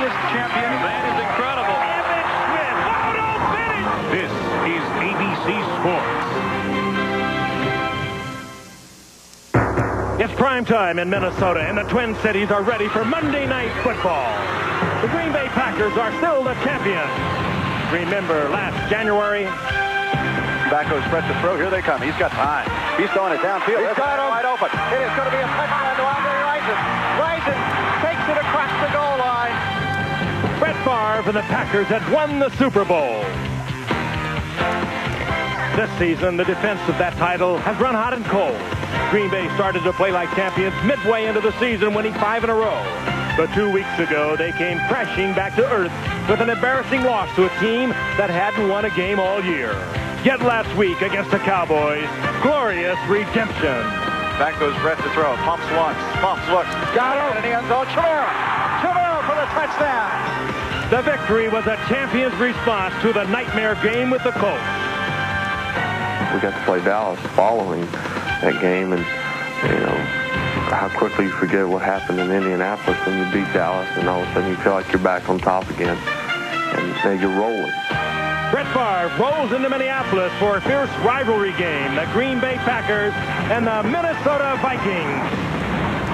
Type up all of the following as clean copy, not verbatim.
previous champion. That is incredible. This is ABC Sports. It's prime time in Minnesota, and the Twin Cities are ready for Monday Night Football. The Green Bay Packers are still the champions. Remember last January? Back goes Brett to throw. Here they come. He's got time. He's throwing it downfield. He's got it wide open. It is going to be a touchdown to Andre Rison. Rison takes it across the goal line. Brett Favre and the Packers had won the Super Bowl. This season, the defense of that title has run hot and cold. Green Bay started to play like champions midway into the season, winning 5 in a row. But 2 weeks ago, they came crashing back to earth with an embarrassing loss to a team that hadn't won a game all year. Yet last week against the Cowboys, glorious redemption. Back goes Brett to throw. Pumps once. Pumps looks. Got it. In the end zone. Chavera for the touchdown. The victory was a champion's response to the nightmare game with the Colts. We got to play Dallas following that game, and you know how quickly you forget what happened in Indianapolis when you beat Dallas, and all of a sudden you feel like you're back on top again, and now you're rolling. Brett Favre rolls into Minneapolis for a fierce rivalry game, the Green Bay Packers and the Minnesota Vikings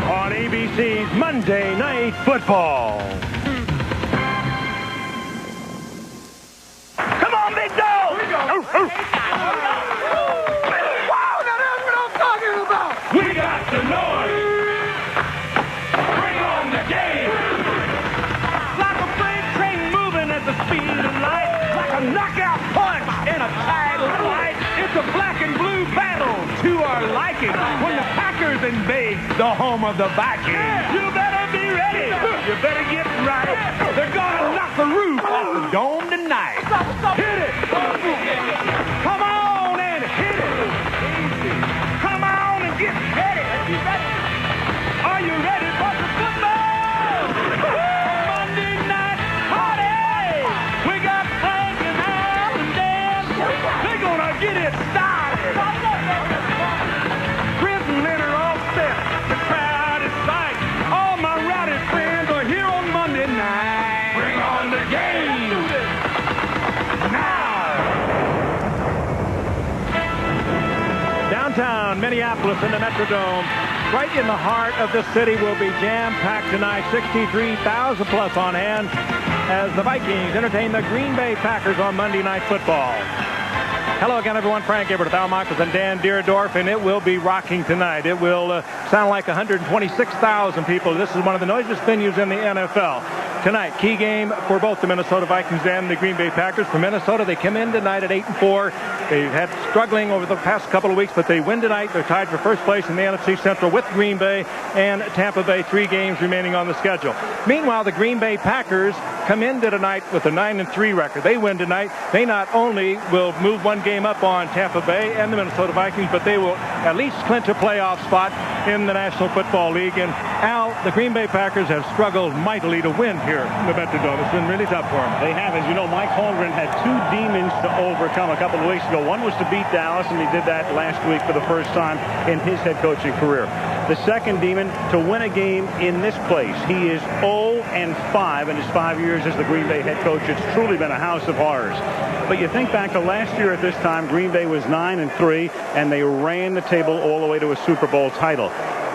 on ABC's Monday Night Football. Come on, big dog! We got the noise. Bring on the game. Like a freight train moving at the speed of light. Like a knockout punch in a tide of light. It's a black and blue battle to our liking. When the Packers invade the home of the Vikings. You better be ready. You better get right. They're gonna knock the roof off the dome tonight. Hit it. Come on and hit it. Come on and get ready. Are you ready for the football? Monday night party. We got Frank and Al and Dan. They're gonna get it started. Chris and Lynn are all set. The crowd is psyched. All my rowdy friends are here on Monday night. Bring on the game. Now. Downtown Minneapolis in the Metrodome, right in the heart of the city, will be jam-packed tonight. 63,000 plus on hand as the Vikings entertain the Green Bay Packers on Monday Night Football. Hello again, everyone. Frank Everett, Al Michaels, and Dan Deerdorf, and it will be rocking tonight. It will sound like 126,000 people. This is one of the noisiest venues in the NFL. Tonight, key game for both the Minnesota Vikings and the Green Bay Packers. For Minnesota, they come in tonight at 8-4. They've had struggling over the past couple of weeks, but they win tonight. They're tied for first place in the NFC Central with Green Bay and Tampa Bay. 3 games remaining on the schedule. Meanwhile, the Green Bay Packers come into tonight with a 9-3 record. They win tonight. They not only will move 1 game up on Tampa Bay and the Minnesota Vikings, but they will at least clinch a playoff spot in the National Football League. And Al, the Green Bay Packers have struggled mightily to win here in the Metrodome. It's been really tough for them. They have. As you know, Mike Holmgren had 2 demons to overcome a couple of weeks ago. One was to beat Dallas, and he did that last week for the first time in his head coaching career. The second demon, to win a game in this place. He is 0-5 in his 5 years as the Green Bay head coach. It's truly been a house of horrors. But you think back to last year at this time, Green Bay was 9-3, and they ran the table all the way to a Super Bowl title.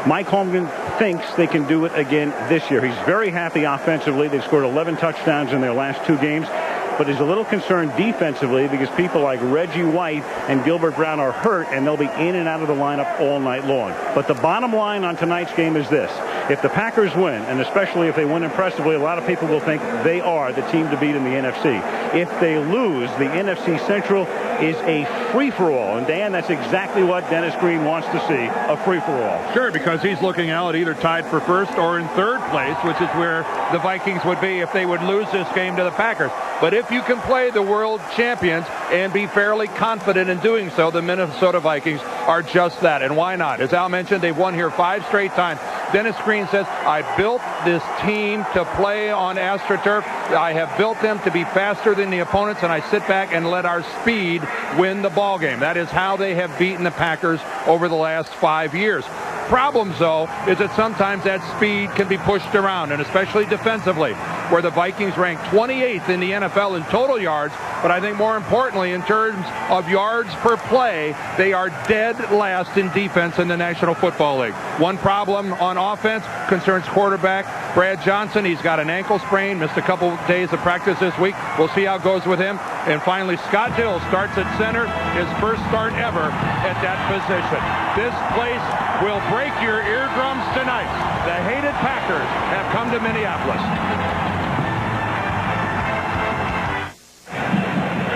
Mike Holmgren thinks they can do it again this year. He's very happy offensively. They've scored 11 touchdowns in their last 2 games. But he's a little concerned defensively because people like Reggie White and Gilbert Brown are hurt, and they'll be in and out of the lineup all night long. But the bottom line on tonight's game is this. If the Packers win, and especially if they win impressively, a lot of people will think they are the team to beat in the NFC. If they lose, the NFC Central is a free-for-all. And, Dan, that's exactly what Dennis Green wants to see, a free-for-all. Sure, because he's looking out either tied for first or in third place, which is where the Vikings would be if they would lose this game to the Packers. But if you can play the world champions and be fairly confident in doing so, the Minnesota Vikings are just that. And why not? As Al mentioned, they've won here 5 straight times. Dennis Green says, I built this team to play on AstroTurf. I have built them to be faster than the opponents, and I sit back and let our speed win the ball game. That is how they have beaten the Packers over the last 5 years. Problems, though, is that sometimes that speed can be pushed around, and especially defensively. where the Vikings rank 28th in the NFL in total yards, but I think more importantly, in terms of yards per play, they are dead last in defense in the National Football League. One problem on offense concerns quarterback Brad Johnson. He's got an ankle sprain, missed a couple days of practice this week. We'll see how it goes with him. And finally, Scott Hill starts at center, his first start ever at that position. This place will break your eardrums tonight. The hated Packers have come to Minneapolis.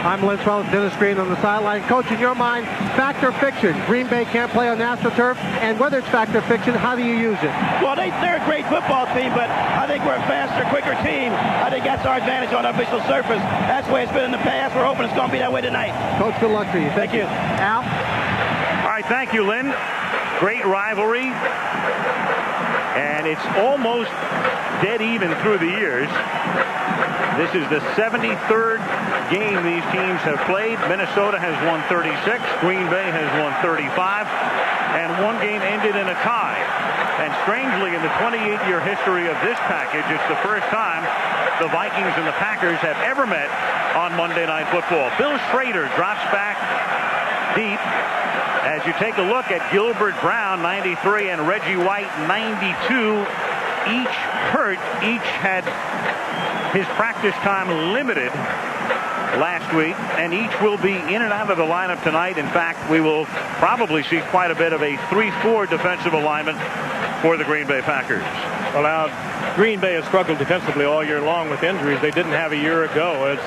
I'm Lynch Wells, Dennis Green on the sideline. Coach, in your mind, fact or fiction? Green Bay can't play on AstroTurf, and whether it's fact or fiction, how do you use it? Well, they're a great football team, but I think we're a faster, quicker team. I think that's our advantage on official surface. That's the way it's been in the past. We're hoping it's going to be that way tonight. Coach, good luck to you. Thank you. Al? All right, thank you, Lynn. Great rivalry. And it's almost dead even through the years. This is the 73rd game these teams have played. Minnesota has won 36. Green Bay has won 35. And one game ended in a tie. And strangely, in the 28-year history of this package, it's the first time the Vikings and the Packers have ever met on Monday Night Football. Bill Schrader drops back deep. As you take a look at Gilbert Brown, 93, and Reggie White, 92, each hurt, each had his practice time limited last week, and each will be in and out of the lineup tonight. In fact, we will probably see quite a bit of a 3-4 defensive alignment for the Green Bay Packers. Well, now, Green Bay has struggled defensively all year long with injuries they didn't have a year ago.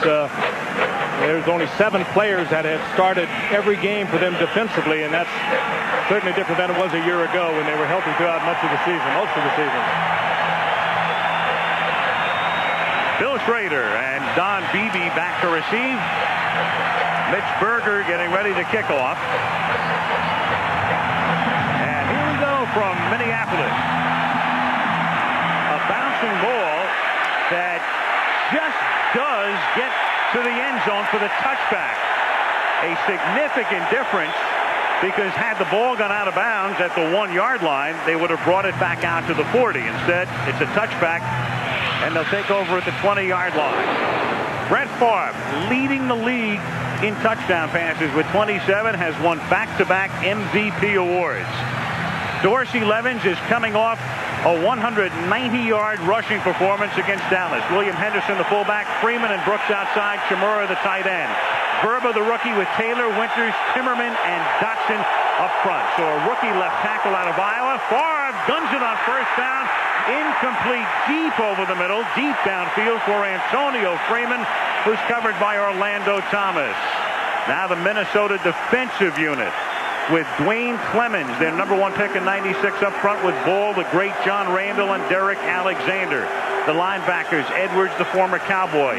There's only 7 players that have started every game for them defensively, and that's certainly different than it was a year ago when they were healthy throughout most of the season. Bill Schrader and Don Beebe back to receive. Mitch Berger getting ready to kick off. And here we go from Minneapolis. A bouncing ball that just does get to the end zone for the touchback. A significant difference, because had the ball gone out of bounds at the 1-yard line, they would have brought it back out to the 40. Instead, it's a touchback, and they'll take over at the 20-yard line. Brett Favre, leading the league in touchdown passes with 27, has won back-to-back MVP awards. Dorsey Levens is coming off a 190-yard rushing performance against Dallas. William Henderson, the fullback, Freeman and Brooks outside, Chimura, the tight end. Verba, the rookie, with Taylor, Winters, Timmerman, and Dotson up front. So a rookie left tackle out of Iowa. Favre guns it on first down. Incomplete, deep over the middle, deep downfield for Antonio Freeman, who's covered by Orlando Thomas. Now the Minnesota defensive unit with Dwayne Clemens, their #1 pick in '96, up front with Ball, the great John Randall, and Derek Alexander. The linebackers, Edwards, the former Cowboy,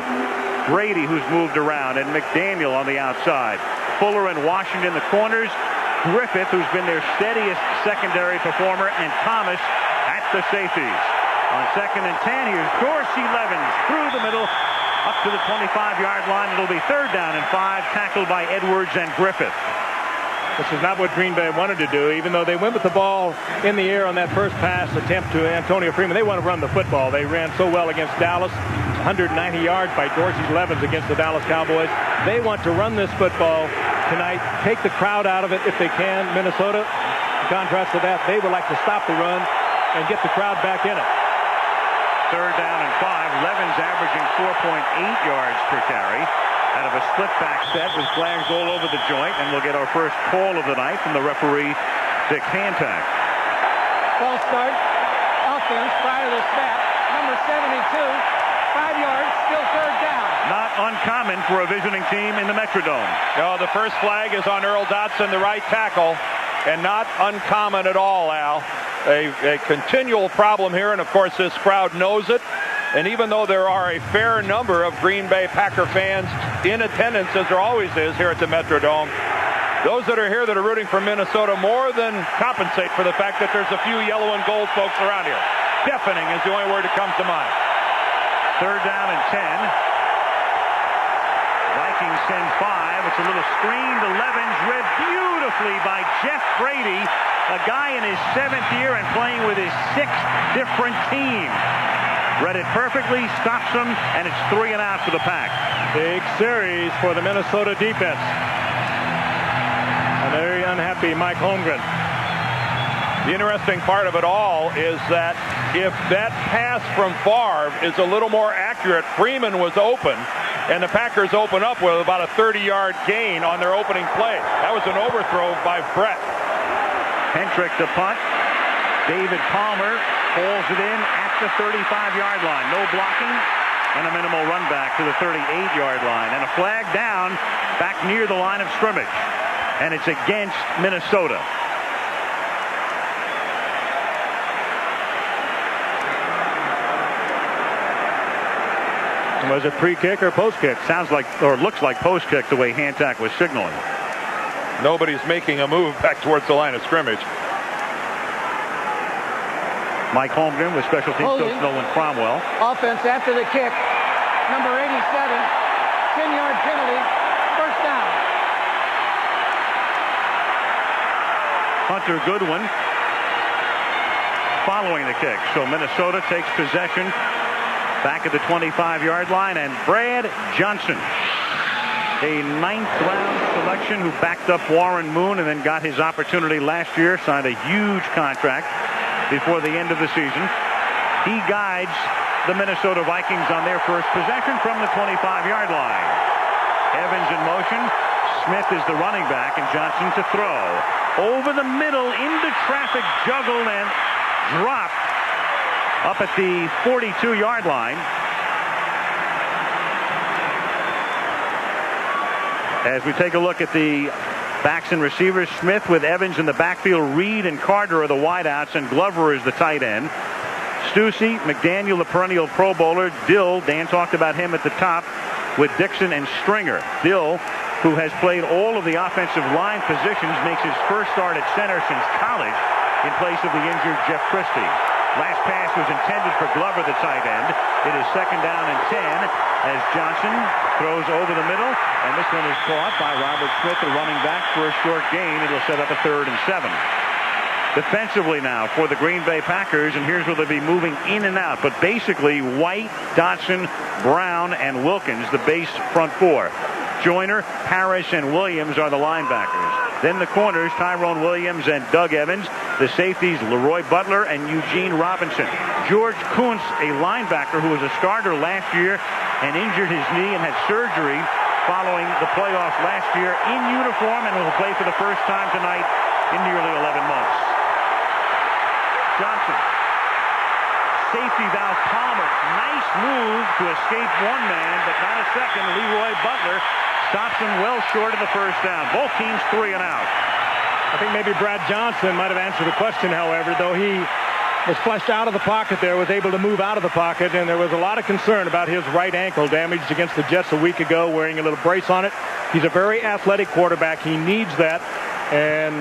Brady, who's moved around, and McDaniel on the outside. Fuller and Washington, the corners. Griffith, who's been their steadiest secondary performer, and Thomas at the safeties. On 2nd and 10, here's Dorsey Levens through the middle up to the 25-yard line. It'll be 3rd down and 5, tackled by Edwards and Griffith. This is not what Green Bay wanted to do, even though they went with the ball in the air on that first pass attempt to Antonio Freeman. They want to run the football. They ran so well against Dallas, 190 yards by Dorsey Levens against the Dallas Cowboys. They want to run this football tonight, take the crowd out of it if they can. Minnesota, in contrast to that, they would like to stop the run and get the crowd back in it. 3rd down and 5. Levens averaging 4.8 yards per carry out of a split back set with flags all over the joint, and we'll get our first call of the night from the referee, Dick Hantak. False start. Offense prior to the snap. Number 72. 5 yards. Still 3rd down. Not uncommon for a visiting team in the Metrodome. No, the first flag is on Earl Dotson, the right tackle, and not uncommon at all, Al. A continual problem here, and of course this crowd knows it. And even though there are a fair number of Green Bay Packer fans in attendance, as there always is here at the Metrodome, those that are here that are rooting for Minnesota more than compensate for the fact that there's a few yellow and gold folks around here. Deafening is the only word that comes to mind. 3rd down and 10. Vikings send 5. It's a little screen to Levens, read beautifully by Jeff Brady, a guy in his 7th year and playing with his 6th different team. read it perfectly, stops him, and it's 3 and out for the Pack. Big series for the Minnesota defense. A very unhappy Mike Holmgren. The interesting part of it all is that if that pass from Favre is a little more accurate, Freeman was open, and the Packers open up with about a 30-yard gain on their opening play. That was an overthrow by Brett. Hendrick to punt. David Palmer pulls it in at the 35-yard line. No blocking, and a minimal run back to the 38-yard line. And a flag down back near the line of scrimmage. And it's against Minnesota. Was it pre-kick or post-kick? Sounds like, or looks like post-kick the way Hantak was signaling. Nobody's making a move back towards the line of scrimmage. Mike Holmgren with special teams coach Nolan Cromwell. Offense after the kick. Number 87. 10-yard penalty. First down. Hunter Goodwin following the kick. So Minnesota takes possession back at the 25-yard line, and Brad Johnson, a 9th-round selection who backed up Warren Moon and then got his opportunity last year, signed a huge contract before the end of the season. He guides the Minnesota Vikings on their first possession from the 25-yard line. Evans in motion. Smith is the running back, and Johnson to throw. Over the middle, into traffic, juggled, and dropped up at the 42-yard line. As we take a look at the backs and receivers, Smith with Evans in the backfield, Reed and Carter are the wideouts, and Glover is the tight end. Stussy, McDaniel, the perennial Pro Bowler. Dill, Dan talked about him at the top, with Dixon and Stringer. Dill, who has played all of the offensive line positions, makes his first start at center since college in place of the injured Jeff Christie. Last pass was intended for Glover, the tight end. It is 2nd down and 10 as Johnson throws over the middle, and this one is caught by Robert Smith, the running back, for a short gain. It'll set up a 3rd and 7. Defensively now for the Green Bay Packers, and here's where they'll be moving in and out. But basically, White, Dotson, Brown, and Wilkins, the base front four. Joyner, Harris, and Williams are the linebackers. Then the corners, Tyrone Williams and Doug Evans. The safeties, Leroy Butler and Eugene Robinson. George Kuntz, a linebacker who was a starter last year and injured his knee and had surgery following the playoffs last year, in uniform, and will play for the first time tonight in nearly 11 months. Johnson. Safety Val Palmer. Nice move to escape one man, but not a second. Leroy Butler stops him well short of the first down. Both teams 3 and out. I think maybe Brad Johnson might have answered the question, however, though he was flushed out of the pocket there, was able to move out of the pocket, and there was a lot of concern about his right ankle damaged against the Jets a week ago, wearing a little brace on it. He's a very athletic quarterback. He needs that, and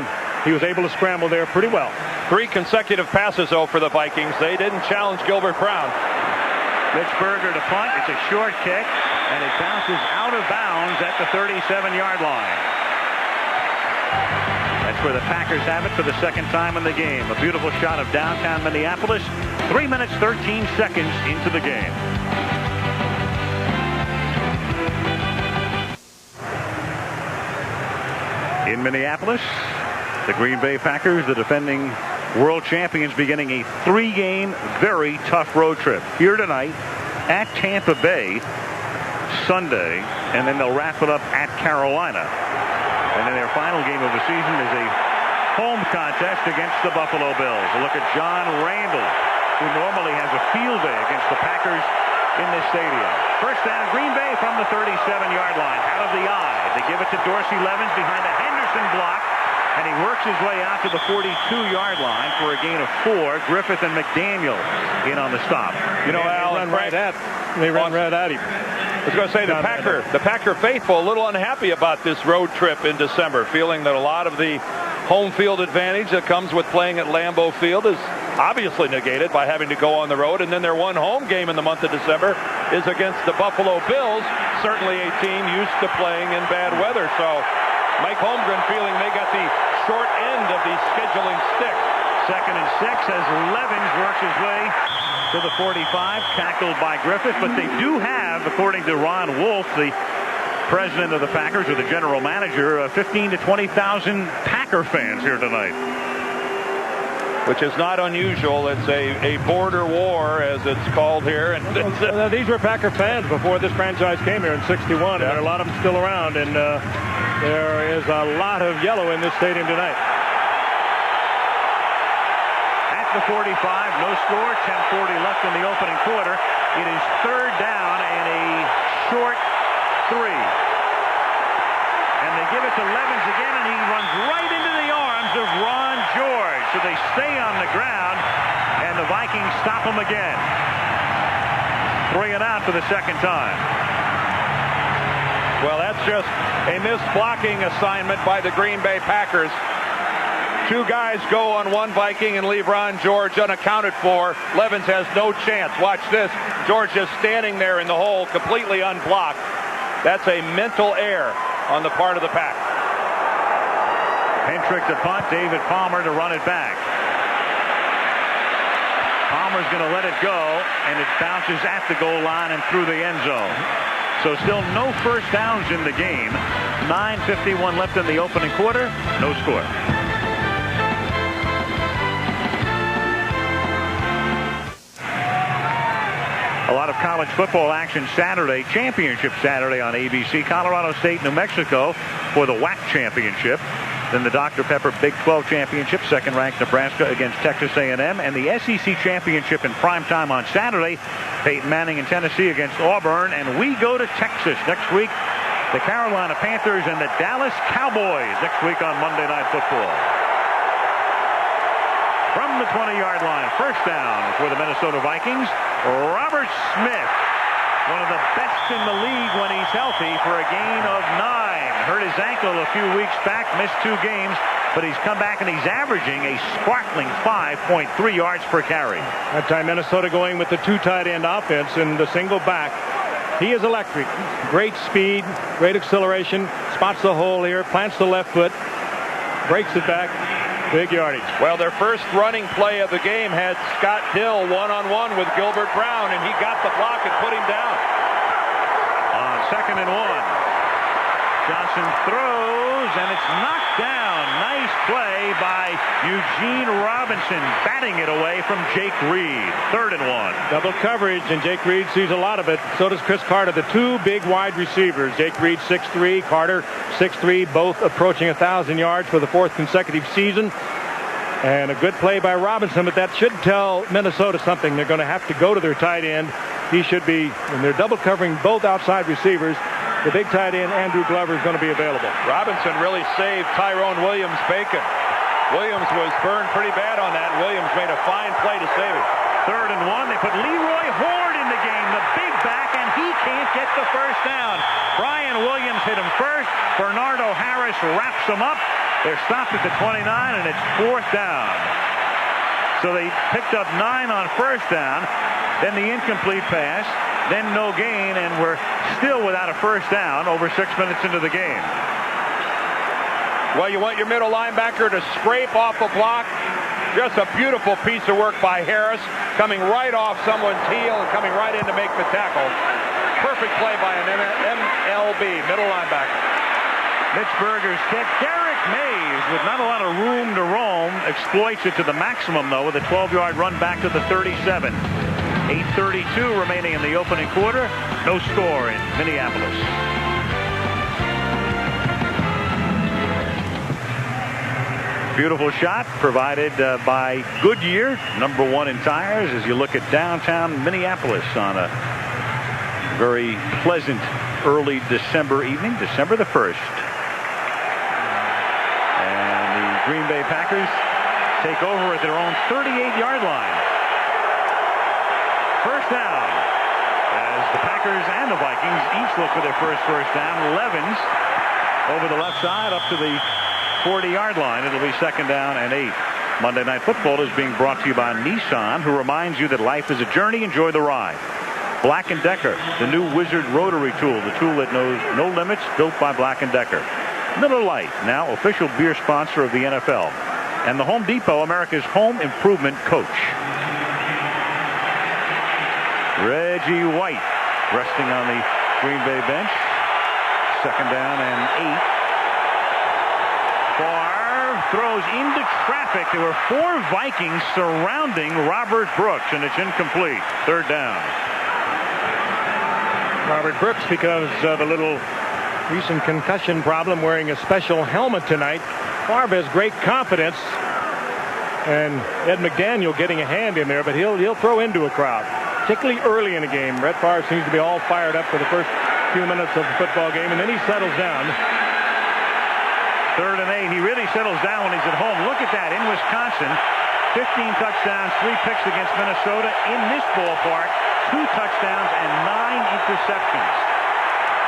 he was able to scramble there pretty well. 3 consecutive passes, though, for the Vikings. They didn't challenge Gilbert Brown. Litzberger to punt. It's a short kick, and it bounces out of bounds at the 37-yard line. That's where the Packers have it for the 2nd time in the game. A beautiful shot of downtown Minneapolis. 3 minutes, 13 seconds into the game. In Minneapolis, the Green Bay Packers, the defending world champions, beginning a 3-game, very tough road trip. Here tonight at Tampa Bay, Sunday, and then they'll wrap it up at Carolina. And then their final game of the season is a home contest against the Buffalo Bills. A look at John Randall, who normally has a field day against the Packers in this stadium. First down, Green Bay from the 37-yard line, out of the eye. They give it to Dorsey Levens behind a Henderson block, and he works his way out to the 42-yard line for a gain of 4. Griffith and McDaniel in on the stop. You know, Al, they run right at him. I was going to say the Packer faithful a little unhappy about this road trip in December, feeling that a lot of the home field advantage that comes with playing at Lambeau Field is obviously negated by having to go on the road. And then their one home game in the month of December is against the Buffalo Bills, certainly a team used to playing in bad weather. So Mike Holmgren feeling they got the short end of the scheduling stick. 2nd and 6 as Levens works his way to the 45, tackled by Griffith, but they do have, according to Ron Wolf, the president of the Packers, or the general manager, 15 to 20,000 Packer fans here tonight. Which is not unusual. It's a border war, as it's called here. And these were Packer fans before this franchise came here in '61, and there are a lot of them still around, and there is a lot of yellow in this stadium tonight. At the 45, no score, 10:40 left in the opening quarter. It is third down and a short 3. And they give it to Levens again, and he runs right into the arms of Ron George. So they stay on the ground, and the Vikings stop him again. 3 and out for the second time. Well, that's just a missed blocking assignment by the Green Bay Packers. 2 guys go on one Viking and leave Ron George unaccounted for. Levens has no chance. Watch this. George just standing there in the hole, completely unblocked. That's a mental error on the part of the Pack. Hentrick to punt, David Palmer to run it back. Palmer's going to let it go, and it bounces at the goal line and through the end zone. So still no first downs in the game. 9:51 left in the opening quarter. No score. A lot of college football action Saturday, championship Saturday on ABC. Colorado State, New Mexico for the WAC championship. Then the Dr. Pepper Big 12 championship, second-ranked Nebraska against Texas A&M, and the SEC championship in primetime on Saturday. Peyton Manning in Tennessee against Auburn, and we go to Texas next week. The Carolina Panthers and the Dallas Cowboys next week on Monday Night Football. From the 20-yard line, first down for the Minnesota Vikings. Robert Smith, one of the best in the league when he's healthy, for a gain of 9. Hurt his ankle a few weeks back, missed 2 games, but he's come back and he's averaging a sparkling 5.3 yards per carry. That time Minnesota going with the 2 tight end offense and the single back. He is electric. Great speed, great acceleration, spots the hole here, plants the left foot, breaks it back. Big yardage. Well, their first running play of the game had Scott Dill one-on-one with Gilbert Brown, and he got the block and put him down. On 2nd and 1. Johnson throws, and it's knocked down. Nice play by Eugene Robinson, batting it away from Jake Reed. 3rd and 1. Double coverage, and Jake Reed sees a lot of it. So does Chris Carter, the 2 big wide receivers. Jake Reed 6'3", Carter 6'3", both approaching 1,000 yards for the 4th consecutive season. And a good play by Robinson, but that should tell Minnesota something. They're going to have to go to their tight end. He should be, when they're double covering both outside receivers, the big tight end, Andrew Glover, is going to be available. Robinson really saved Tyrone Williams-Bacon. Williams was burned pretty bad on that. Williams made a fine play to save it. 3rd and 1. They put Leroy Horde in the game, the big back, and he can't get the first down. Brian Williams hit him first. Bernardo Harris wraps him up. They're stopped at the 29, and it's 4th down. So they picked up 9 on first down, then the incomplete pass, then no gain, and we're still without a first down over 6 minutes into the game. Well, you want your middle linebacker to scrape off a block. Just a beautiful piece of work by Harris, coming right off someone's heel and coming right in to make the tackle. Perfect play by an MLB, middle linebacker. Mitch Berger's kick. Derek Mays, with not a lot of room to roam, exploits it to the maximum, though, with a 12-yard run back to the 37. 8:32 remaining in the opening quarter. No score in Minneapolis. Beautiful shot provided by Goodyear, #1 in tires, as you look at downtown Minneapolis on a very pleasant early December evening, December the 1st. And the Green Bay Packers take over at their own 38-yard line. First down, as the Packers and the Vikings each look for their first down. Levens over the left side up to the 40-yard line. It'll be 2nd down and 8. Monday Night Football is being brought to you by Nissan, who reminds you that life is a journey. Enjoy the ride. Black & Decker, the new Wizard rotary tool, the tool that knows no limits, built by Black & Decker. Miller Lite, now official beer sponsor of the NFL. And the Home Depot, America's home improvement coach. Reggie White resting on the Green Bay bench. Second down and 8. Favre throws into traffic. There were 4 Vikings surrounding Robert Brooks, and it's incomplete. Third down. Robert Brooks, because of a little recent concussion problem, wearing a special helmet tonight. Favre has great confidence, and Ed McDaniel getting a hand in there, but he'll throw into a crowd, particularly early in the game. Brett Favre seems to be all fired up for the first few minutes of the football game, and then he settles down. Third and 8. He really settles down when he's at home. Look at that in Wisconsin. 15 touchdowns, 3 picks against Minnesota. In this ballpark, 2 touchdowns and 9 interceptions.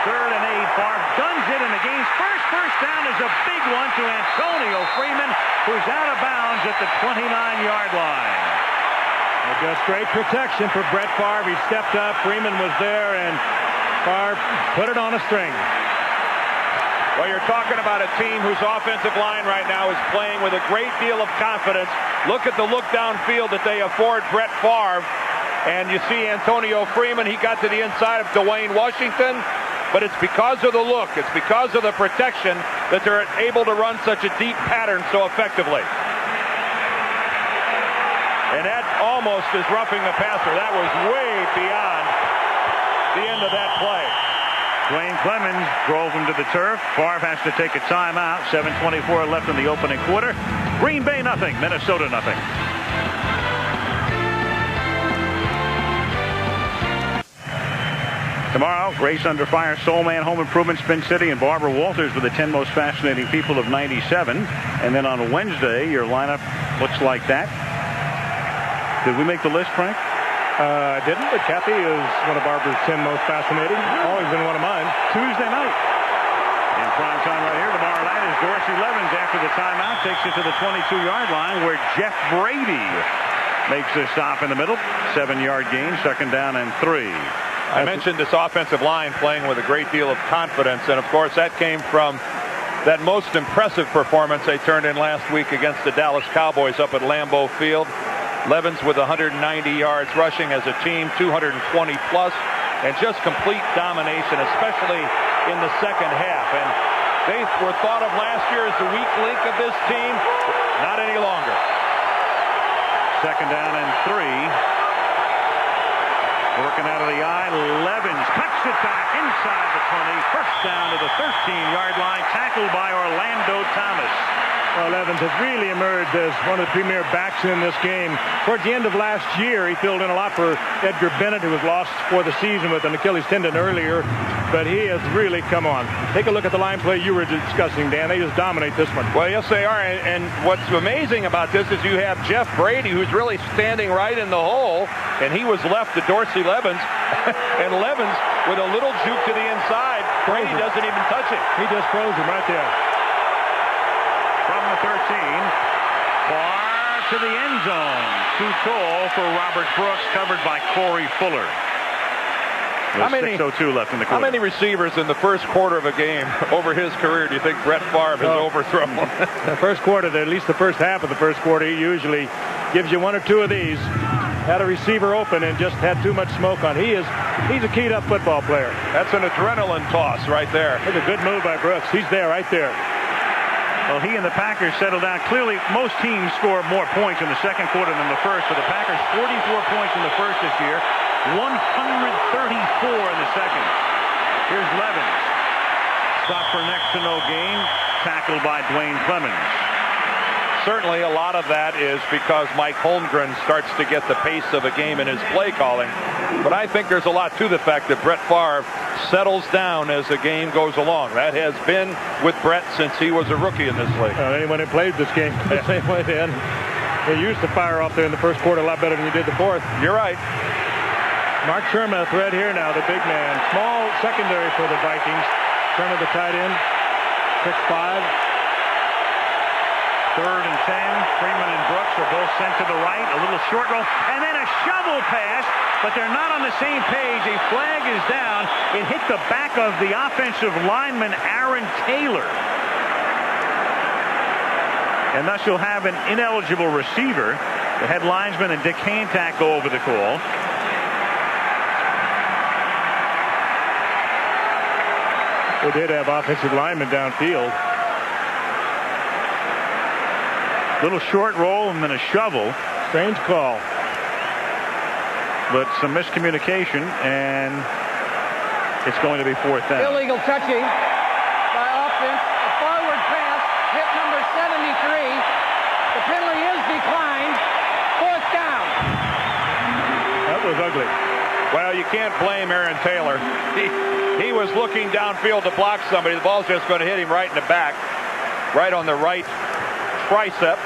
Third and 8. Favre guns it, and the game's first down is a big one to Antonio Freeman, who's out of bounds at the 29-yard line. Just great protection for Brett Favre. He stepped up. Freeman was there, and Favre put it on a string. Well, you're talking about a team whose offensive line right now is playing with a great deal of confidence. Look at the look downfield that they afford Brett Favre. And you see Antonio Freeman, he got to the inside of Dwayne Washington. But it's because of the look, it's because of the protection that they're able to run such a deep pattern so effectively. And that almost is roughing the passer. That was way beyond the end of that play. Dwayne Clemens drove him to the turf. Favre has to take a timeout. 7:24 left in the opening quarter. Green Bay nothing, Minnesota nothing. Tomorrow, Race Under Fire, Soul Man, Home Improvement, Spin City, and Barbara Walters with the 10 most fascinating people of '97. And then on Wednesday, your lineup looks like that. Did we make the list, Frank? I didn't, but Kathy is one of Barbara's 10 most fascinating. Always been one of mine. Tuesday night. In prime time right here, tomorrow night is Dorsey Levens after the timeout. Takes it to the 22-yard line where Jeff Brady makes a stop in the middle. 7-yard gain, second down and 3. I mentioned this offensive line playing with a great deal of confidence, and of course that came from that most impressive performance they turned in last week against the Dallas Cowboys up at Lambeau Field. Levens with 190 yards rushing as a team, 220 plus, and just complete domination, especially in the second half. And they were thought of last year as the weak link of this team. Not any longer. Second down and 3. Working out of the eye, Levens cuts it back inside the 20. First down to the 13-yard line, tackled by Orlando Thomas. Well, Evans has really emerged as one of the premier backs in this game. Towards the end of last year, he filled in a lot for Edgar Bennett, who was lost for the season with an Achilles tendon earlier. But he has really come on. Take a look at the line play you were discussing, Dan. They just dominate this one. Well, yes, they are. And what's amazing about this is you have Jeff Brady, who's really standing right in the hole, and he was left to Dorsey Levens. And Levens, with a little juke to the inside, Brady doesn't even touch it. He just froze him right there. From the 13, far to the end zone. Too tall for Robert Brooks, covered by Corey Fuller. How many 6:02 left in the quarter. How many receivers in the first quarter of a game over his career do you think Brett Favre has overthrown? The first quarter, at least the first half of the first quarter, he usually gives you 1 or 2 of these. Had a receiver open and just had too much smoke on. He's a keyed up football player. That's an adrenaline toss right there. It's a good move by Brooks. He's there right there. Well, he and the Packers settled down. Clearly, most teams score more points in the second quarter than the first. For the Packers, 44 points in the first this year, 134 in the second. Here's Levens. Stop for next to no gain. Tackled by Dwayne Clemens. Certainly a lot of that is because Mike Holmgren starts to get the pace of a game in his play calling. But I think there's a lot to the fact that Brett Favre settles down as the game goes along. That has been with Brett since he was a rookie in this league. Anyone who played this game the same way then. They used to fire off there in the first quarter a lot better than you did the fourth. You're right. Mark Sherman, a threat here now, the big man. Small secondary for the Vikings. Sherman, the tight end, 6'5". Third and 10. Freeman and Brooks are both sent to the right. A little short roll. And then a shovel pass, but they're not on the same page. A flag is down. It hit the back of the offensive lineman, Aaron Taylor. And thus you'll have an ineligible receiver. The head linesman and Dick Hancock go over the call. They did have offensive linemen downfield. Little short roll and then a shovel. Strange call. But some miscommunication, and it's going to be 4th down. Illegal touching by offense. A forward pass hit number 73. The penalty is declined. 4th down. That was ugly. Well, you can't blame Aaron Taylor. He was looking downfield to block somebody. The ball's just going to hit him right in the back, right on the right tricep.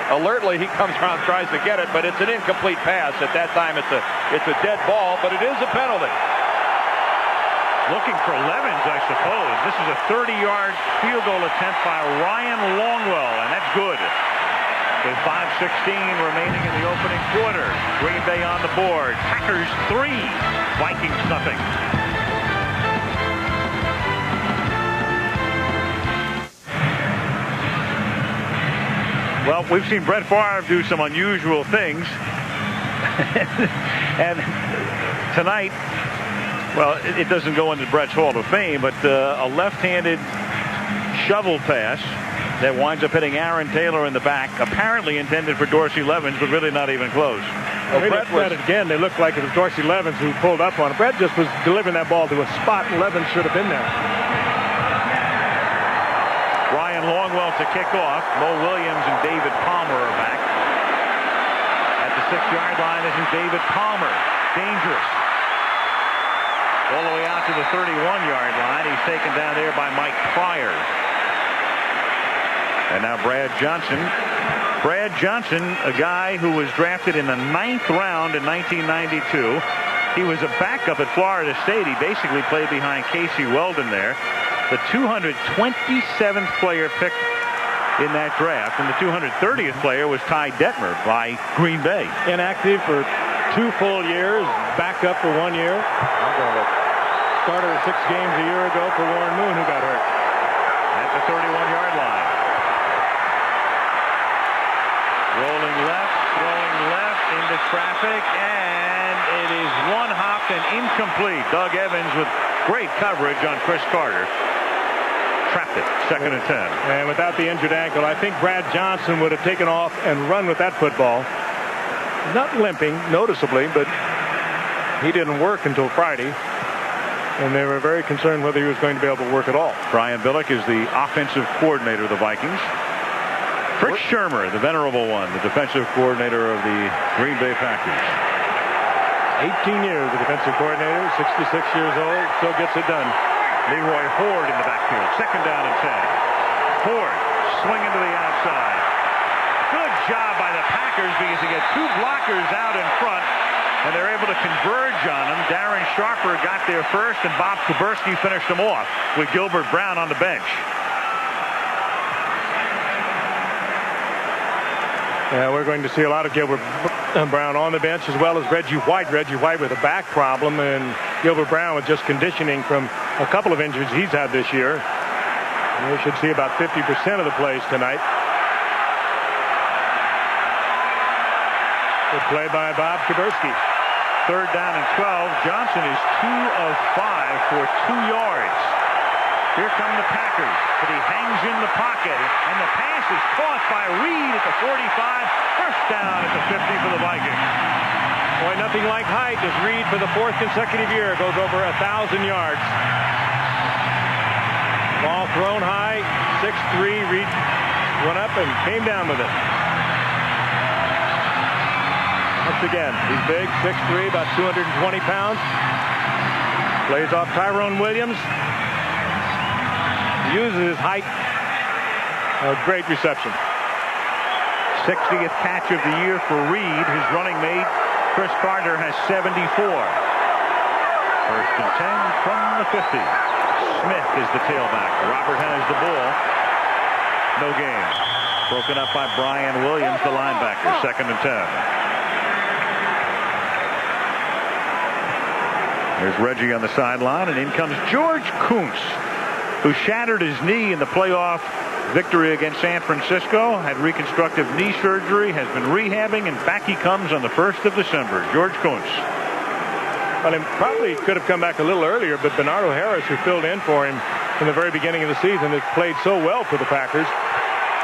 Alertly, he comes around, tries to get it, but it's an incomplete pass. At that time, it's a dead ball, but it is a penalty. Looking for Levens, I suppose. This is a 30-yard field goal attempt by Ryan Longwell, and that's good. With 5:16 remaining in the opening quarter. Green Bay on the board. Packers 3, Vikings nothing. Well, we've seen Brett Favre do some unusual things. And tonight, well, it doesn't go into Brett's Hall of Fame, but a left-handed shovel pass that winds up hitting Aaron Taylor in the back, apparently intended for Dorsey Levens, but really not even close. Well, Brett was it again. They looked like it was Dorsey Levens who pulled up on it. Brett just was delivering that ball to a spot, and Levens should have been there. Ryan Longwell to kick off. Mo Williams and David Palmer are back. At the 6-yard line isn't David Palmer. Dangerous. All the way out to the 31-yard line. He's taken down there by Mike Pryor. And now Brad Johnson. Brad Johnson, a guy who was drafted in the 9th round in 1992. He was a backup at Florida State. He basically played behind Casey Weldon there. The 227th player picked in that draft, and the 230th player was Ty Detmer by Green Bay. Inactive for 2 full years, backup for 1 year. Started 6 games a year ago for Warren Moon, who got hurt. At the 31-yard line. Rolling left, throwing left into traffic, and it is one-hopped and incomplete. Doug Evans with great coverage on Chris Carter. Trapped it. 2nd and 10. And without the injured ankle, I think Brad Johnson would have taken off and run with that football. Not limping, noticeably, but he didn't work until Friday. And they were very concerned whether he was going to be able to work at all. Brian Billick is the offensive coordinator of the Vikings. Fritz Shurmur, the venerable one, the defensive coordinator of the Green Bay Packers. 18 years, the defensive coordinator, 66 years old, still gets it done. Leroy Horde in the backfield. 2nd down and 10. Horde swinging to the outside. Good job by the Packers because they get 2 blockers out in front, and they're able to converge on them. Darren Sharper got there first, and Bob Kuberski finished them off with Gilbert Brown on the bench. Yeah, we're going to see a lot of Gilbert Brown on the bench, as well as Reggie White. Reggie White with a back problem, and Gilbert Brown with just conditioning from a couple of injuries he's had this year. And we should see about 50% of the plays tonight. Good play by Bob Kuberski. 3rd down and 12. Johnson is 2 of 5 for 2 yards. Here come the Packers, but he hangs in the pocket, and the pass is caught by Reed at the 45. 1st down at the 50 for the Vikings. Boy, nothing like height as Reed, for the 4th consecutive year, goes over 1,000 yards. Ball thrown high, 6'3". Reed went up and came down with it. Once again, he's big, 6'3", about 220 pounds. Plays off Tyrone Williams. Uses his height. A great reception. 60th catch of the year for Reed. His running mate, Chris Carter, has 74. 1st and 10 from the 50. Smith is the tailback. Robert has the ball. No gain. Broken up by Brian Williams, the linebacker. 2nd and 10. There's Reggie on the sideline, and in comes George Kuntz, who shattered his knee in the playoff victory against San Francisco, had reconstructive knee surgery, has been rehabbing, and back he comes on the 1st of December. George Kuntz. Well, he probably could have come back a little earlier, but Bernardo Harris, who filled in for him, in the very beginning of the season has played so well for the Packers.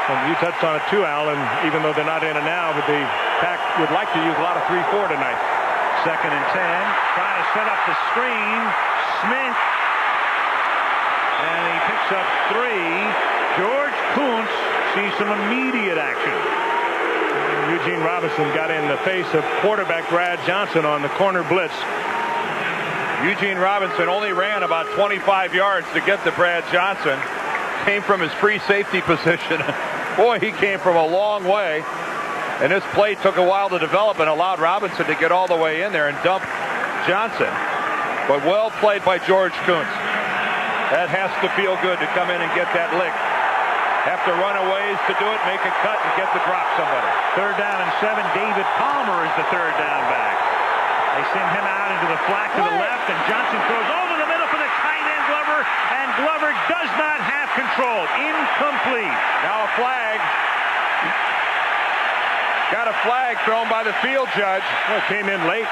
And you touched on it too, Al, and even though they're not in it now, but the Pack would like to use a lot of 3-4 tonight. 2nd and 10. Trying to set up the screen. Smith. And he picks up 3. George Kuntz sees some immediate action. Eugene Robinson got in the face of quarterback Brad Johnson on the corner blitz. Eugene Robinson only ran about 25 yards to get to Brad Johnson. Came from his free safety position. Boy, he came from a long way. And this play took a while to develop and allowed Robinson to get all the way in there and dump Johnson. But well played by George Kuntz. That has to feel good to come in and get that lick. Have to run a ways to do it, make a cut, and get to drop somebody. 3rd down and 7. David Palmer is the 3rd down back. They send him out into the flat to the left, and Johnson throws over the middle for the tight end Glover, and Glover does not have control. Incomplete. Now a flag. Got a flag thrown by the field judge. Well, it came in late.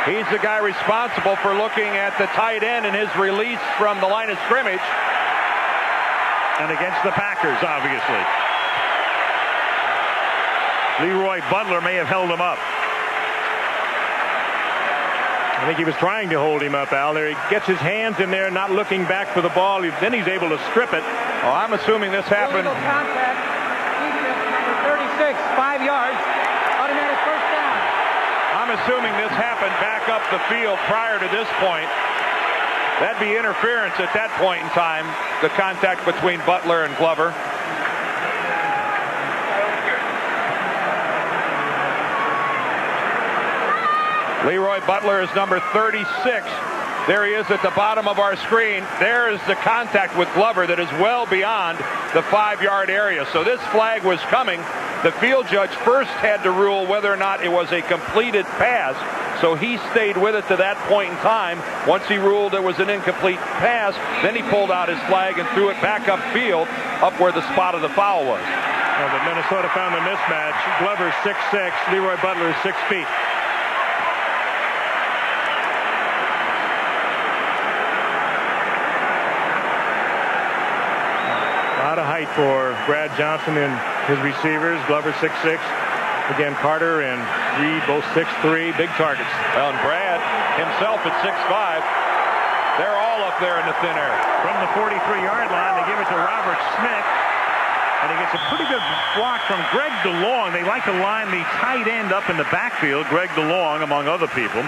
He's the guy responsible for looking at the tight end and his release from the line of scrimmage. And against the Packers, obviously. Leroy Butler may have held him up. I think he was trying to hold him up, Al. There he gets his hands in there, not looking back for the ball. Then he's able to strip it. Oh, I'm assuming this happened. Illegal contact. Number 36, 5 yards. Automatic first down. I'm assuming this happened back up the field prior to this point. That'd be interference at that point in time, the contact between Butler and Glover. Leroy Butler is number 36. There he is at the bottom of our screen. There is the contact with Glover that is well beyond the 5-yard area. So this flag was coming. The field judge first had to rule whether or not it was a completed pass. So he stayed with it to that point in time. Once he ruled it was an incomplete pass, then he pulled out his flag and threw it back upfield, up where the spot of the foul was. Well, but Minnesota found the mismatch. Glover's 6'6", Leroy Butler is 6 feet. A lot of height for Brad Johnson and his receivers. Glover 6'6". Again, Carter and Reed both 6'3", big targets. Well, and Brad himself at 6'5". They're all up there in the thin air. From the 43-yard line, they give it to Robert Smith. And he gets a pretty good block from Greg DeLong. They like to line the tight end up in the backfield, Greg DeLong, among other people.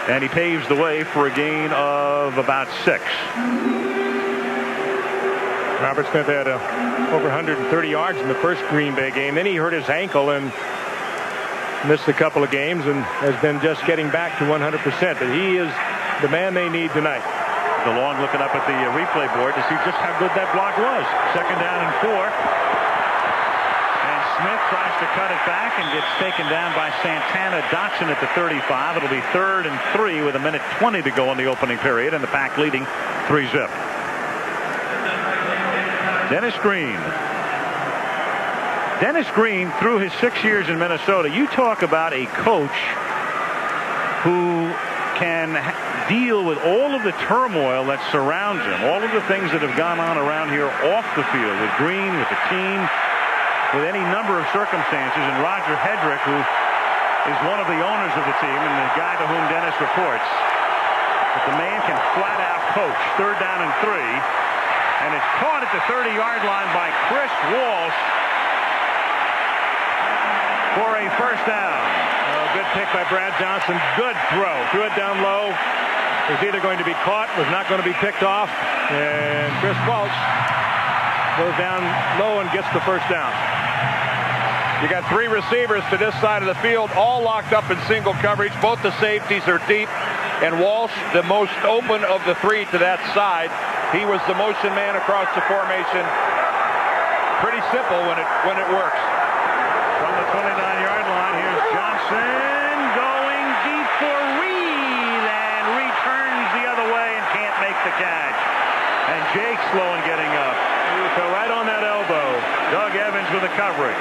And he paves the way for a gain of about 6. Robert Smith had over 130 yards in the first Green Bay game. Then he hurt his ankle and missed a couple of games and has been just getting back to 100%. But he is the man they need tonight. DeLong looking up at the replay board to see just how good that block was. 2nd down and 4. And Smith tries to cut it back and gets taken down by Santana Dotson at the 35. It'll be 3rd and 3 with 1:20 to go in the opening period, and the Pack leading 3-zip. Dennis Green. Dennis Green, through his 6 years in Minnesota, you talk about a coach who can deal with all of the turmoil that surrounds him, all of the things that have gone on around here off the field, with Green, with the team, with any number of circumstances, and Roger Hedrick, who is one of the owners of the team and the guy to whom Dennis reports. But the man can flat out coach. 3rd down and 3. And it's caught at the 30-yard line by Chris Walsh for a first down. Good pick by Brad Johnson. Good throw. Threw it down low. It was either going to be caught, was not going to be picked off. And Chris Walsh goes down low and gets the first down. You got 3 receivers to this side of the field, all locked up in single coverage. Both the safeties are deep. And Walsh, the most open of the 3 to that side. He was the motion man across the formation. Pretty simple when it works. From the 29-yard line, here's Johnson going deep for Reed and returns the other way and can't make the catch. And Jake Sloan getting up. He fell right on that elbow. Doug Evans with the coverage.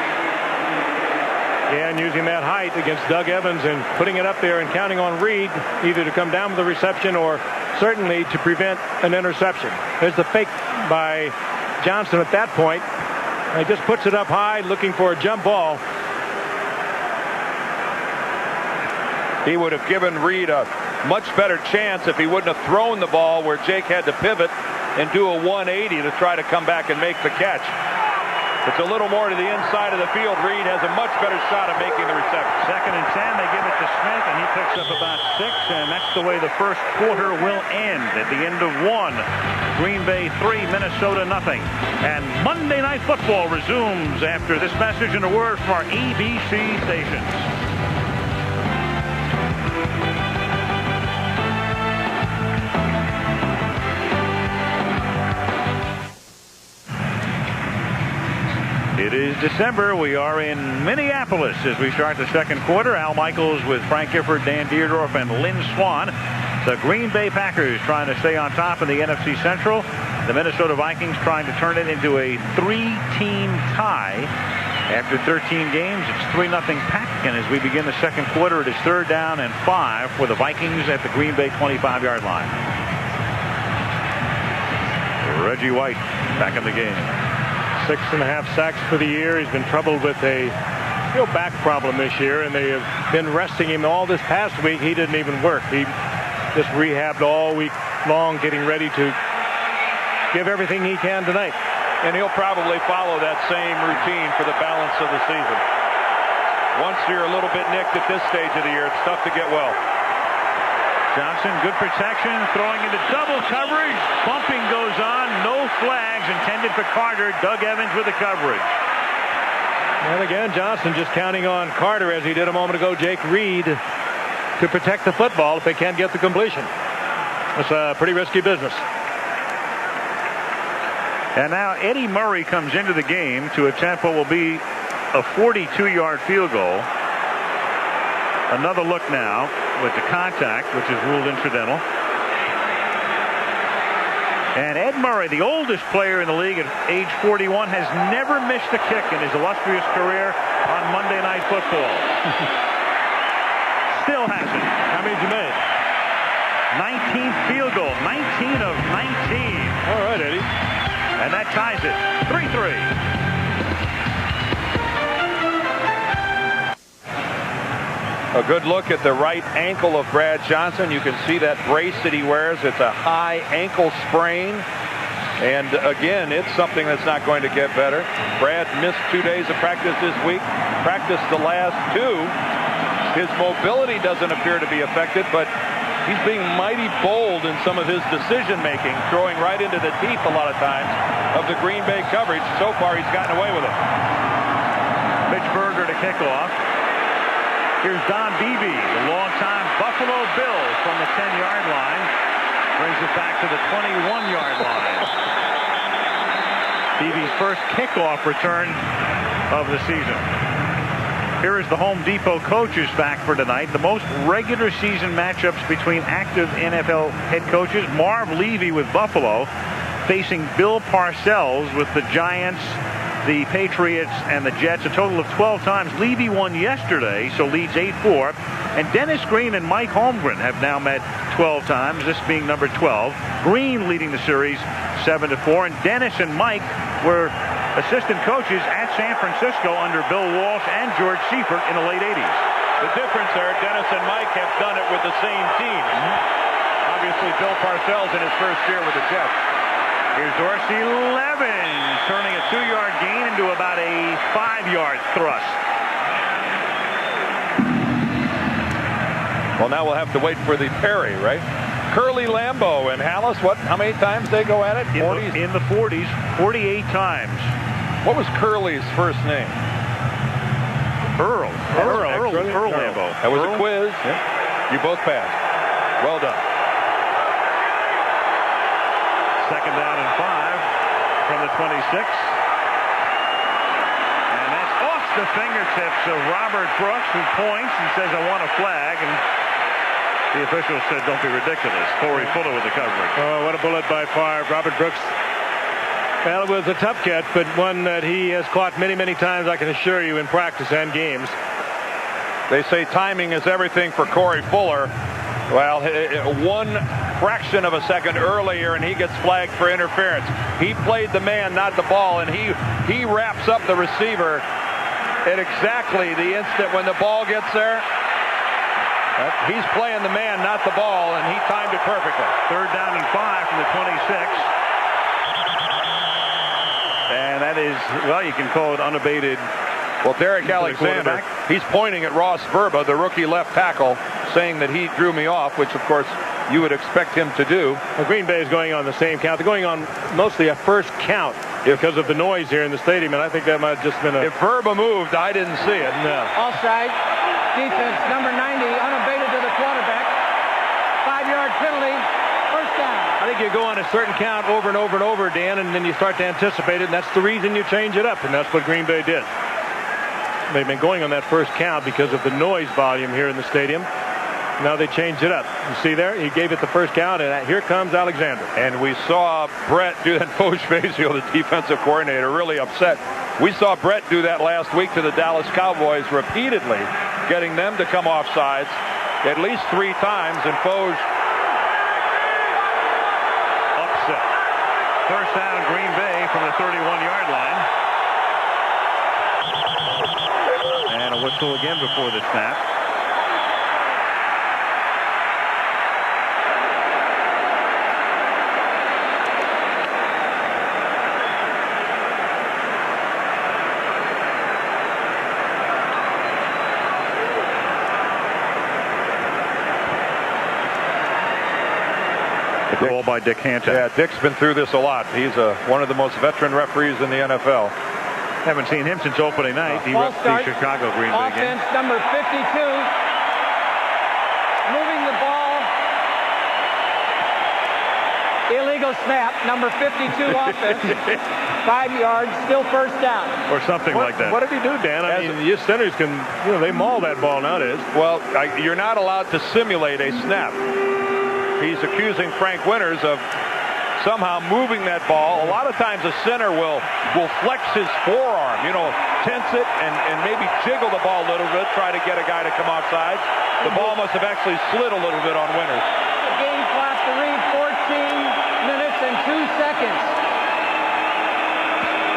Yeah, and using that height against Doug Evans and putting it up there and counting on Reed either to come down with the reception or certainly to prevent an interception. There's the fake by Johnson at that point. He just puts it up high looking for a jump ball. He would have given Reed a much better chance if he wouldn't have thrown the ball where Jake had to pivot and do a 180 to try to come back and make the catch. It's a little more to the inside of the field. Reed has a much better shot at making the reception. 2nd and 10. They give it to Smith, and he picks up about 6, and that's the way the first quarter will end. At the end of 1, Green Bay 3, Minnesota 0. And Monday Night Football resumes after this message and a word from our ABC stations. It is December. We are in Minneapolis as we start the second quarter. Al Michaels with Frank Gifford, Dan Deerdorf, and Lynn Swan. The Green Bay Packers trying to stay on top in the NFC Central. The Minnesota Vikings trying to turn it into a 3-team tie. After 13 games, it's 3-0 Pack. And as we begin the second quarter, it is 3rd down and 5 for the Vikings at the Green Bay 25-yard line. Reggie White back in the game. 6.5 sacks for the year. He's been troubled with a back problem this year, and they have been resting him all this past week. He didn't even work. He just rehabbed all week long, getting ready to give everything he can tonight. And he'll probably follow that same routine for the balance of the season. Once you're a little bit nicked at this stage of the year, it's tough to get well. Johnson, good protection, throwing into double coverage. Bumping goes on. No flags intended for Carter. Doug Evans with the coverage. And again, Johnson just counting on Carter, as he did a moment ago, Jake Reed, to protect the football if they can't get the completion. It's a pretty risky business. And now Eddie Murray comes into the game to attempt what will be a 42-yard field goal. Another look now with the contact, which is ruled incidental. And Ed Murray, the oldest player in the league at age 41, has never missed a kick in his illustrious career on Monday Night Football. Still hasn't. How many did you make? 19th field goal. 19 of 19. All right, Eddie. And that ties it. 3-3. A good look at the right ankle of Brad Johnson. You can see that brace that he wears. It's a high ankle sprain. And again, it's something that's not going to get better. Brad missed 2 days of practice this week. Practiced the last 2. His mobility doesn't appear to be affected, but he's being mighty bold in some of his decision making, throwing right into the teeth a lot of times of the Green Bay coverage. So far, he's gotten away with it. Mitch Berger to kick off. Here's Don Beebe, the longtime Buffalo Bill, from the 10-yard line. Brings it back to the 21-yard line. Beebe's first kickoff return of the season. Here is the Home Depot coaches back for tonight. The most regular season matchups between active NFL head coaches. Marv Levy with Buffalo facing Bill Parcells with the Giants, the Patriots, and the Jets. A total of 12 times. Levy won yesterday, so leads 8-4. And Dennis Green and Mike Holmgren have now met 12 times, this being number 12. Green leading the series 7-4. And Dennis and Mike were assistant coaches at San Francisco under Bill Walsh and George Seifert in the late 80s. The difference there, Dennis and Mike have done it with the same team. Obviously, Bill Parcells in his first year with the Jets. Here's Dorsey Levens turning a 2-yard gain into about a 5-yard thrust. Well, now we'll have to wait for the Perry, right? Curly Lambeau and Hallis, how many times they go at it? 40s? In the 40s, 48 times. What was Curly's first name? Earl Lambeau. That was a quiz. Yeah. You both passed. Well done. 2nd down and 5 from the 26. And that's off the fingertips of Robert Brooks, who points and says, I want a flag. And the official said, don't be ridiculous. Corey Fuller with the coverage. Oh, what a bullet by Favre. Robert Brooks. Well, it was a tough catch, but one that he has caught many, many times, I can assure you, in practice and games. They say timing is everything for Corey Fuller. Well, one fraction of a second earlier, and he gets flagged for interference. He played the man, not the ball, and he wraps up the receiver at exactly the instant when the ball gets there. He's playing the man, not the ball, and he timed it perfectly. 3rd down and 5 from the 26. And that is, well, you can call it unabated. Well, Derek Alexander, he's pointing at Ross Verba, the rookie left tackle, saying that he drew me off, which, of course, you would expect him to do. Well, Green Bay is going on the same count. They're going on mostly a first count because of the noise here in the stadium, and I think that might have just been a... If Verba moved, I didn't see it. No. Offside. Defense, number 90, unabated to the quarterback. 5-yard penalty. First down. I think you go on a certain count over and over and over, Dan, and then you start to anticipate it, and that's the reason you change it up, and that's what Green Bay did. They've been going on that first count because of the noise volume here in the stadium. Now they changed it up. You see there? He gave it the first count, and here comes Alexander. And we saw Brett do that. Foch Fazio, the defensive coordinator, really upset. We saw Brett do that last week to the Dallas Cowboys repeatedly, getting them to come off sides at least 3 times, and Foch upset. First down, Green Bay from the 31-yard line. And a whistle again before the snap. Call by Dick Hanton. Yeah, Dick's been through this a lot. He's one of the most veteran referees in the NFL. Haven't seen him since opening night. He False ref start. the Chicago Green Bay game. Offense, number 52. Moving the ball. Illegal snap, number 52 offense. 5 yards, still first down. Or something like that. What did he do, Dan? I mean, your centers can, they maul that ball nowadays. Well, you're not allowed to simulate a snap. He's accusing Frank Winters of somehow moving that ball. A lot of times a center will flex his forearm, tense it and maybe jiggle the ball a little bit, try to get a guy to come off sides. The ball must have actually slid a little bit on Winters. The game clock to read 14 minutes and 2 seconds.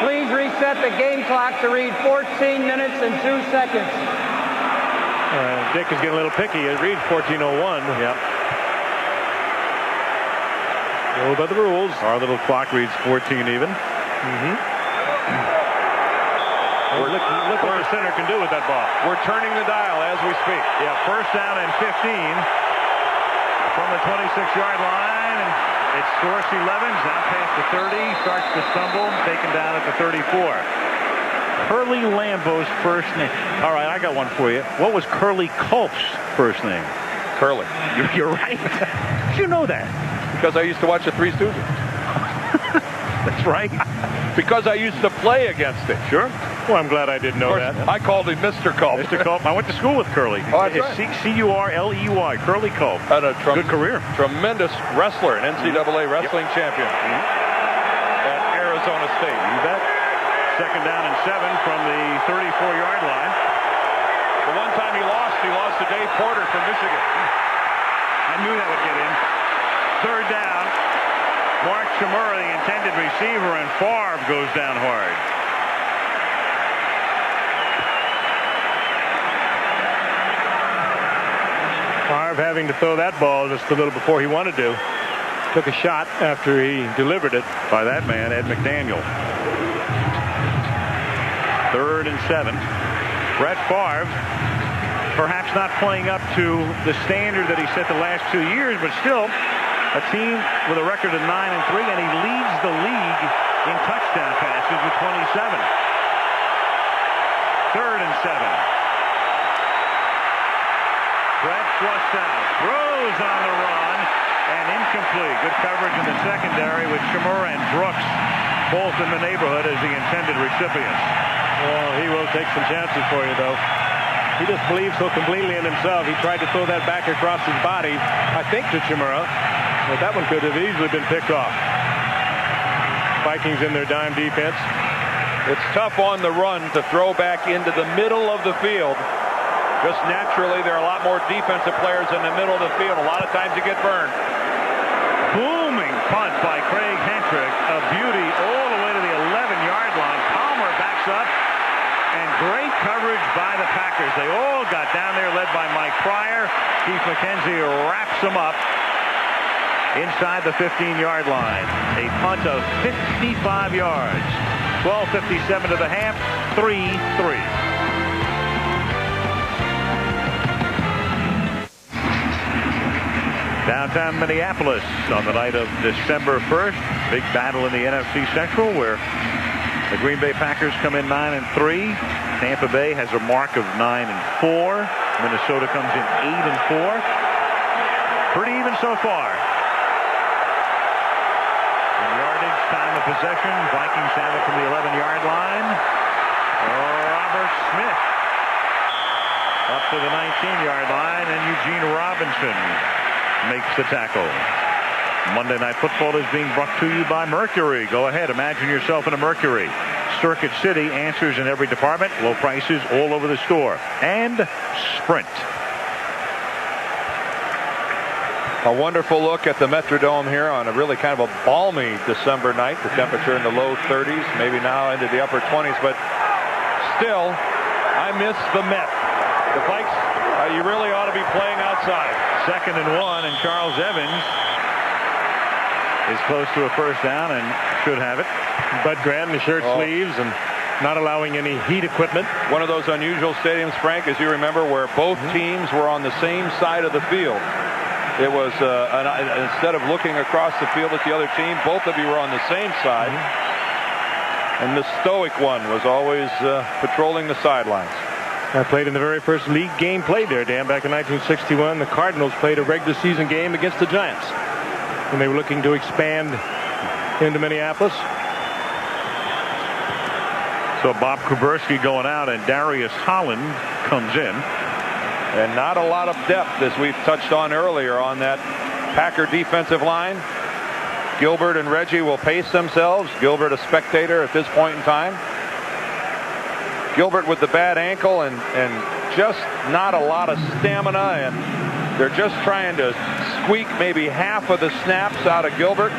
Please reset the game clock to read 14 minutes and 2 seconds. Dick is getting a little picky. It reads 14:01. Yep. Go by the rules. Our little clock reads 14 even. Look what the center can do with that ball. We're turning the dial as we speak. Yeah, first down and 15 from the 26-yard line. And it's Dorsey Levens down past the 30. Starts to stumble. Taken down at the 34. Curly Lambeau's first name. All right, I got one for you. What was Curly Culp's first name? Curly. You're right. You know that. Because I used to watch the Three Stooges. That's right. Because I used to play against him. Sure. Well, I'm glad I didn't know that. I called him Mr. Culp. Mr. Culp. I went to school with Curly. Oh, that's it's right. C-U-R-L-E-Y. Curly Culp. Had a good career. Tremendous wrestler, an NCAA wrestling champion at Arizona State. You bet. Second down and 7 from the 34-yard line. The one time he lost to Dave Porter from Michigan. I knew that would get in. Third down. Mark Chmura, the intended receiver, and Favre goes down hard. Favre having to throw that ball just a little before he wanted to. Took a shot after he delivered it. By that man, Ed McDaniel. Third and 7. Brett Favre, perhaps not playing up to the standard that he set the last 2 years, but still a team with a record of 9-3, and he leads the league in touchdown passes with 27. Third and 7. Brett flushed out, throws on the run, and incomplete. Good coverage in the secondary with Chmura and Brooks both in the neighborhood as the intended recipients. Well, he will take some chances for you, though. He just believes so completely in himself. He tried to throw that back across his body, I think, to Chmura. But that one could have easily been picked off. Vikings in their dime defense. It's tough on the run to throw back into the middle of the field Just naturally, there are a lot more defensive players in the middle of the field. A lot of times you get burned. Booming punt by Craig Hentrick. A beauty all the way to the 11-yard line. Palmer backs up. And great coverage by the Packers. They all got down there, led by Mike Pryor. Keith McKenzie wraps them up inside the 15-yard line. A punt of 55 yards. 12:57 to the half. 3-3. Downtown Minneapolis on the night of December 1st. Big battle in the NFC Central where the Green Bay Packers come in 9-3. Tampa Bay has a mark of 9-4. Minnesota comes in 8-4. Pretty even so far. In yardage, time of possession, Vikings have it from the 11-yard line. Robert Smith up to the 19-yard line, and Eugene Robinson makes the tackle. Monday Night Football is being brought to you by Mercury. Go ahead, imagine yourself in a Mercury. Circuit City answers in every department. Low prices all over the store. And Sprint. A wonderful look at the Metrodome here on a really kind of a balmy December night. The temperature in the low 30s, maybe now into the upper 20s, but still, I miss the Met. The Vikes, you really ought to be playing outside. 2nd and 1, and Charles Evans is close to a first down and should have it. Bud Grant in the shirt sleeves and not allowing any heat equipment. One of those unusual stadiums, Frank, as you remember, where both teams were on the same side of the field. It was instead of looking across the field at the other team, both of you were on the same side. And the stoic one was always patrolling the sidelines. I played in the very first league game played there, Dan, back in 1961. The Cardinals played a regular season game against the Giants. And they were looking to expand into Minneapolis. So Bob Kuberski going out, and Darius Holland comes in. And not a lot of depth, as we've touched on earlier, on that Packer defensive line. Gilbert and Reggie will pace themselves. Gilbert a spectator at this point in time. Gilbert with the bad ankle and just not a lot of stamina, and they're just trying to squeak maybe half of the snaps out of Gilbert.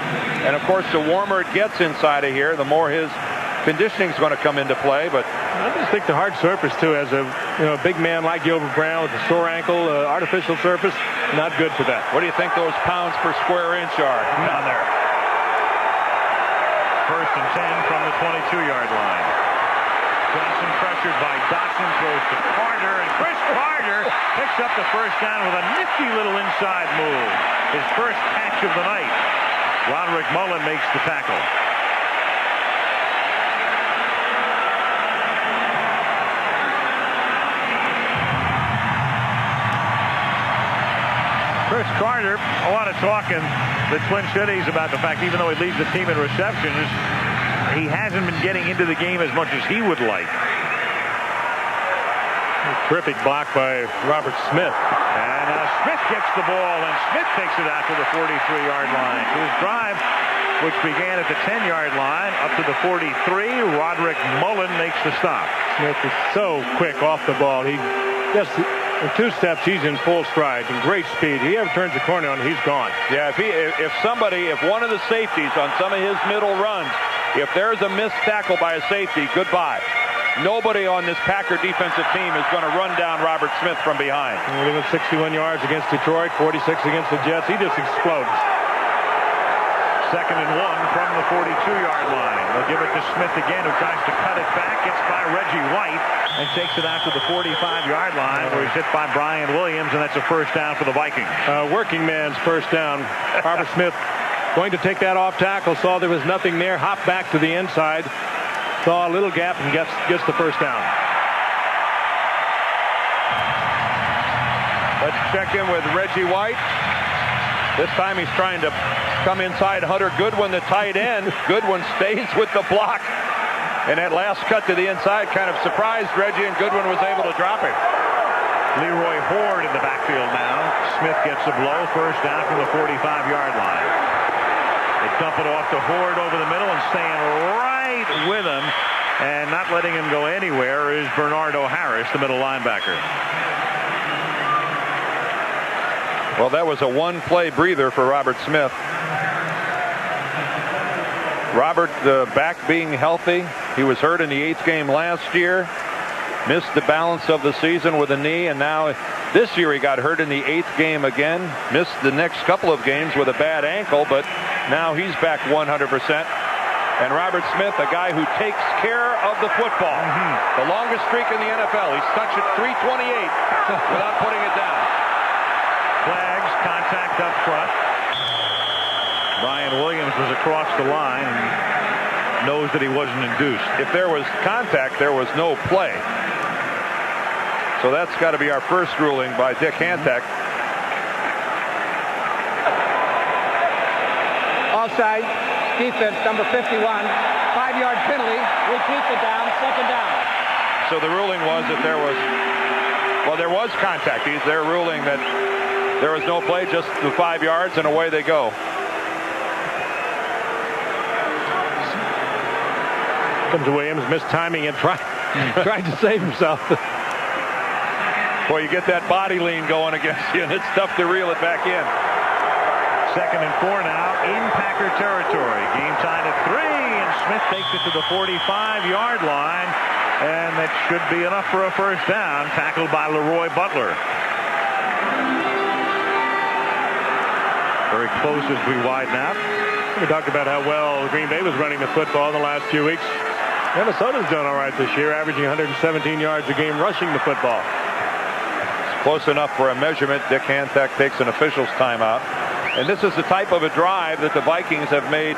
And of course, the warmer it gets inside of here, the more his conditioning is going to come into play. But I just think the hard surface too, as a big man like Gilbert Brown with a sore ankle, artificial surface, not good for that. What do you think those pounds per square inch are down there? 1st and 10 from the 22-yard line. Johnson pressured by Dotson, throws to Carter, and Chris Carter picks up the first down with a nifty little inside move. His first catch of the night. Roderick Mullen makes the tackle. Chris Carter, a lot of talk in the Twin Cities about the fact, even though he leads the team in receptions, he hasn't been getting into the game as much as he would like. Terrific block by Robert Smith. And Smith gets the ball, and Smith takes it out to the 43-yard line. His drive, which began at the 10-yard line, up to the 43. Roderick Mullen makes the stop. Smith is so quick off the ball. He just, in 2 steps, he's in full stride and great speed. He ever turns the corner on, he's gone. Yeah, if one of the safeties on some of his middle runs, if there's a missed tackle by a safety, goodbye. Nobody on this Packer defensive team is going to run down Robert Smith from behind. He went 61 yards against Detroit, 46 against the Jets. He just explodes. 2nd and 1 from the 42-yard line. They'll give it to Smith again, who tries to cut it back. Gets by Reggie White and takes it out to the 45-yard line, where he's hit by Brian Williams, and that's a first down for the Vikings. Working man's first down. Robert Smith going to take that off tackle, saw there was nothing there, hopped back to the inside, saw a little gap, and gets the first down. Let's check in with Reggie White. This time he's trying to come inside Hunter Goodwin, the tight end. Goodwin stays with the block. And that last cut to the inside kind of surprised Reggie, and Goodwin was able to drop it. Leroy Horde in the backfield now. Smith gets a blow, first down from the 45-yard line. They dump it off to Horde over the middle, and staying right with him and not letting him go anywhere is Bernardo Harris, the middle linebacker. Well, that was a one-play breather for Robert Smith. Robert, the back being healthy. He was hurt in the 8th game last year. Missed the balance of the season with a knee, and now this year he got hurt in the 8th game again. Missed the next couple of games with a bad ankle, but now he's back 100%. And Robert Smith, a guy who takes care of the football. The longest streak in the NFL. He's touched it 328 without putting it down. Flags, contact up front. Brian Williams was across the line and knows that he wasn't induced. If there was contact, there was no play. So that's got to be our first ruling by Dick Hantek. Offside, defense, number 51. 5-yard penalty. We keep it down, second down. So the ruling was that there was contact. They're ruling that there was no play, just the 5 yards, and away they go. Comes Williams, missed timing and tried to save himself. Boy, you get that body lean going against you, and it's tough to reel it back in. 2nd and 4 now in Packer territory. Game tied at 3, and Smith takes it to the 45-yard line, and that should be enough for a first down. Tackled by Leroy Butler. Very close as we widen out. We talked about how well Green Bay was running the football in the last few weeks. Minnesota's done all right this year, averaging 117 yards a game rushing the football. It's close enough for a measurement. Dick Hantek takes an official's timeout. And this is the type of a drive that the Vikings have made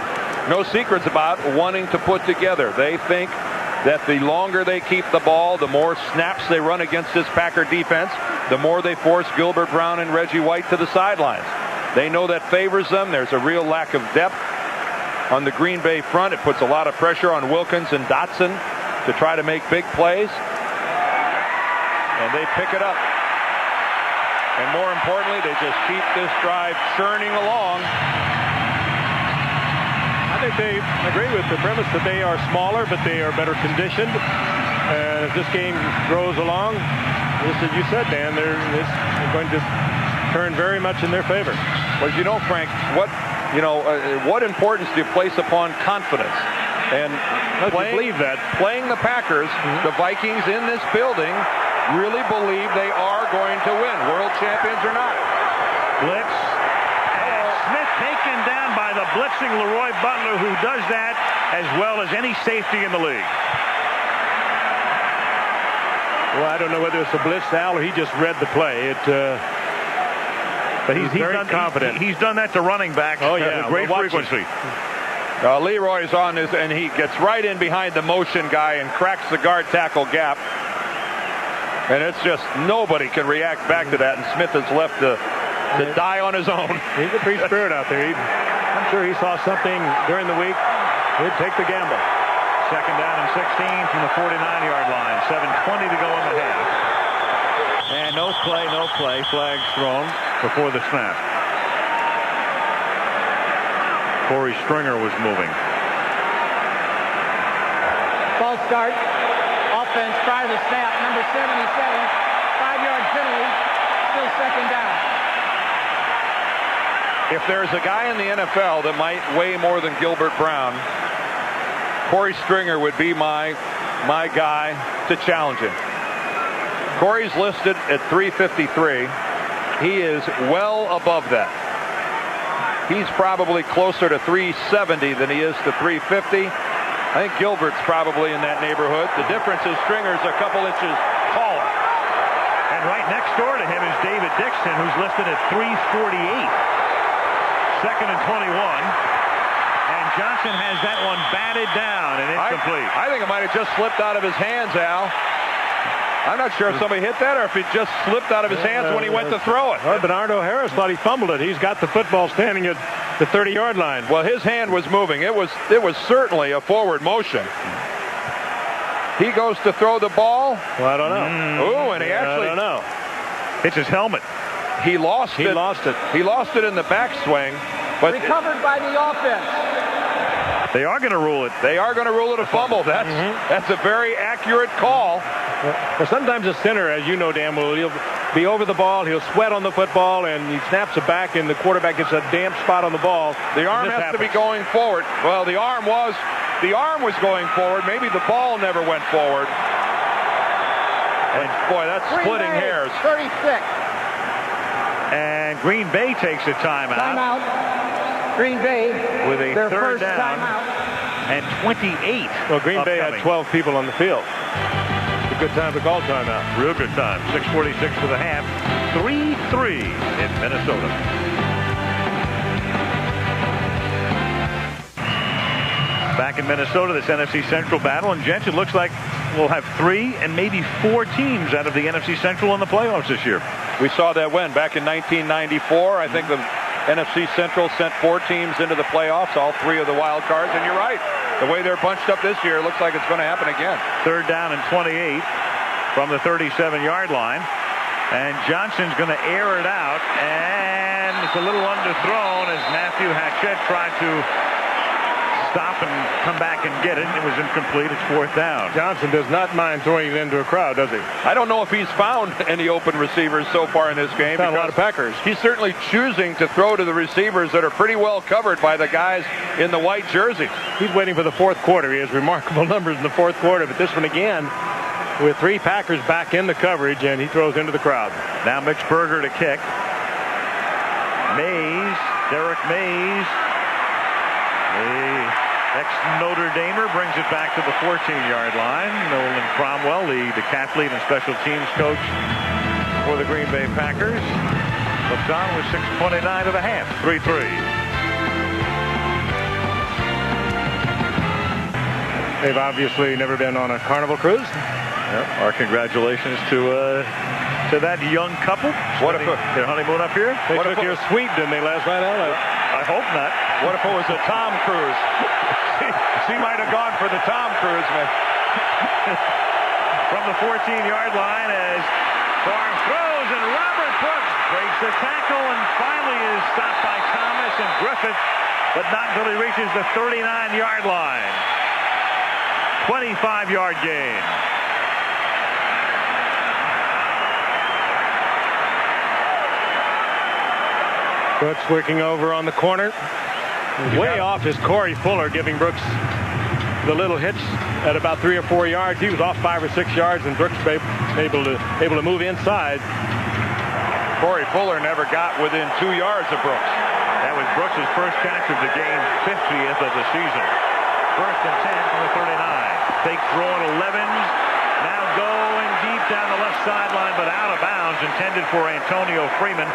no secrets about wanting to put together. They think that the longer they keep the ball, the more snaps they run against this Packer defense, the more they force Gilbert Brown and Reggie White to the sidelines. They know that favors them. There's a real lack of depth on the Green Bay front. It puts a lot of pressure on Wilkins and Dotson to try to make big plays. And they pick it up. And more importantly, they just keep this drive churning along. I think they agree with the premise that they are smaller, but they are better conditioned. And as this game grows along, just as you said, Dan, they're going to turn very much in their favor. Well, you know, Frank, what importance do you place upon confidence? And believe that playing the Packers, the Vikings in this building really believe they are going to win, world champions or not. Blitz. And Smith taken down by the blitzing Leroy Butler, who does that as well as any safety in the league. Well, I don't know whether it's a blitz, Al, or he just read the play. But he's very confident. He's done that to running backs with great frequency. Leroy's on this, and he gets right in behind the motion guy and cracks the guard tackle gap. And it's just nobody can react back to that, and Smith is left to die on his own. He's a free spirit out there. I'm sure he saw something during the week. He'd take the gamble. 2nd down and 16 from the 49-yard line. 7:20 to go in the half. And no play. Flags thrown before the snap. Corey Stringer was moving. False start. Offense prior to the snap. Number 77. 5-yard penalty. Still second down. If there's a guy in the NFL that might weigh more than Gilbert Brown, Corey Stringer would be my guy to challenge him. Corey's listed at 353. He is well above that. He's probably closer to 370 than he is to 350. I think Gilbert's probably in that neighborhood. The difference is Stringer's a couple inches taller. And right next door to him is David Dixon, who's listed at 348. 2nd and 21. And Johnson has that one batted down and incomplete. I think it might have just slipped out of his hands, Al. I'm not sure if somebody hit that or if it just slipped out of his hands when he went to throw it. Well, Bernardo Harris thought he fumbled it. He's got the football standing at the 30-yard line. Well, his hand was moving. It was certainly a forward motion. He goes to throw the ball. Well, I don't know. Ooh, and he actually... I don't know. It's his helmet. He lost it. He lost it in the backswing. But recovered by the offense. They are going to rule it. They are going to rule it a fumble. That's a very accurate call. Well, sometimes a center, as you know, Dan, he'll be over the ball, he'll sweat on the football, and he snaps it back, and the quarterback gets a damp spot on the ball. The arm has to be going forward. Well, the arm was going forward. Maybe the ball never went forward. And boy, that's splitting hairs. 36. And Green Bay takes a timeout. Timeout. Green Bay with a their third first down timeout. and 28. Well, Green Bay upcoming. had 12 people on the field. It's a good time to call timeout. Real good time. 6:46 for the half. 3-3 in Minnesota. Back in Minnesota, this NFC Central battle. And gents, it looks like we'll have 3 and maybe 4 teams out of the NFC Central in the playoffs this year. We saw that win back in 1994. I think the NFC Central sent 4 teams into the playoffs, all 3 of the wild cards. And you're right. The way they're bunched up this year, it looks like it's going to happen again. Third down and 28 from the 37-yard line. And Johnson's going to air it out. And it's a little underthrown as Matthew Hatchett tried to stop and come back and get it. It was incomplete. It's fourth down. Johnson does not mind throwing it into a crowd, does he? I don't know if he's found any open receivers so far in this game. Found a lot of Packers. He's certainly choosing to throw to the receivers that are pretty well covered by the guys in the white jerseys. He's waiting for the fourth quarter. He has remarkable numbers in the fourth quarter, but this one again with 3 Packers back in the coverage, and he throws into the crowd. Now Mitch Berger to kick. Mays, Derek Mays, the ex-Notre Damer, brings it back to the 14-yard line. Nolan Cromwell, the decathlete and special teams coach for the Green Bay Packers, looks on with 6:29 of the half. 3-3. They've obviously never been on a Carnival cruise. Yep. Our congratulations to that young couple. What if their honeymoon up here? They took your suite, didn't they, last night? I hope not. What if it was a Tom Cruise? She might have gone for the Tom Cruise, man. From the 14-yard line as Farm throws, and Robert Brooks breaks the tackle and finally is stopped by Thomas and Griffith, but not until he reaches the 39-yard line. 25-yard gain. Brooks working over on the corner. Way off is Corey Fuller, giving Brooks the little hitch at about 3 or 4 yards. He was off 5 or 6 yards, and Brooks able to move inside. Corey Fuller never got within 2 yards of Brooks. That was Brooks' first catch of the game, 50th of the season. First and 10 from the 39. Fake throw at 11s. Now going deep down the left sideline, but out of bounds, intended for Antonio Freeman,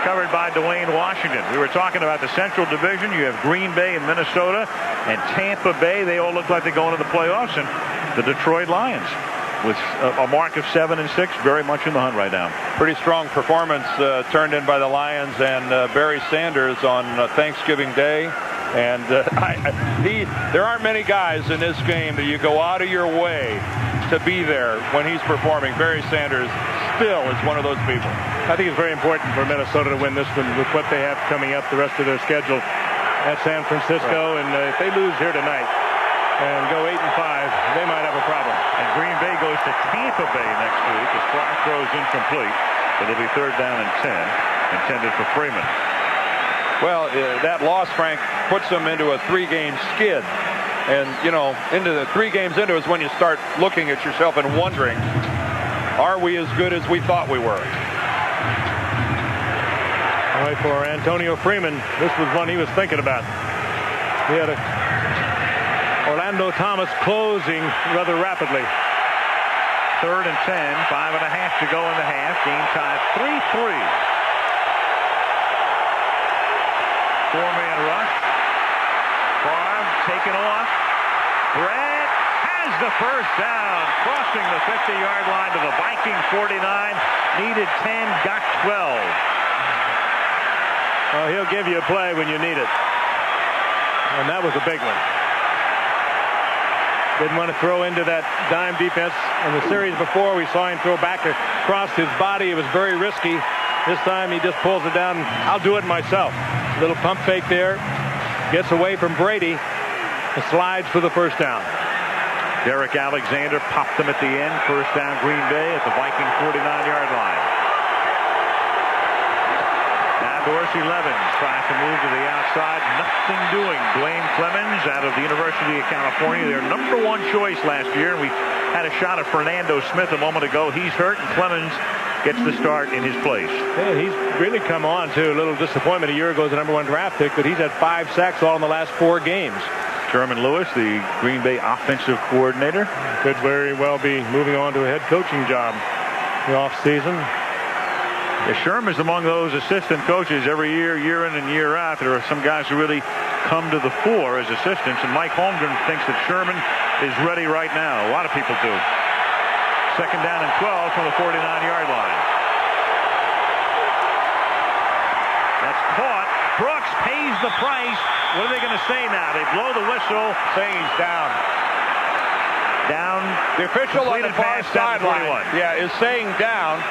covered by Dwayne Washington. We were talking about the Central Division. You have Green Bay and Minnesota and Tampa Bay. They all look like they're going to the playoffs. And the Detroit Lions, with a mark of 7-6, very much in the hunt right now. Pretty strong performance turned in by the Lions and Barry Sanders on Thanksgiving Day. And there aren't many guys in this game that you go out of your way to be there when he's performing. Barry Sanders still is one of those people. I think it's very important for Minnesota to win this one with what they have coming up the rest of their schedule at San Francisco. Right. And if they lose here tonight and go 8-5, they might have a problem. And Green Bay goes to Tampa Bay next week as Clark throws incomplete. It'll be third down and 10, intended for Freeman. Well, that loss, Frank, puts them into a 3-game skid. And, you know, into the 3 games into is when you start looking at yourself and wondering, are we as good as we thought we were? All right, for Antonio Freeman, this was one he was thinking about. He had Orlando Thomas closing rather rapidly. Third and 10, 5.5 to go in the half. Game tied 3-3. 4-man rush. Favre taken off. Brett has the first down, crossing the 50-yard line to the Viking 49. Needed 10, got 12. Well, he'll give you a play when you need it. And that was a big one. Didn't want to throw into that dime defense. In the series before, we saw him throw back across his body. It was very risky. This time he just pulls it down. I'll do it myself. Little pump fake there. Gets away from Brady and slides for the first down. Derek Alexander popped them at the end. First down, Green Bay at the Viking 49-yard line. Now Dorsey Levens tries to move to the outside. Nothing doing. Dwayne Clemens out of the University of California, their #1 choice last year. And we had a shot of Fernando Smith a moment ago. He's hurt, and Clemens gets the start in his place. Yeah, he's really come on to a little disappointment a year ago as the #1 draft pick, but he's had 5 sacks all in the last 4 games. Sherman Lewis, the Green Bay offensive coordinator, could very well be moving on to a head coaching job in the offseason. Yeah, Sherman is among those assistant coaches every year, year in and year out. There are some guys who really come to the fore as assistants, and Mike Holmgren thinks that Sherman is ready right now. A lot of people do. Second down and 12 from the 49-yard line. That's caught. Brooks pays the price. What are they going to say now? They blow the whistle, saying he's down. Down. The official on the far sideline, is saying down,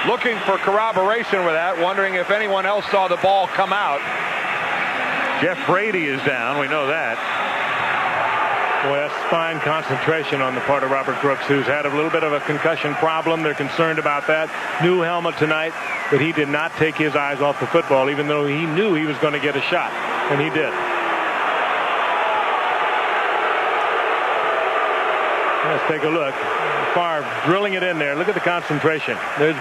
looking for corroboration with that, wondering if anyone else saw the ball come out. Jeff Brady is down. We know that. Boy, that's fine concentration on the part of Robert Brooks, who's had a little bit of a concussion problem. They're concerned about that. New helmet tonight, but he did not take his eyes off the football, even though he knew he was going to get a shot, and he did. Let's take a look. Favre drilling it in there. Look at the concentration. There's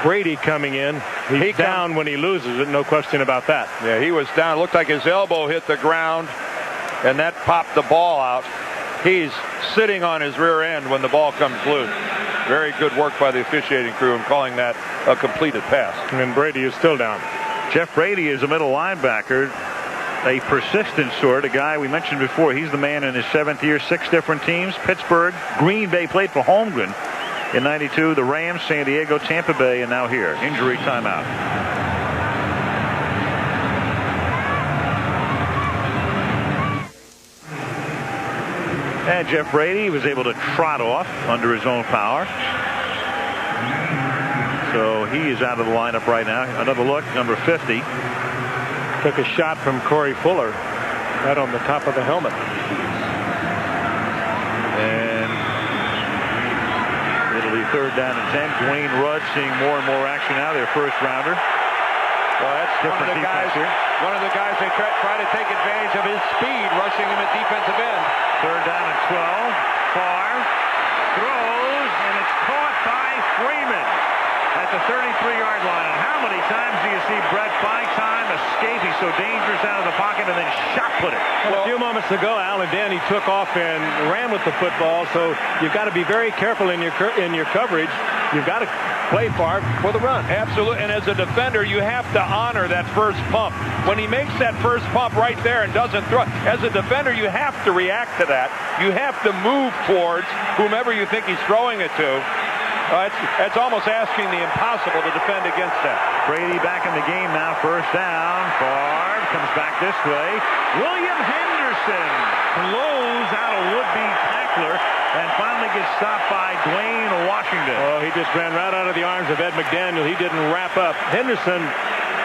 Brady coming in. He's down when he loses it, no question about that. Yeah, he was down. It looked like his elbow hit the ground, and that popped the ball out. He's sitting on his rear end when the ball comes loose. Very good work by the officiating crew in calling that a completed pass. And Brady is still down. Jeff Brady is a middle linebacker, a persistent sort, a guy we mentioned before. He's the man in his 7th year, 6 different teams. Pittsburgh, Green Bay, played for Holmgren in '92, the Rams, San Diego, Tampa Bay, and now here. Injury timeout. And Jeff Brady was able to trot off under his own power. So he is out of the lineup right now. Another look, number 50. Took a shot from Corey Fuller right on the top of the helmet. And it'll be 3rd down and 10. Dwayne Rudd seeing more and more action now, their first rounder. Well, that's one of the guys here. One of the guys they try to take advantage of his speed, rushing him at defensive end. 3rd down and 12. Favre throws, and it's caught by Freeman at the 33-yard line. And how many times do you see Brett by time escape? He's so dangerous out of the pocket, and then shot put it. Well, a few moments ago, Al and Danny took off and ran with the football, so you've got to be very careful in your coverage. You've got to play Favre for the run. Absolutely, and as a defender, you have to honor that first pump. When he makes that first pump right there and doesn't throw, as a defender, you have to react to that. You have to move towards whomever you think he's throwing it to. It's almost asking the impossible to defend against that. Brady back in the game now. First down. Favre comes back this way. William Henderson blows out a would-be tackler and finally gets stopped by Dwayne Washington. Oh, he just ran right out of the arms of Ed McDaniel. He didn't wrap up. Henderson,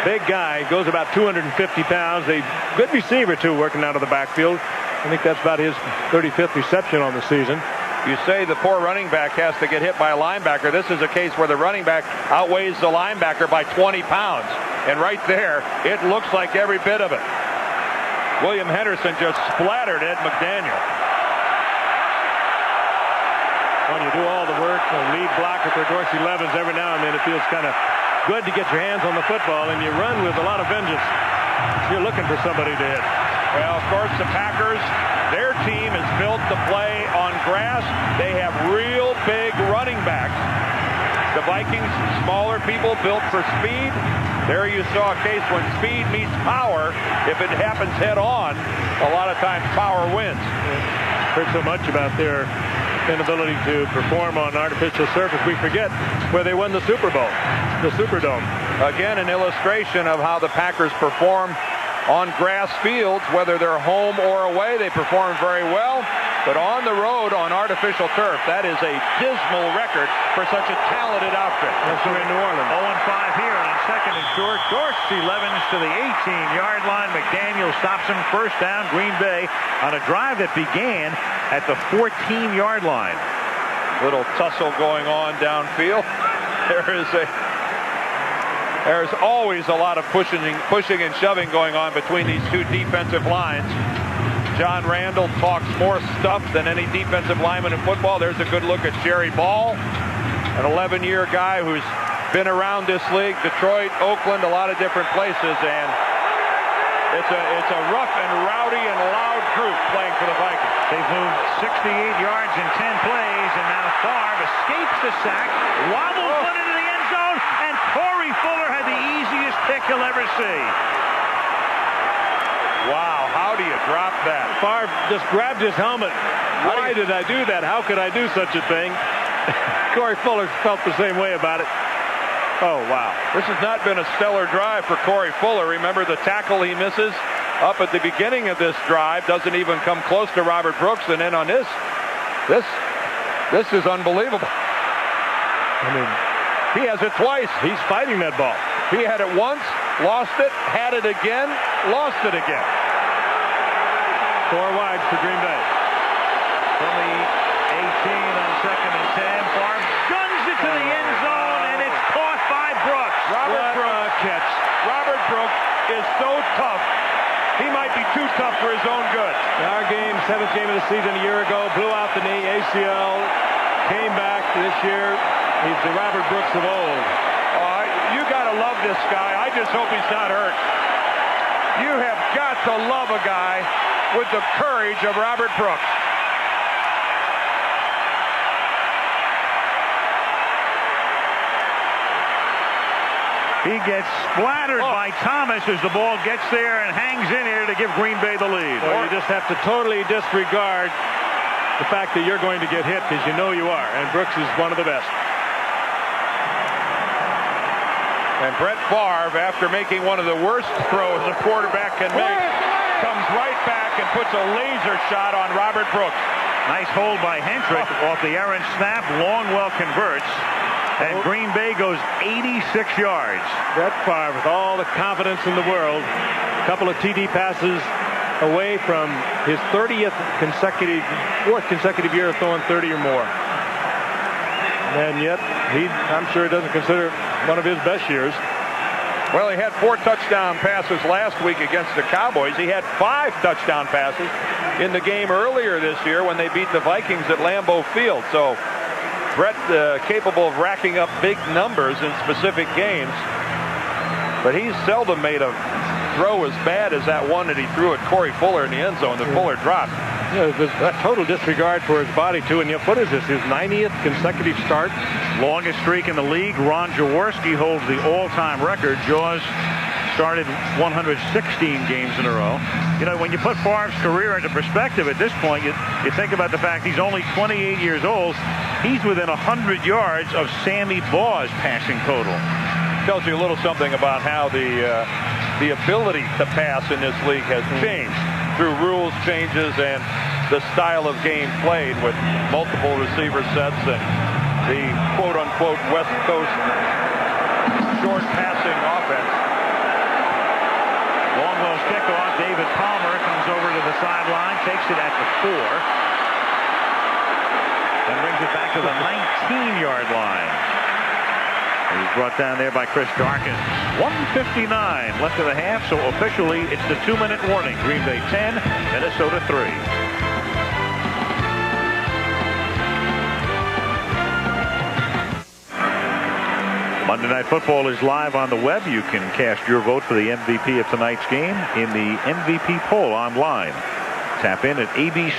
big guy, goes about 250 pounds. A good receiver, too, working out of the backfield. I think that's about his 35th reception on the season. You say the poor running back has to get hit by a linebacker. This is a case where the running back outweighs the linebacker by 20 pounds. And right there, it looks like every bit of it. William Henderson just splattered Ed McDaniel. When you do all the work, the lead blocker for Dorsey Levens, every now and then it feels kind of good to get your hands on the football, and you run with a lot of vengeance. You're looking for somebody to hit. Well, of course, the Packers, their team is built to play on grass. They have real big running backs. The Vikings, smaller people built for speed. There you saw a case when speed meets power. If it happens head on, a lot of times power wins. Heard so much about their inability to perform on artificial surface, we forget where they won the Super Bowl, the Superdome. Again, an illustration of how the Packers perform on grass fields, whether they're home or away. They perform very well. But on the road on artificial turf, that is a dismal record for such a talented outfit. That's in New Orleans. 0-5 here, and on second and short. Dortch 11s to the 18-yard line. McDaniel stops him. First down, Green Bay on a drive that began at the 14-yard line. Little tussle going on downfield. There's always a lot of pushing and shoving going on between these two defensive lines. John Randall talks more stuff than any defensive lineman in football. There's a good look at Jerry Ball, an 11-year guy who's been around this league, Detroit, Oakland, a lot of different places, and it's a rough and rowdy and loud group playing for the Vikings. They've moved 68 yards in 10 plays, and now Favre escapes the sack, wobbles one into the end zone, and Corey Fuller had the easiest pick he'll ever see. Wow, how do you drop that? Favre just grabbed his helmet. Why did I do that? How could I do such a thing? Corey Fuller felt the same way about it. Oh, wow. This has not been a stellar drive for Corey Fuller. Remember the tackle he misses up at the beginning of this drive doesn't even come close to Robert Brooks, and then on this is unbelievable. I mean, he has it twice. he's fighting that ball. He had it once, lost it, had it again, lost it again. 4 wide for Green Bay. From the 18 on second and 10, Favre guns it to the end zone, and it's caught by Brooks. Robert Brooks catch. Robert Brooks is so tough. He might be too tough for his own good. Our game, 7th game of the season a year ago, blew out the knee, ACL, came back this year. He's the Robert Brooks of old. You got to love this guy. I just hope he's not hurt. You have got to love a guy with the courage of Robert Brooks. He gets splattered by Thomas as the ball gets there and hangs in here to give Green Bay the lead. Well, you just have to totally disregard the fact that you're going to get hit because you know you are. And Brooks is one of the best. And Brett Favre, after making one of the worst throws a quarterback can make, comes right back and puts a laser shot on Robert Brooks. Nice hold by Hendrick off the errant snap. Longwell converts. And Green Bay goes 86 yards. Brett Favre with all the confidence in the world. A couple of TD passes away from his 4th consecutive year of throwing 30 or more. And yet, I'm sure he doesn't consider it one of his best years. Well, he had 4 touchdown passes last week against the Cowboys. He had 5 touchdown passes in the game earlier this year when they beat the Vikings at Lambeau Field. So Brett capable of racking up big numbers in specific games. But he's seldom made a throw as bad as that one that he threw at Corey Fuller in the end zone that Fuller dropped. Yeah, there's a total disregard for his body, too. And yet, what is this, his 90th consecutive start? Longest streak in the league. Ron Jaworski holds the all-time record. Jaws started 116 games in a row. You know, when you put Favre's career into perspective at this point, you think about the fact he's only 28 years old. He's within 100 yards of Sammy Baugh's passing total. Tells you a little something about how the ability to pass in this league has changed through rules changes and the style of game played with multiple receiver sets and the quote-unquote West Coast short passing offense. Longwell's kickoff. David Palmer comes over to the sideline, takes it at the 4, and brings it back to the 19-yard line. He's brought down there by Chris Darkins. 1:59 left of the half, so officially it's the 2-minute warning. Green Bay 10, Minnesota 3. Monday Night Football is live on the web. You can cast your vote for the MVP of tonight's game in the MVP poll online. Tap in at abcnnf.com.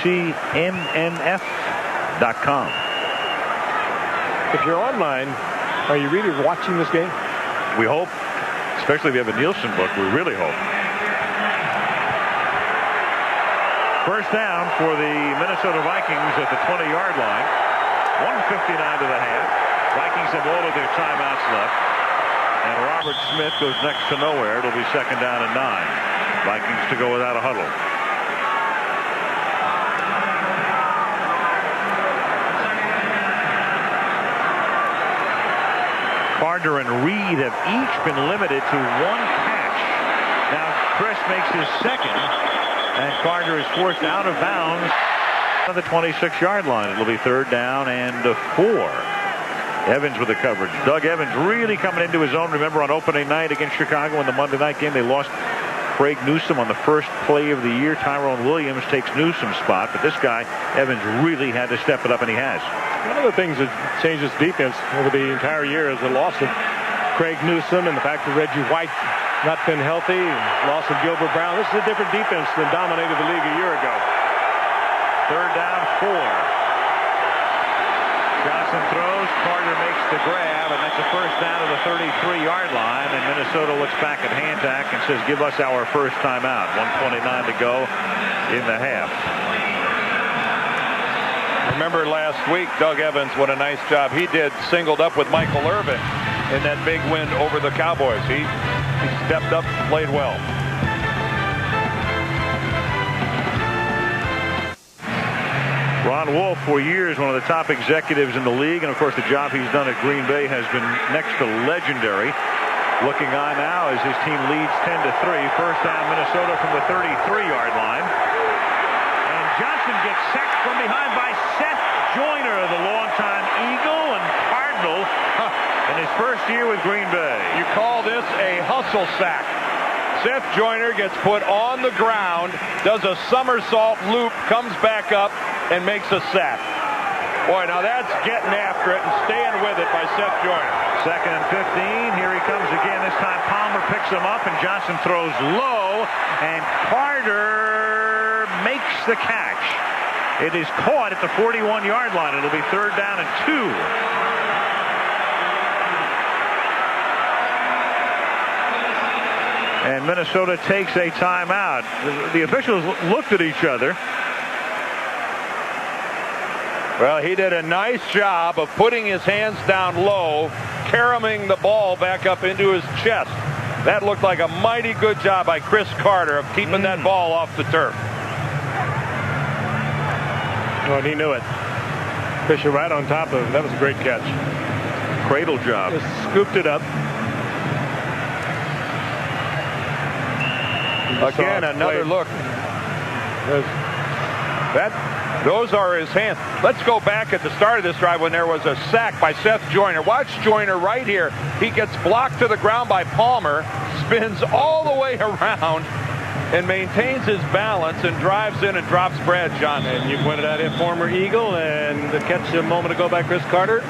If you're online, are you really watching this game? We hope, especially if you have a Nielsen book, we really hope. First down for the Minnesota Vikings at the 20-yard line. 1:59 to the half. Vikings have all of their timeouts left. And Robert Smith goes next to nowhere. It'll be second down and 9. Vikings to go without a huddle. Carter and Reed have each been limited to one catch. Now Chris makes his second, and Carter is forced out of bounds on the 26-yard line. It'll be 3rd down and 4. Evans with the coverage. Doug Evans really coming into his own. Remember on opening night against Chicago in the Monday night game, they lost Craig Newsome on the first play of the year. Tyrone Williams takes Newsome's spot, but this guy, Evans, really had to step it up, and he has. One of the things that changes defense over the entire year is the loss of Craig Newsome and the fact that Reggie White not been healthy, and loss of Gilbert Brown. This is a different defense than dominated the league a year ago. 3rd down, 4. Johnson throws. Carter makes the grab, and that's a first down to the 33-yard line. And Minnesota looks back at Hantak and says, "Give us our first timeout." 1:29 to go in the half. Remember last week, Doug Evans, what a nice job he did, singled up with Michael Irvin in that big win over the Cowboys. He stepped up, played well. Ron Wolf, for years, one of the top executives in the league, and of course the job he's done at Green Bay has been next to legendary. Looking on now as his team leads 10-3. First down, Minnesota from the 33-yard line. And Johnson gets sacked from behind by Seth Joyner, the longtime Eagle and Cardinal in his first year with Green Bay. You call this a hustle sack. Seth Joyner gets put on the ground, does a somersault loop, comes back up, and makes a sack. Boy, now that's getting after it and staying with it by Seth Joyner. 2nd and 15. Here he comes again. This time Palmer picks him up, and Johnson throws low, and Carter makes the catch. It is caught at the 41-yard line. It'll be 3rd down and 2. And Minnesota takes a timeout. The officials looked at each other. Well, he did a nice job of putting his hands down low, caroming the ball back up into his chest. That looked like a mighty good job by Chris Carter of keeping that ball off the turf. Oh, and he knew it. Fisher right on top of him. That was a great catch. Cradle job. Just scooped it up. Again, another look. Those are his hands. Let's go back at the start of this drive when there was a sack by Seth Joyner. Watch Joyner right here. He gets blocked to the ground by Palmer, spins all the way around, and maintains his balance and drives in and drops Brad Johnson. And you pointed out a former Eagle, and the catch a moment ago by Chris Carter,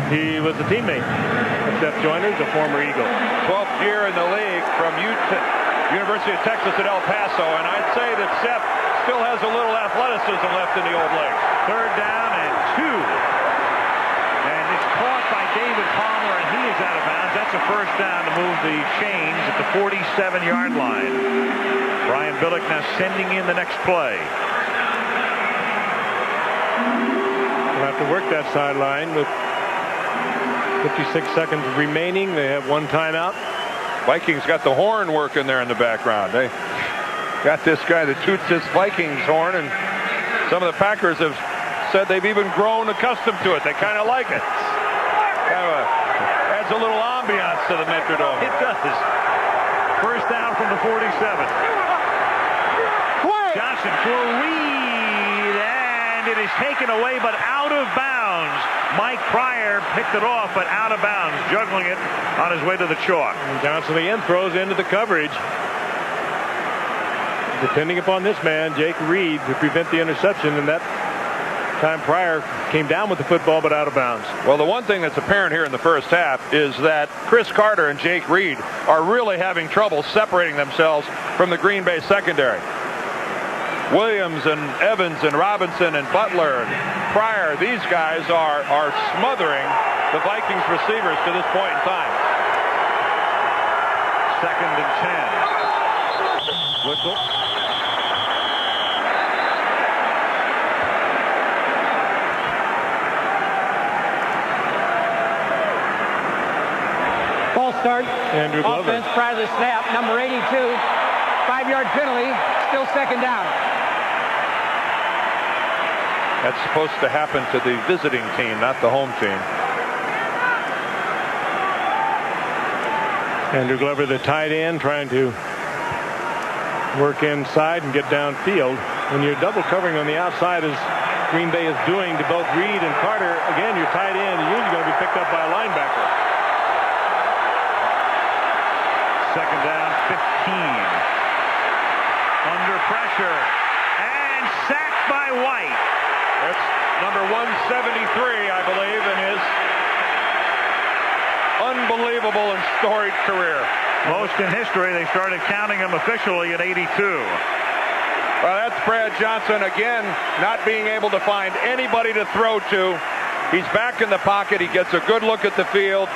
he was a teammate of Seth Joyner's, a former Eagle. 12th year in the league from University of Texas at El Paso, and I'd say that Seth still has a little athleticism left in the old legs. 3rd down and 2. And it's caught by David Palmer, and he is out of bounds. That's a first down to move the chains at the 47-yard line. Brian Billick now sending in the next play. We'll have to work that sideline with 56 seconds remaining. They have one timeout. Vikings got the horn working there in the background. They got this guy that toots this Vikings horn, and some of the Packers have said they've even grown accustomed to it. They kind of like it. Adds a little ambiance to the Metrodome. It does. First down from the 47. Johnson for Reed, and it is taken away, but out of bounds. Mike Pryor picked it off, but out of bounds, juggling it on his way to the chalk. And Johnson again throws into the coverage, depending upon this man, Jake Reed, to prevent the interception, and that time Pryor came down with the football, but out of bounds. Well, the one thing that's apparent here in the first half is that Chris Carter and Jake Reed are really having trouble separating themselves from the Green Bay secondary. Williams and Evans and Robinson and Butler and Pryor, these guys are smothering the Vikings receivers to this point in time. 2nd and 10. Whistle. False start. Andrew Glover. Offense prior to the snap. Number 82. 5-yard penalty. Still 2nd down. That's supposed to happen to the visiting team, not the home team. Andrew Glover, the tight end, trying to work inside and get downfield. When you're double covering on the outside, as Green Bay is doing to both Reed and Carter, again, your tight end is usually going to be picked up by a linebacker. Second down, 15. Under pressure. And sacked by White. That's number 173, I believe, in his unbelievable and storied career. Most in history. They started counting them officially at 82. Well, that's Brad Johnson again, not being able to find anybody to throw to. He's back in the pocket. He gets a good look at the field.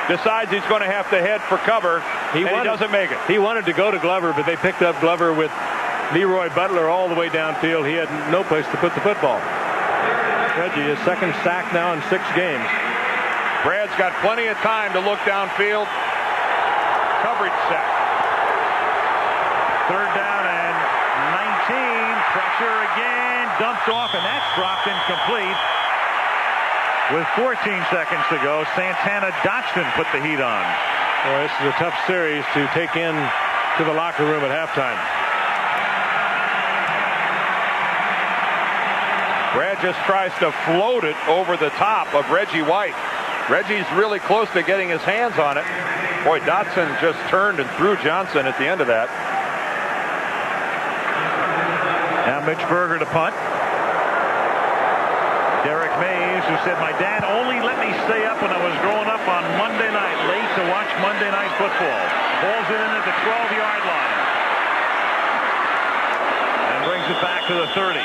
Decides he's going to have to head for cover. He doesn't make it. He wanted to go to Glover, but they picked up Glover with Leroy Butler all the way downfield. He had no place to put the football. Reggie, his second sack now in 6 games. Brad's got plenty of time to look downfield. Coverage sack. Third down and 19. Pressure again. Dumped off, and that's dropped incomplete. With 14 seconds to go, Santana Dotson put the heat on. Well, this is a tough series to take in to the locker room at halftime. Brad just tries to float it over the top of Reggie White. Reggie's really close to getting his hands on it. Boy, Dotson just turned and threw Johnson at the end of that. Now Mitch Berger to punt. Derek Mays, who said, "My dad only let me stay up when I was growing up on Monday night, late to watch Monday Night Football." Balls it in at the 12-yard line. And brings it back to the 30.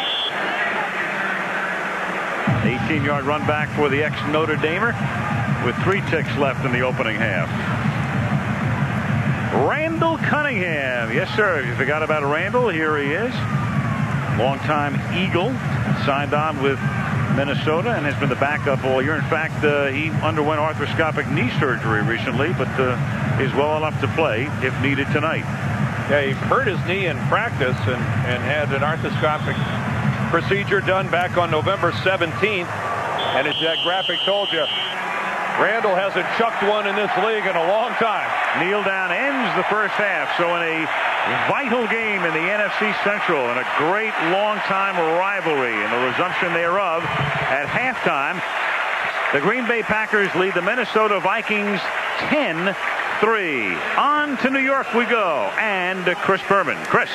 18-yard run back for the ex-Notre Damer with 3 ticks left in the opening half. Randall Cunningham. Yes, sir. If you forgot about Randall, here he is. Longtime Eagle. Signed on with Minnesota and has been the backup all year. In fact, he underwent arthroscopic knee surgery recently, but is well enough to play if needed tonight. Yeah, he hurt his knee in practice and had an arthroscopic procedure done back on November 17th. And as that graphic told you, Randall hasn't chucked one in this league in a long time. Kneel down ends the first half. So in a vital game in the NFC Central and a great long-time rivalry and the resumption thereof at halftime, the Green Bay Packers lead the Minnesota Vikings 10-3. On to New York we go. And Chris Berman. Chris.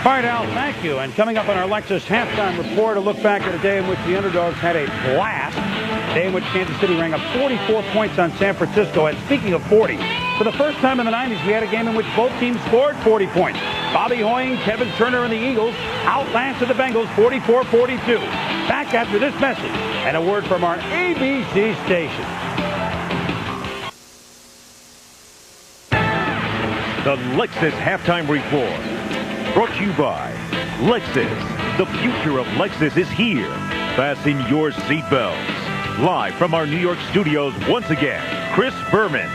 All right, Al, thank you. And coming up on our Lexus halftime report, a look back at a day in which the underdogs had a blast. A day in which Kansas City rang up 44 points on San Francisco. And speaking of 40, for the first time in the 90s, we had a game in which both teams scored 40 points. Bobby Hoying, Kevin Turner, and the Eagles outlasted the Bengals 44-42. Back after this message and a word from our ABC station. The Lexus halftime report. Brought to you by Lexus. The future of Lexus is here. Fasten your seatbelts. Live from our New York studios once again, Chris Berman.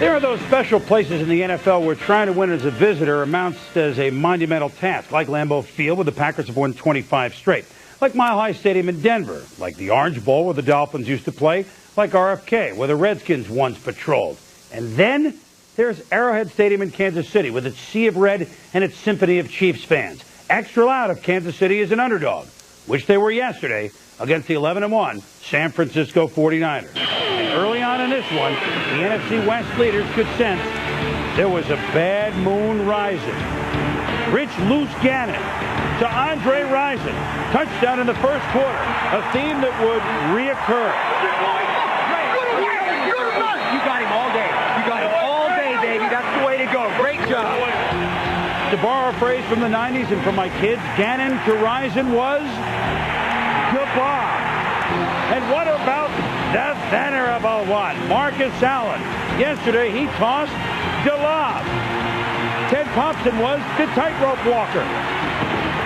There are those special places in the NFL where trying to win as a visitor amounts as a monumental task, like Lambeau Field, where the Packers have won 25 straight, like Mile High Stadium in Denver, like the Orange Bowl, where the Dolphins used to play, like RFK, where the Redskins once patrolled. And then there's Arrowhead Stadium in Kansas City with its sea of red and its symphony of Chiefs fans. Extra loud if Kansas City is an underdog, which they were yesterday against the 11-1 San Francisco 49ers. And early on in this one, the NFC West leaders could sense there was a bad moon rising. Rich Loose Gannon to Andre Rison. Touchdown in the first quarter, a theme that would reoccur. You got him all day. You got him all day, baby. That's the way to go. Great job. To borrow a phrase from the 90s and from my kids, Gannon to Rison was goodbye. And what about the venerable one, Marcus Allen? Yesterday he tossed DeLove. Ted Thompson was the tightrope walker.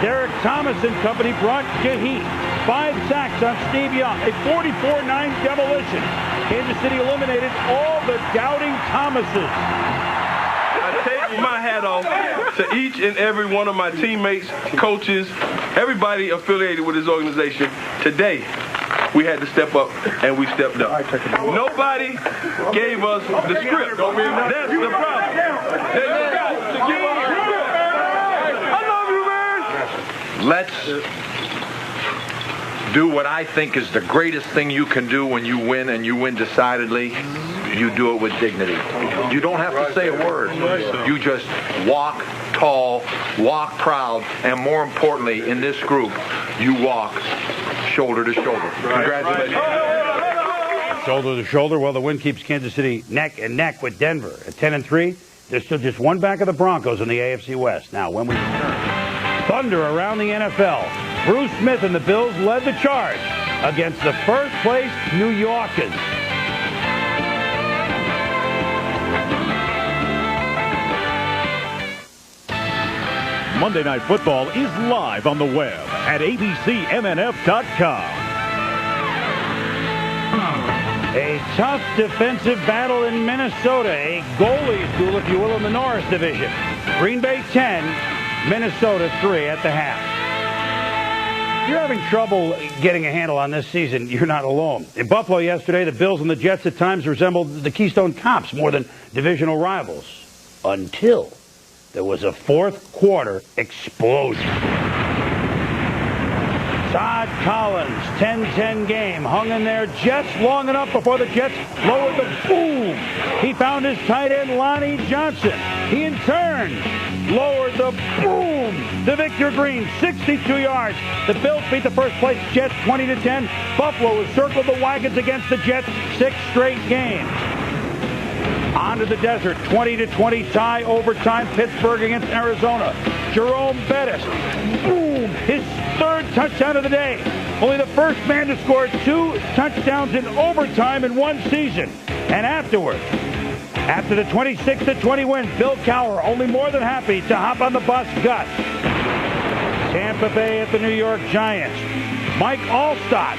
Derek Thomas and company brought Gahee. 5 sacks on Steve Young. A 44-9 demolition. Kansas City eliminated all the doubting Thomases. I take my hat off to each and every one of my teammates, coaches, everybody affiliated with this organization. Today, we had to step up, and we stepped up. Nobody gave us the script. That's the problem. They got to give us the script. I love you, man. Let's do what I think is the greatest thing you can do when you win, and you win decidedly. You do it with dignity. You don't have to say a word. You just walk tall, walk proud, and more importantly, in this group, you walk shoulder to shoulder. Congratulations. Shoulder to shoulder. Well, the win keeps Kansas City neck and neck with Denver at 10-3. They're still just one back of the Broncos in the AFC West. Now, when we return, thunder around the NFL. Bruce Smith and the Bills led the charge against the first-place New Yorkers. Monday Night Football is live on the web at abcmnf.com. A tough defensive battle in Minnesota. A goalies duel, if you will, in the Norris division. Green Bay 10, Minnesota 3 at the half. If you're having trouble getting a handle on this season, you're not alone. In Buffalo yesterday, the Bills and the Jets at times resembled the Keystone Cops more than divisional rivals. Until there was a fourth quarter explosion. Todd Collins, 10-10 game, hung in there just long enough before the Jets lowered the boom. He found his tight end, Lonnie Johnson. He in turn lowered the boom to Victor Green, 62 yards. The Bills beat the first-place Jets 20-10. Buffalo has circled the wagons against the Jets 6 straight games. On to the desert, 20-20 tie, overtime, Pittsburgh against Arizona. Jerome Bettis, boom, his third touchdown of the day. Only the first man to score 2 touchdowns in overtime in one season. And afterward, after the 26-20 win, Bill Cowher only more than happy to hop on the bus gut. Tampa Bay at the New York Giants. Mike Allstott.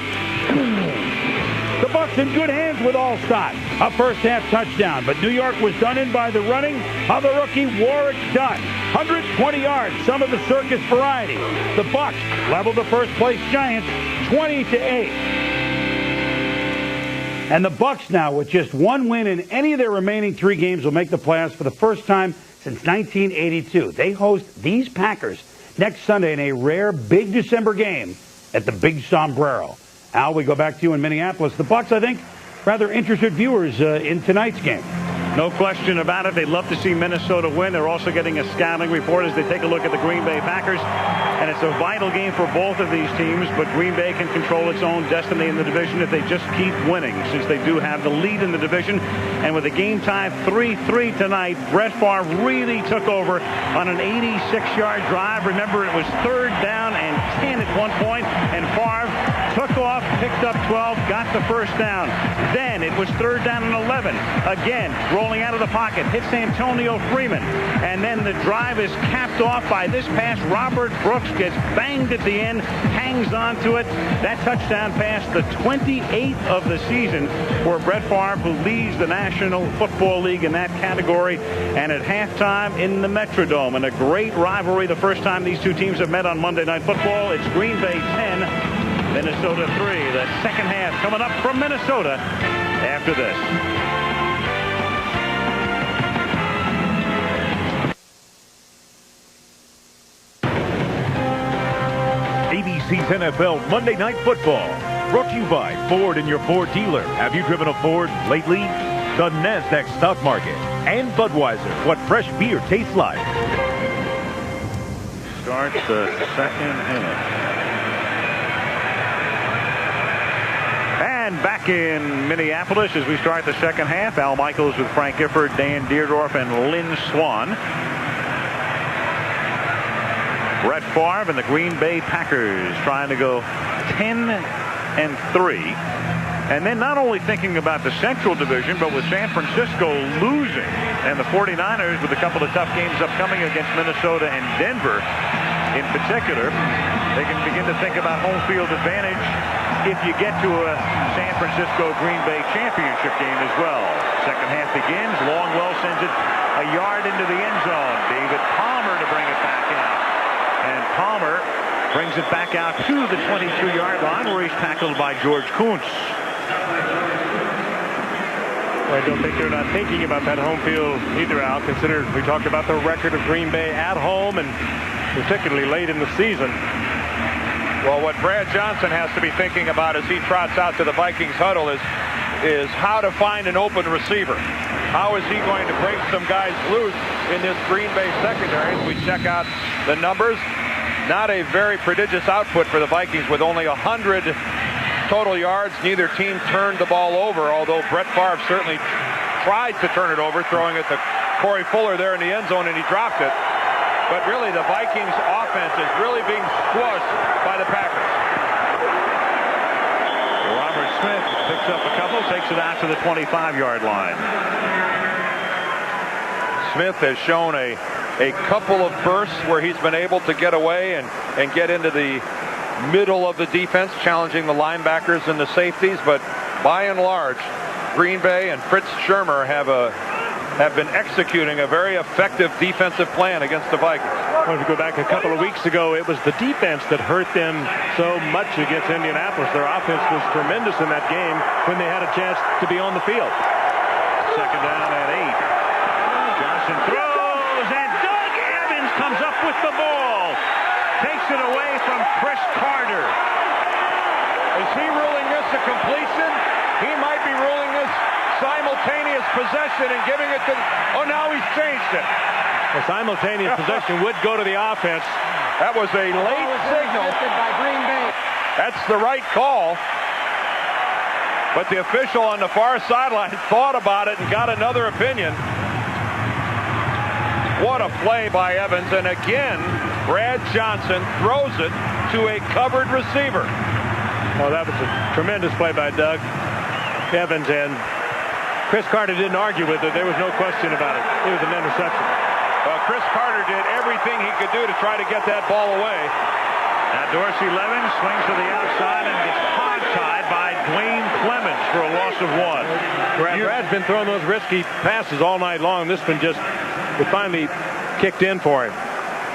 The Bucs in good hands with Allstott. A first-half touchdown, but New York was done in by the running of the rookie Warwick Dunn. 120 yards, some of the circus variety. The Bucs leveled the first-place Giants 20-8. And the Bucs now, with just one win in any of their remaining 3 games, will make the playoffs for the first time since 1982. They host these Packers next Sunday in a rare big December game at the Big Sombrero. Al, we go back to you in Minneapolis. The Bucs, I think, rather interested viewers in tonight's game. No question about it. They'd love to see Minnesota win. They're also getting a scouting report as they take a look at the Green Bay Packers. And it's a vital game for both of these teams, but Green Bay can control its own destiny in the division if they just keep winning, since they do have the lead in the division. And with the game tied 3-3 tonight, Brett Favre really took over on an 86-yard drive. Remember, it was 3rd down and 10 at one point, and Favre took off, picked up 12, got the first down. Then it was 3rd down and 11. Again, rolling out of the pocket, hits Antonio Freeman. And then the drive is capped off by this pass. Robert Brooks gets banged at the end, hangs on to it. That touchdown pass, the 28th of the season for Brett Favre, who leads the National Football League in that category. And at halftime in the Metrodome, in a great rivalry, the first time these two teams have met on Monday Night Football, it's Green Bay 10, Minnesota 3. The second half coming up from Minnesota after this. ABC's NFL Monday Night Football, brought to you by Ford and your Ford dealer. Have you driven a Ford lately? The NASDAQ stock market and Budweiser, what fresh beer tastes like. Start the second half. And back in Minneapolis as we start the second half. Al Michaels with Frank Gifford, Dan Deerdorf, and Lynn Swan. Brett Favre and the Green Bay Packers trying to go 10-3. And then not only thinking about the Central Division, but with San Francisco losing and the 49ers with a couple of tough games upcoming against Minnesota and Denver in particular, they can begin to think about home field advantage if you get to a San Francisco-Green Bay championship game as well. Second half begins. Longwell sends it a yard into the end zone. David Palmer to bring it back out. And Palmer Brings it back out to the 22-yard line where he's tackled by George Kuntz. I don't think they're not thinking about that home field either, Al, considering we talked about the record of Green Bay at home and particularly late in the season. Well, what Brad Johnson has to be thinking about as he trots out to the Vikings huddle is how to find an open receiver. How is he going to break some guys loose in this Green Bay secondary? As we check out the numbers, not a very prodigious output for the Vikings with only 100 total yards. Neither team turned the ball over, although Brett Favre certainly tried to turn it over, throwing it to Corey Fuller there in the end zone, and he dropped it. But really, the Vikings offense is really being squashed by the Packers. Robert Smith picks up a couple, takes it out to the 25-yard line. Smith has shown a couple of bursts where he's been able to get away and get into the middle of the defense, challenging the linebackers and the safeties. But by and large, Green Bay and Fritz Schirmer have been executing a very effective defensive plan against the Vikings. Well, if you go back a couple of weeks ago, it was the defense that hurt them so much against Indianapolis. Their offense was tremendous in that game when they had a chance to be on the field. Second down at 8. Johnson throws, and Doug Evans comes up with the ball. Takes it away from Chris Carter. Is he ruling this a completion? He might be ruling this simultaneous possession and giving it to... Oh, now he's changed it. A simultaneous possession would go to the offense. That was a late signal. By Green Bay. That's the right call. But the official on the far sideline thought about it and got another opinion. What a play by Evans. And again, Brad Johnson throws it to a covered receiver. Well, that was a tremendous play by Doug Evans, and Chris Carter didn't argue with it. There was no question about it. It was an interception. Well, Chris Carter did everything he could do to try to get that ball away. Now Dorsey Levens swings to the outside and gets hog-tied by Dwayne Clemens for a loss of 1. Brad's been throwing those risky passes all night long. This one just finally kicked in for him.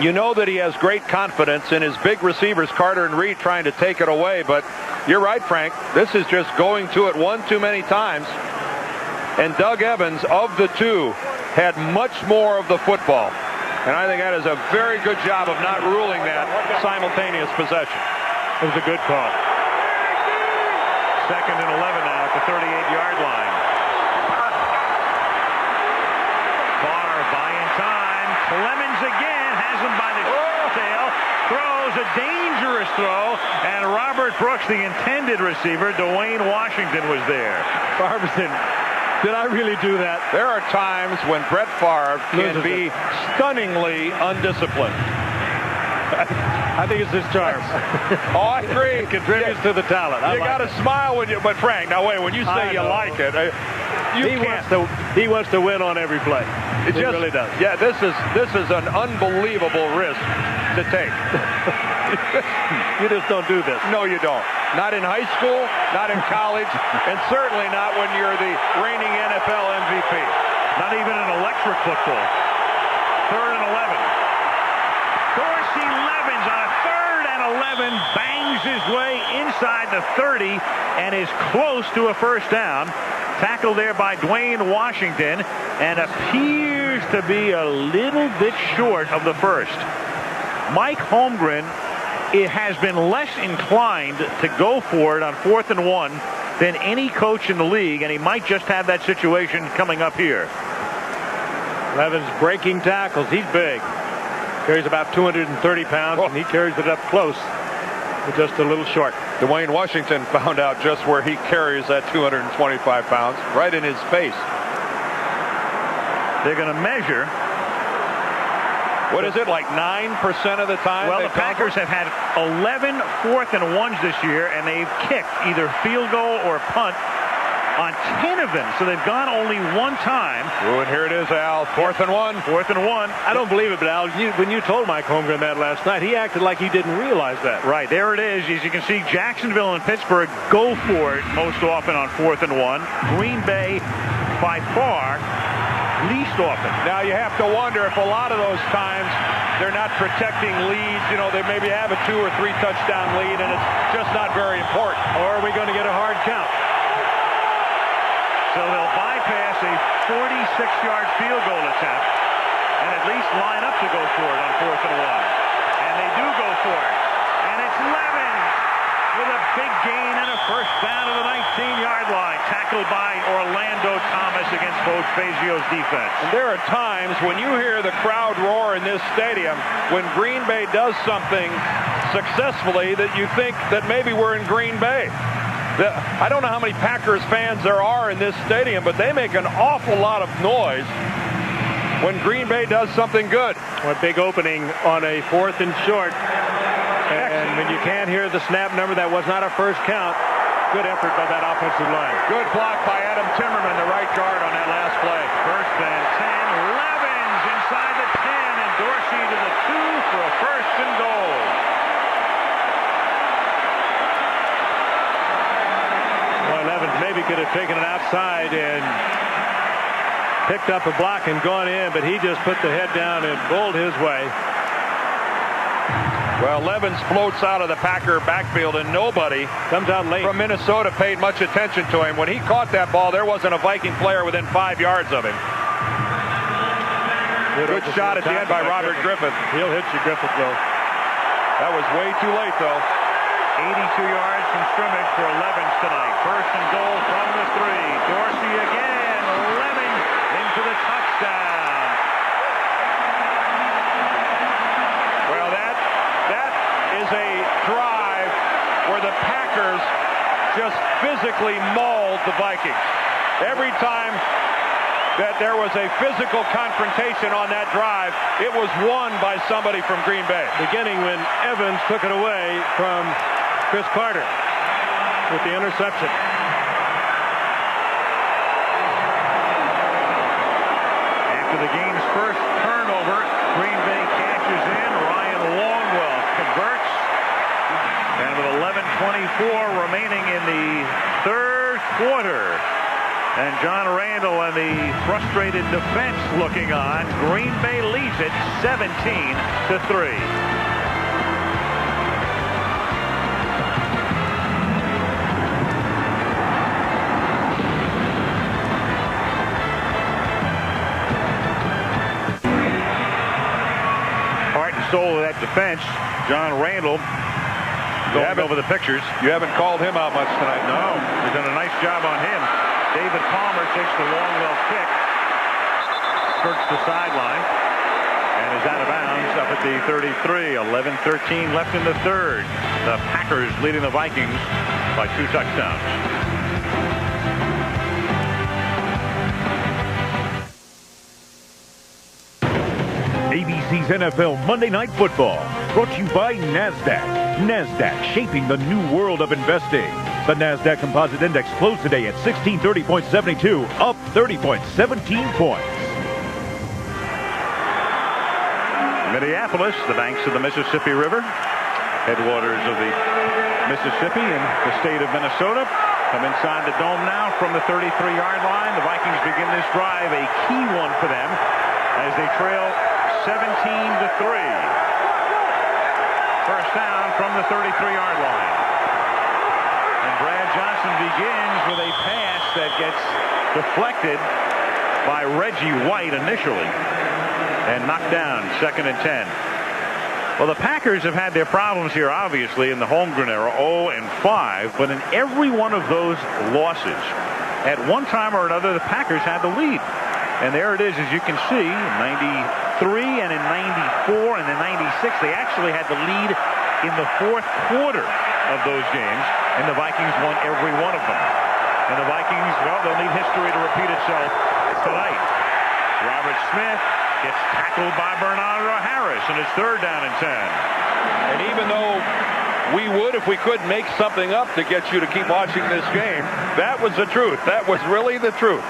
You know that he has great confidence in his big receivers, Carter and Reed, trying to take it away. But you're right, Frank. This is just going to it one too many times. And Doug Evans, of the two, had much more of the football. And I think that is a very good job of not ruling that simultaneous possession. It was a good call. Second and 11 now at the 38-yard line. Favre buying time. Clemens again has him by the tail. Throws a dangerous throw. And Robert Brooks, the intended receiver, Dwayne Washington, was there. Favre said, did I really do that? There are times when Brett Favre can be stunningly undisciplined. I think it's his charm. Oh, I agree. It contributes to the talent. You got to smile when you... But Frank, now wait, when you say you like it, he wants to win on every play. It really does. Yeah, this is an unbelievable risk to take. You just don't do this. No, you don't. Not in high school, not in college, and certainly not when you're the reigning NFL MVP. Not even in electric football. Third and 11. Dorsey Levens on a third and 11 bangs his way inside the 30 and is close to a first down. Tackled there by Dwayne Washington and appears to be a little bit short of the first. Mike Holmgren has been less inclined to go for it on 4th and 1 than any coach in the league, and he might just have that situation coming up here. Levens breaking tackles. He's big. Carries about 230 pounds, and he carries it up close, but just a little short. Dwayne Washington found out just where he carries that 225 pounds, right in his face. They're going to measure. What is it, like 9% of the time? Well, the Packers have had 11 4th and 1s this year, and they've kicked either field goal or punt on 10 of them. So they've gone only one time. Ooh, and here it is, Al. 4th and 1. 4th and 1. I don't believe it, but Al, when you told Mike Holmgren that last night, he acted like he didn't realize that. Right, there it is. As you can see, Jacksonville and Pittsburgh go for it most often on 4th and 1. Green Bay, by far, least often. Now you have to wonder if a lot of those times they're not protecting leads. You know, they maybe have a 2 or 3 touchdown lead, and it's just not very important. Or are we going to get a hard count? So they'll bypass a 46-yard field goal attempt and at least line up to go for it on 4th and 1. And they do go for it. And it's Levens with a big gain and a first down to the 19-yard line. Tackled by Orlando Thomas against Coach Fazio's defense. And there are times when you hear the crowd roar in this stadium when Green Bay does something successfully that you think that maybe we're in Green Bay. I don't know how many Packers fans there are in this stadium, but they make an awful lot of noise when Green Bay does something good. A big opening on a 4th and short. And when you can't hear the snap number, that was not a first count. Good effort by that offensive line. Good block by Adam Timmerman, the right guard on that last play. First and 10. Levens inside the 10, and Dorsey to the 2 for a first and goal. Levens maybe could have taken it outside and picked up a block and gone in, but he just put the head down and bowled his way. Well, Levens floats out of the Packer backfield, and nobody comes out late from Minnesota paid much attention to him. When he caught that ball, there wasn't a Viking player within 5 yards of him. Good shot at the end by Robert Griffith. He'll hit you, Griffith, though. That was way too late, though. 82 yards from scrimmage for Levens tonight. First and goal from the 3. Dorsey again. Levens into the touchdown. Well, that is a drive where the Packers just physically mauled the Vikings. Every time that there was a physical confrontation on that drive, it was won by somebody from Green Bay. Beginning when Evans took it away from Chris Carter with the interception. After the game's first turnover, Green Bay cashes in. Ryan Longwell converts. And with 11:24 remaining in the 3rd quarter, and John Randall and the frustrated defense looking on, Green Bay leads it 17-3. Soul of that defense, John Randall, going over the pictures. You haven't called him out much tonight. No, they've done a nice job on him. David Palmer takes the Longwell kick, skirts the sideline, and is out of bounds up at the 33. 11:13 left in the 3rd. The Packers leading the Vikings by 2 touchdowns. ABC's NFL Monday Night Football, brought to you by NASDAQ. NASDAQ, shaping the new world of investing. The NASDAQ Composite Index closed today at 1630.72, up 30.17 points. Minneapolis, the banks of the Mississippi River, headwaters of the Mississippi in the state of Minnesota. Come inside the dome now from the 33-yard line. The Vikings begin this drive, a key one for them, as they trail 17-3. First down from the 33-yard line. And Brad Johnson begins with a pass that gets deflected by Reggie White initially and knocked down. 2nd and 10. Well, the Packers have had their problems here, obviously, in the Holmgren era, 0-5. But in every one of those losses, at one time or another, the Packers had the lead. And there it is, as you can see, in 93 and in 94 and in 96, they actually had the lead in the 4th quarter of those games, and the Vikings won every one of them. And the Vikings, well, they'll need history to repeat itself tonight. Robert Smith gets tackled by Bernardo Harris, and it's 3rd down and 10. And even though we would, if we could, make something up to get you to keep watching this game, that was the truth. That was really the truth.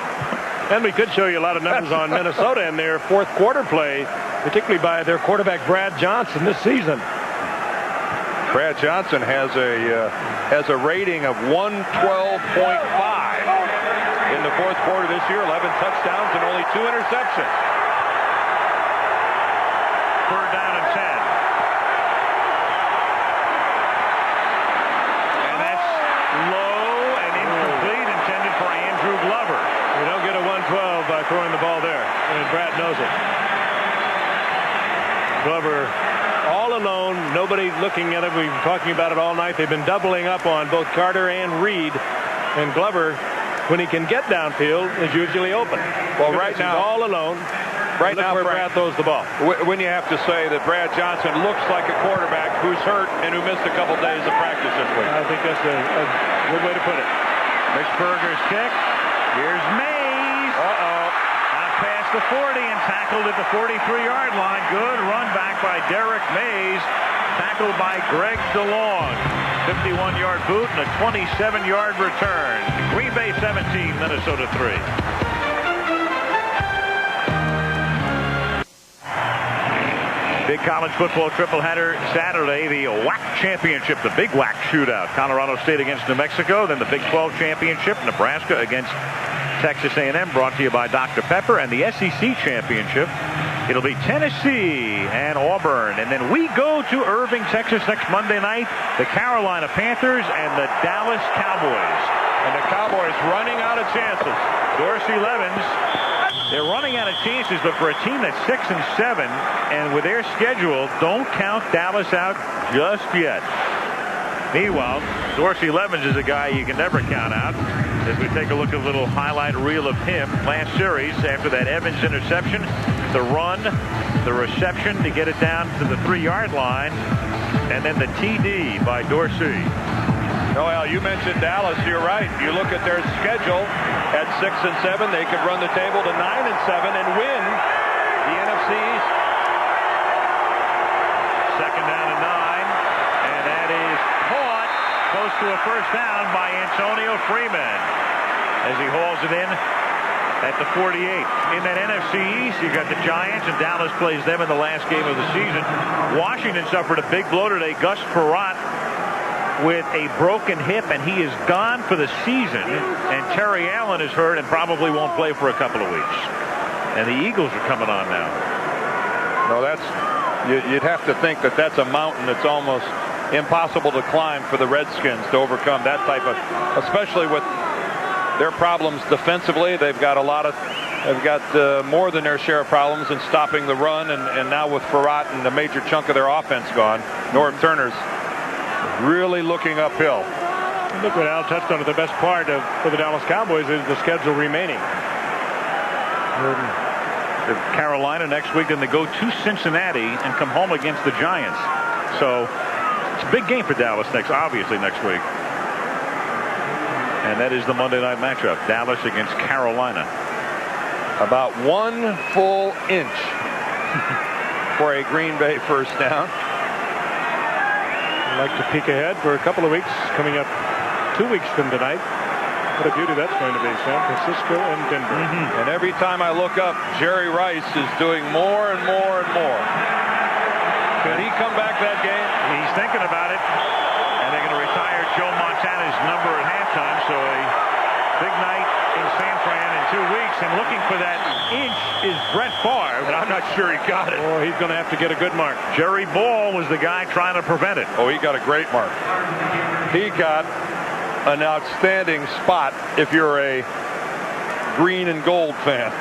And we could show you a lot of numbers on Minnesota in their 4th quarter play, particularly by their quarterback Brad Johnson this season. Brad Johnson has a rating of 112.5. in the fourth quarter this year, 11 touchdowns and only 2 interceptions. Third down and 10. And that's low and incomplete, intended for Andrew Glover. You don't get a 112 by throwing the ball there, and Brad knows it. Glover all alone, nobody looking at it. We've been talking about it all night. They've been doubling up on both Carter and Reed, and Glover, when he can get downfield, is usually open. Well, right now, all alone. Right now, where Brad throws the ball. When you have to say that Brad Johnson looks like a quarterback who's hurt and who missed a couple days of practice this week. I think that's a good way to put it. Richburger's kick. Here's Mays. Out past the 40 and tackled at the 43-yard line. Good run back by Derek Mays. Tackled by Greg DeLong. 51-yard boot and a 27-yard return. Green Bay 17, Minnesota 3. Big college football tripleheader Saturday. The WAC championship, the big WAC shootout. Colorado State against New Mexico. Then the Big 12 championship, Nebraska against Texas A&M, brought to you by Dr. Pepper. And the SEC championship, it'll be Tennessee and Auburn. And then we go to Irving, Texas next Monday night. The Carolina Panthers and the Dallas Cowboys. And the Cowboys running out of chances. Dorsey Levens. They're running out of chances, but for a team that's 6-7, and with their schedule, don't count Dallas out just yet. Meanwhile, Dorsey Levens is a guy you can never count out. As we take a look at a little highlight reel of him last series, after that Evans interception, the run, the reception to get it down to the 3-yard line, and then the TD by Dorsey. Noel, you mentioned Dallas. You're right. You look at their schedule at 6-7. They could run the table to 9-7 and win the NFC East. Second down and 9, and that is caught close to a first down by Antonio Freeman as he hauls it in at the 48. In that NFC East, you got the Giants, and Dallas plays them in the last game of the season. Washington suffered a big blow today. Gus Frerotte with a broken hip, and he is gone for the season. And Terry Allen is hurt and probably won't play for a couple of weeks. And the Eagles are coming on now. No, you'd have to think that that's a mountain that's almost impossible to climb for the Redskins to overcome that type of, especially with their problems defensively. They've got more than their share of problems in stopping the run, and now with Frerotte and a major chunk of their offense gone, Norv Turner's really looking uphill. Look what Al touched on. The best part for the Dallas Cowboys is the schedule remaining. Carolina next week, then they go to Cincinnati and come home against the Giants. So it's a big game for Dallas obviously next week. And that is the Monday night matchup. Dallas against Carolina. About 1 full inch for a Green Bay first down. I'd like to peek ahead for a couple of weeks coming up 2 weeks from tonight. What a beauty that's going to be. San Francisco and Denver. And every time I look up, Jerry Rice is doing more and more and more. Can he come back that game? He's thinking about it. And they're going to retire Joe Montana's number at halftime. So a big night in San Fran in 2 weeks. And looking for that inch is Brett Favre. And I'm not sure he got it. Oh, he's going to have to get a good mark. Jerry Ball was the guy trying to prevent it. Oh, he got a great mark. He got an outstanding spot if you're a green and gold fan.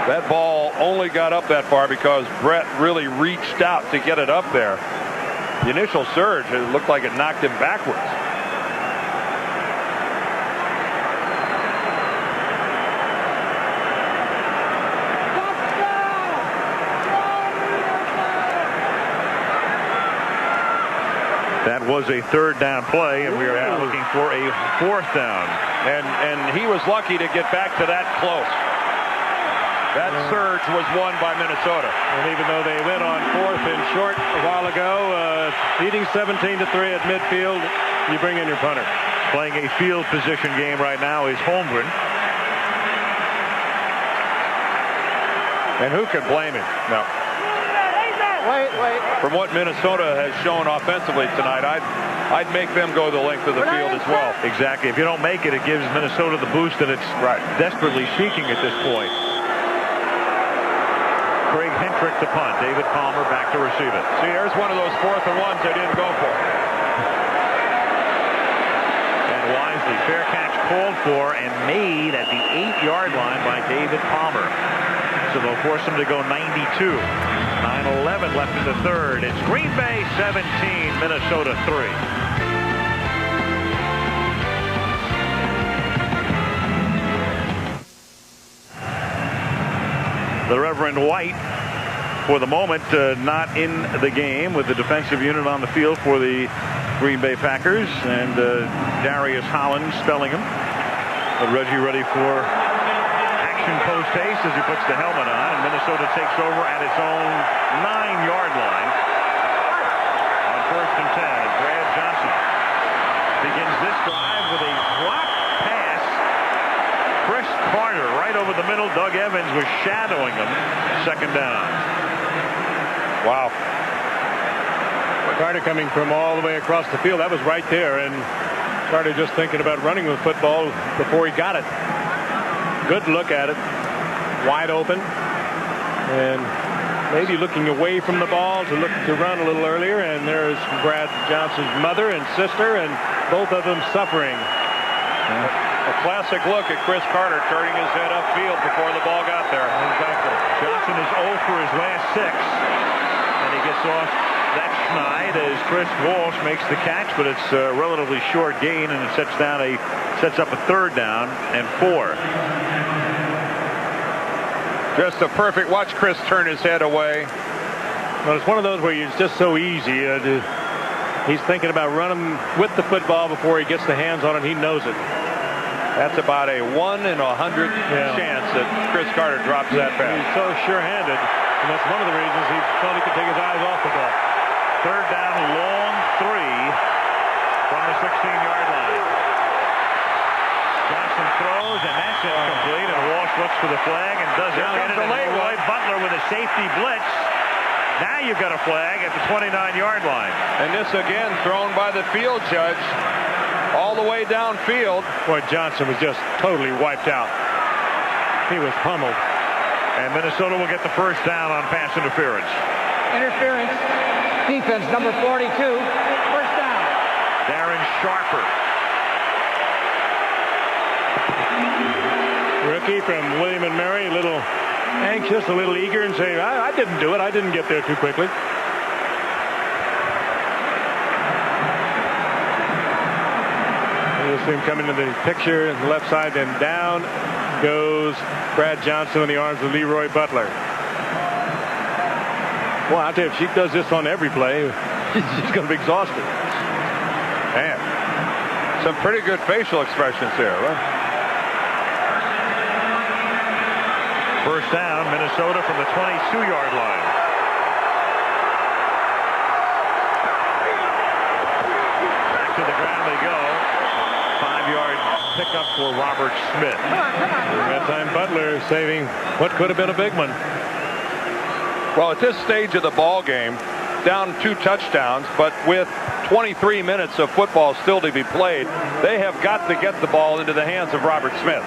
That ball only got up that far because Brett really reached out to get it up there. The initial surge, it looked like it knocked him backwards. That was a third down play, and we are now looking for a fourth down. And he was lucky to get back to that close. That surge was won by Minnesota. And even though they went on fourth and short a while ago, leading 17-3 at midfield, you bring in your punter. Playing a field position game right now is Holmgren. And who can blame him? No. Wait. From what Minnesota has shown offensively tonight, I'd make them go the length of the field as well. Exactly. If you don't make it, it gives Minnesota the boost that it's desperately seeking at this point. Craig Hentrick to punt. David Palmer back to receive it. See, there's one of those 4th and 1s they didn't go for. And wisely, fair catch called for and made at the 8-yard line by David Palmer. So they'll force him to go 92. 9:11 left in the third. It's Green Bay 17, Minnesota 3. The Reverend White, for the moment, not in the game with the defensive unit on the field for the Green Bay Packers, and Darius Holland spelling him. But Reggie ready for action post haste as he puts the helmet on, and Minnesota takes over at its own 9-yard line on 1st and 10. And Brad Johnson begins this drive with a drop pass. Chris Carter right over the middle. Doug Evans was shadowing him. 2nd down. Wow. Carter coming from all the way across the field. That was right there, and Carter just thinking about running with football before he got it. Good look at it. Wide open. And maybe looking away from the ball to run a little earlier. And there's Brad Johnson's mother and sister, and both of them suffering. A classic look at Chris Carter turning his head upfield before the ball got there. Exactly. Johnson is 0 for his last 6. And he gets off that schneid as Chris Walsh makes the catch, but it's a relatively short gain, and it sets up a 3rd down and 4. Just a perfect. Watch Chris turn his head away. Well, it's one of those where it's just so easy. He's thinking about running with the football before he gets the hands on it. He knows it. That's about a 1 in 100 chance that Chris Carter drops that pass. He's so sure-handed, and that's one of the reasons he thought he could take his eyes off the ball. 3rd down, long 3 from the 16-yard line. Johnson throws, and that's incomplete, and Walsh looks for the flag and does it. And Leroy Butler with a safety blitz. Now you've got a flag at the 29-yard line. And this again thrown by the field judge all the way downfield. Boy, Johnson was just totally wiped out. He was pummeled. And Minnesota will get the 1st down on pass interference. Interference. Defense number 42. 1st down. Darren Sharper. Rookie from William and Mary, a little anxious, a little eager, and saying, I didn't do it. I didn't get there too quickly. You'll see him come into the picture on the left side, and down goes Brad Johnson in the arms of Leroy Butler. Well, I'll tell you, if she does this on every play, she's going to be exhausted. Man, some pretty good facial expressions there, right? 1st down, Minnesota from the 22-yard line. Back to the ground they go. 5-yard pickup for Robert Smith. That time Butler saving what could have been a big one. Well, at this stage of the ball game, down 2 touchdowns, but with 23 minutes of football still to be played, they have got to get the ball into the hands of Robert Smith,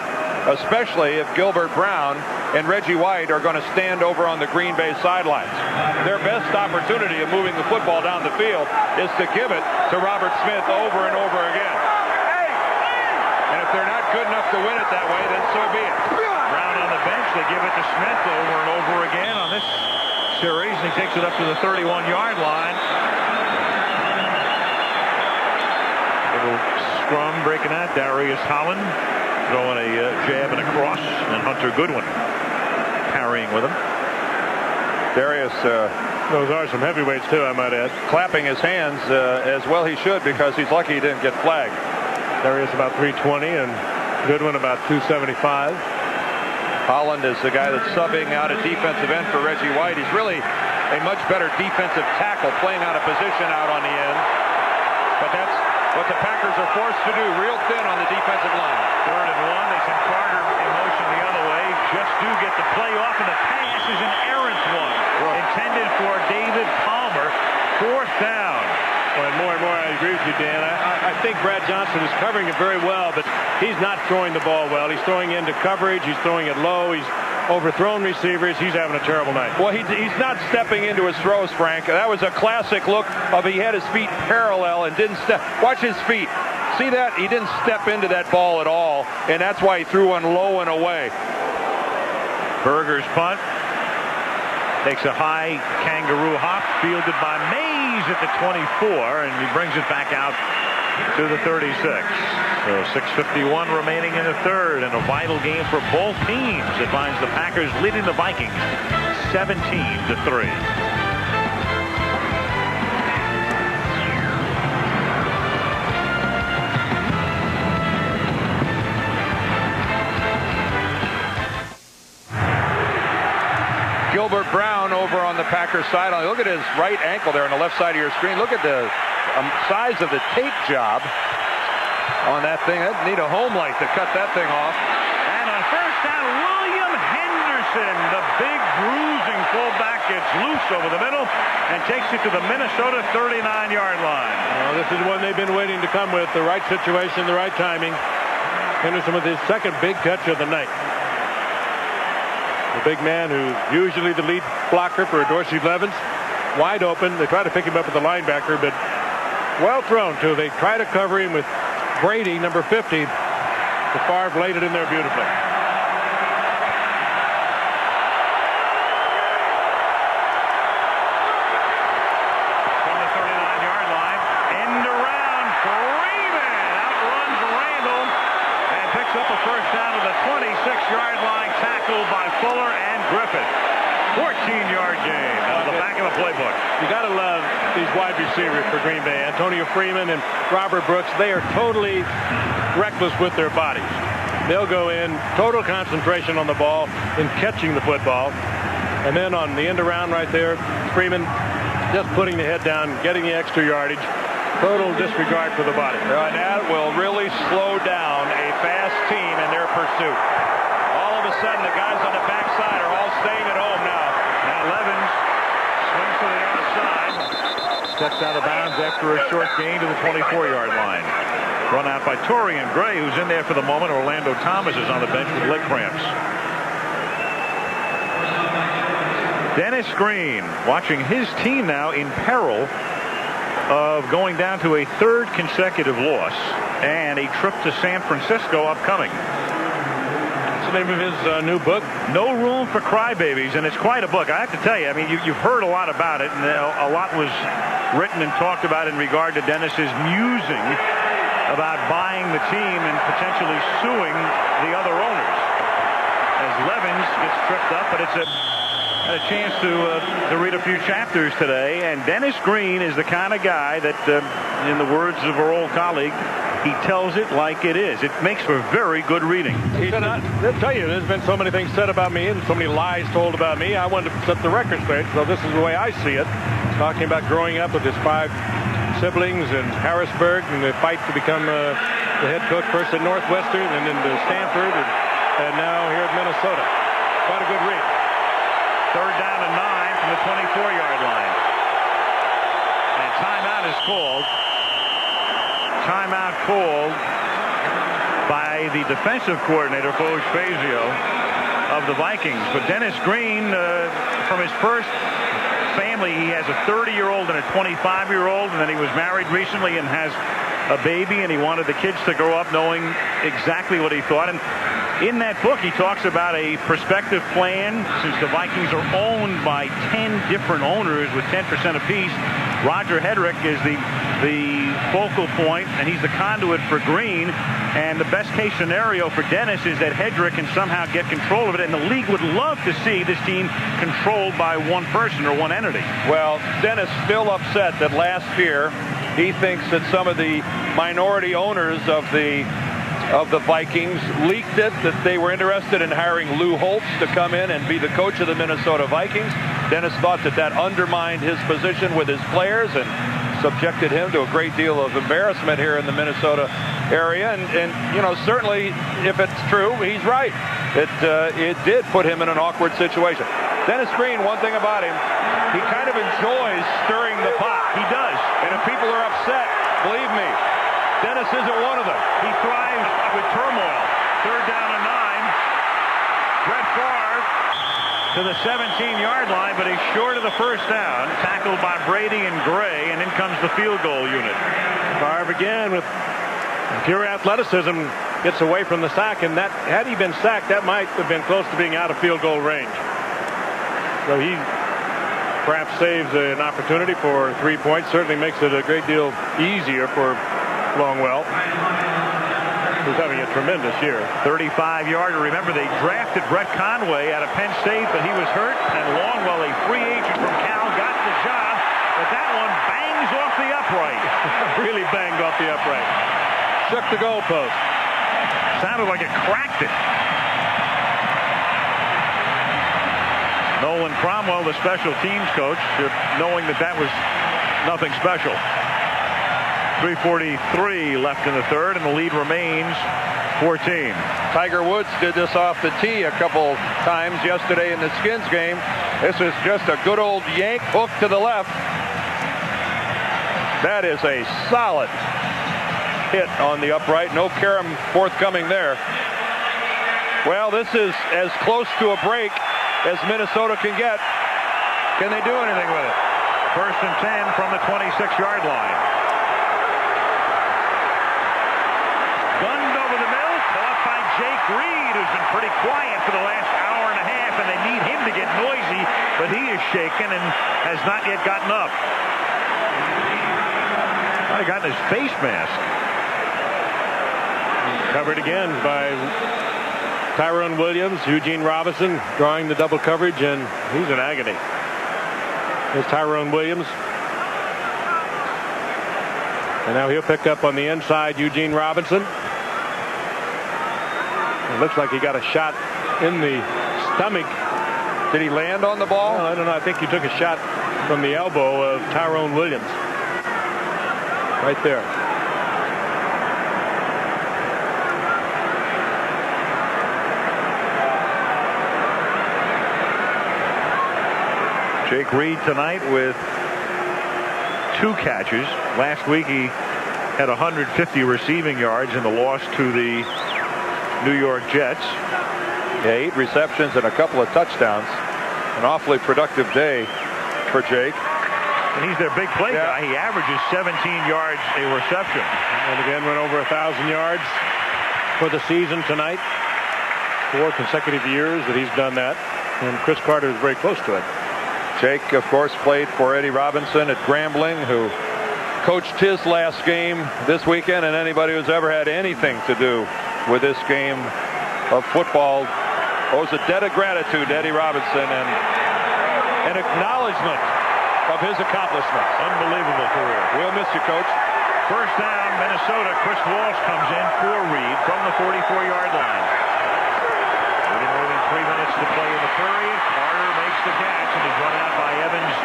especially if Gilbert Brown and Reggie White are going to stand over on the Green Bay sidelines. Their best opportunity of moving the football down the field is to give it to Robert Smith over and over again. And if they're not good enough to win it that way, then so be it. Brown on the bench, they give it to Smith over and over again on this series, and he takes it up to the 31-yard line. Little scrum breaking out. Darius Holland throwing a jab and a cross, and Hunter Goodwin parrying with him. Darius, those are some heavyweights too, I might add. Clapping his hands as well he should, because he's lucky he didn't get flagged. Darius about 320 and Goodwin about 275. Holland is the guy that's subbing out at defensive end for Reggie White. He's really a much better defensive tackle, playing out of position out on the end. But that's what the Packers are forced to do, real thin on the defensive line. 3rd and 1. They send Carter in motion the other way. Just do get the play off, and the pass is an errant one. Intended for David Palmer. 4th down. Well, more and more I agree with you, Dan. think Brad Johnson is covering it very well, but he's not throwing the ball well. He's throwing into coverage. He's throwing it low. He's overthrown receivers. He's having a terrible night. Well, he's not stepping into his throws, Frank. That was a classic look of he had his feet parallel and didn't step. Watch his feet. See that? He didn't step into that ball at all, and that's why he threw one low and away. Berger's punt takes a high kangaroo hop, fielded by Mays at the 24, and he brings it back out to the 36. So 6:51 remaining in the third, and a vital game for both teams. It finds the Packers leading the Vikings 17-3. Gilbert Brown over on the Packers sideline. Look at his right ankle there on the left side of your screen. Look at the size of the tape job on that thing. That'd need a home light to cut that thing off. And on first down, William Henderson, the big bruising fullback, gets loose over the middle and takes it to the Minnesota 39-yard line. Well, this is one they've been waiting to come with. The right situation, the right timing. Henderson with his second big catch of the night. The big man who's usually the lead blocker for Dorsey Levens. Wide open. They try to pick him up at the linebacker, but well thrown, too. They try to cover him with Brady, number 50. The Favre laid it in there beautifully. From the 39-yard line, end around, Freeman outruns Randall and picks up a first down to the 26-yard line, tackled by Fuller and Griffith. 14-yard gain on the back of the playbook. You got to love these wide receivers for Green Bay. Antonio Freeman and Robert Brooks, they are totally reckless with their bodies. They'll go in, total concentration on the ball in catching the football. And then on the end around right there, Freeman just putting the head down, getting the extra yardage. Total disregard for the body. And that will really slow down a fast team in their pursuit. All of a sudden, the guys on the backside are all staying at home now. Now Levens swings to the outside. Steps out of bounds after a short gain to the 24-yard line. Run out by Torian Gray, who's in there for the moment. Orlando Thomas is on the bench with leg cramps. Dennis Green watching his team now in peril of going down to a third consecutive loss and a trip to San Francisco upcoming. What's the name of his new book? No Room for Crybabies, and it's quite a book. I have to tell you, I mean, you've heard a lot about it, and a lot was written and talked about in regard to Dennis's musing about buying the team and potentially suing the other owners. As Levens gets tripped up, but it's a chance to read a few chapters today. And Dennis Green is the kind of guy that, in the words of our old colleague, he tells it like it is. It makes for very good reading. They'll tell you, there's been so many things said about me and so many lies told about me. I wanted to set the record straight, so this is the way I see it. Talking about growing up with his 5 siblings in Harrisburg and the fight to become the head coach first at Northwestern and then to Stanford and now here at Minnesota. Quite a good read. Third down and 9 from the 24-yard line. And timeout is called. Timeout called by the defensive coordinator, Coach Fazio, of the Vikings. But Dennis Green, from his first family, he has a 30-year-old and a 25-year-old, and then he was married recently and has a baby, and he wanted the kids to grow up knowing exactly what he thought. And in that book, he talks about a prospective plan, since the Vikings are owned by 10 different owners with 10% apiece. Roger Hedrick is the focal point, and he's the conduit for Green. And the best case scenario for Dennis is that Hedrick can somehow get control of it, and the league would love to see this team controlled by one person or one entity. Well, Dennis still upset that last year he thinks that some of the minority owners of the Vikings leaked it, that they were interested in hiring Lou Holtz to come in and be the coach of the Minnesota Vikings. Dennis thought that undermined his position with his players and subjected him to a great deal of embarrassment here in the Minnesota area. And you know, certainly if it's true, he's right. It did put him in an awkward situation. Dennis Green, one thing about him, he kind of enjoys stirring the pot. He does. And if people are upset, believe me, Dennis isn't one of them. He thrives with turmoil. 3rd down and 9. Brett Favre to the 17-yard line, but he's short of the first down. Tackled by Brady and Gray, and in comes the field goal unit. Favre again with pure athleticism, gets away from the sack, and that, had he been sacked, that might have been close to being out of field goal range. So he perhaps saves an opportunity for 3 points. Certainly makes it a great deal easier for Longwell, who's having a tremendous year. 35-yarder. Remember, they drafted Brett Conway out of Penn State, but he was hurt, and Longwell, a free agent from Cal, got the job, but that one bangs off the upright. Really banged off the upright. Shook the goalpost. Sounded like it cracked it. Nolan Cromwell, the special teams coach, knowing that that was nothing special. 3:43 left in the 3rd, and the lead remains 14. Tiger Woods did this off the tee a couple times yesterday in the Skins game. This is just a good old yank hook to the left. That is a solid hit on the upright. No carom forthcoming there. Well, this is as close to a break as Minnesota can get. Can they do anything with it? 1st and 10 from the 26-yard line. Gunned over the middle, caught by Jake Reed, who's been pretty quiet for the last hour and a half, and they need him to get noisy, but he is shaken and has not yet gotten up. Might have gotten his face mask. Covered again by Tyrone Williams. Eugene Robinson drawing the double coverage, and he's in agony. There's Tyrone Williams. And now he'll pick up on the inside Eugene Robinson. It looks like he got a shot in the stomach. Did he land on the ball? Well, I don't know. I think he took a shot from the elbow of Tyrone Williams. Right there. Jake Reed tonight with 2 catches. Last week he had 150 receiving yards in the loss to the New York Jets. Yeah, 8 receptions and a couple of touchdowns. An awfully productive day for Jake. And he's their big play guy. He averages 17 yards a reception. And again went over 1,000 yards for the season tonight. 4 consecutive years that he's done that. And Chris Carter is very close to it. Jake, of course, played for Eddie Robinson at Grambling, who coached his last game this weekend, and anybody who's ever had anything to do with this game of football owes a debt of gratitude to Eddie Robinson and an acknowledgement of his accomplishments. Unbelievable career. We'll miss you, Coach. 1st down, Minnesota. Chris Walsh comes in for Reed from the 44-yard line. With more than 3 minutes to play in the period, Carter makes the catch, and he's run out by Evans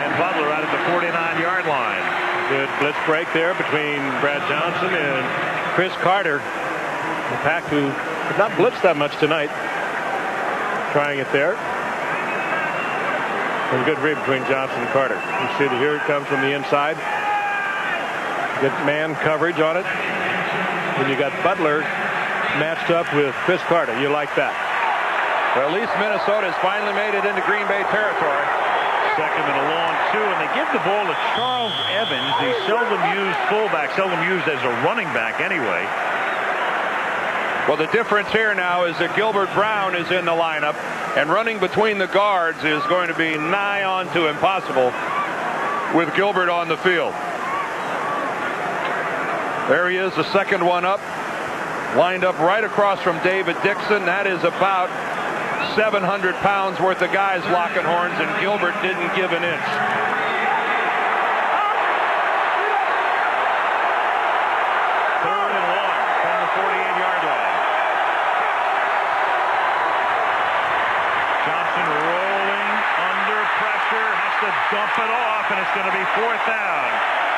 and Butler out at the 49-yard line. Good blitz break there between Brad Johnson and Chris Carter. The Pack, who did not blitz that much tonight, trying it there. And good read between Johnson and Carter. You see that here it comes from the inside. Good man coverage on it. And you got Butler matched up with Chris Carter. You like that? Well, at least Minnesota has finally made it into Green Bay territory. 2nd and a long 2, and they give the ball to Charles Evans, the seldom used fullback, seldom used as a running back anyway. Well, the difference here now is that Gilbert Brown is in the lineup, and running between the guards is going to be nigh on to impossible with Gilbert on the field. There he is, the second one up, lined up right across from David Dixon. That is about 700 pounds worth of guys locking horns, and Gilbert didn't give an inch. 3rd and 1 from the 48-yard line. Johnson rolling under pressure, has to dump it off, and it's going to be 4th down.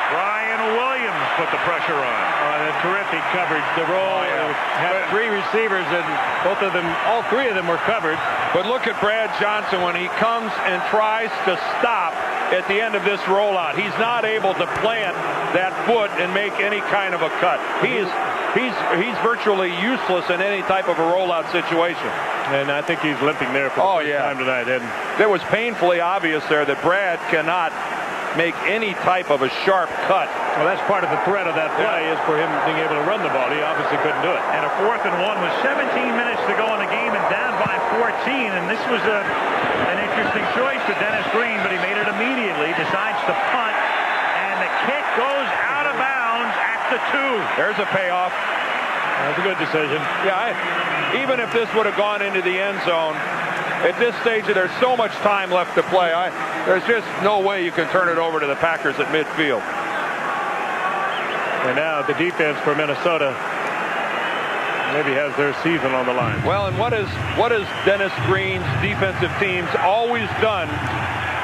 Brian Williams put the pressure on. Terrific coverage. The roll had 3 receivers, and all 3 of them were covered. But look at Brad Johnson when he comes and tries to stop at the end of this rollout. He's not able to plant that foot and make any kind of a cut. He's virtually useless in any type of a rollout situation. And I think he's limping there for the first time tonight. And it was painfully obvious there that Brad cannot make any type of a sharp cut. Well, that's part of the threat of that play is for him being able to run the ball. He obviously couldn't do it. And a 4th and 1 with 17 minutes to go in the game and down by 14. And this was an interesting choice for Dennis Green, but he made it immediately, decides to punt, and the kick goes out of bounds at the 2. There's a payoff. That's a good decision. Yeah, even if this would have gone into the end zone, at this stage, there's so much time left to play. There's just no way you can turn it over to the Packers at midfield. And now the defense for Minnesota maybe has their season on the line. Well, and what has Dennis Green's defensive teams always done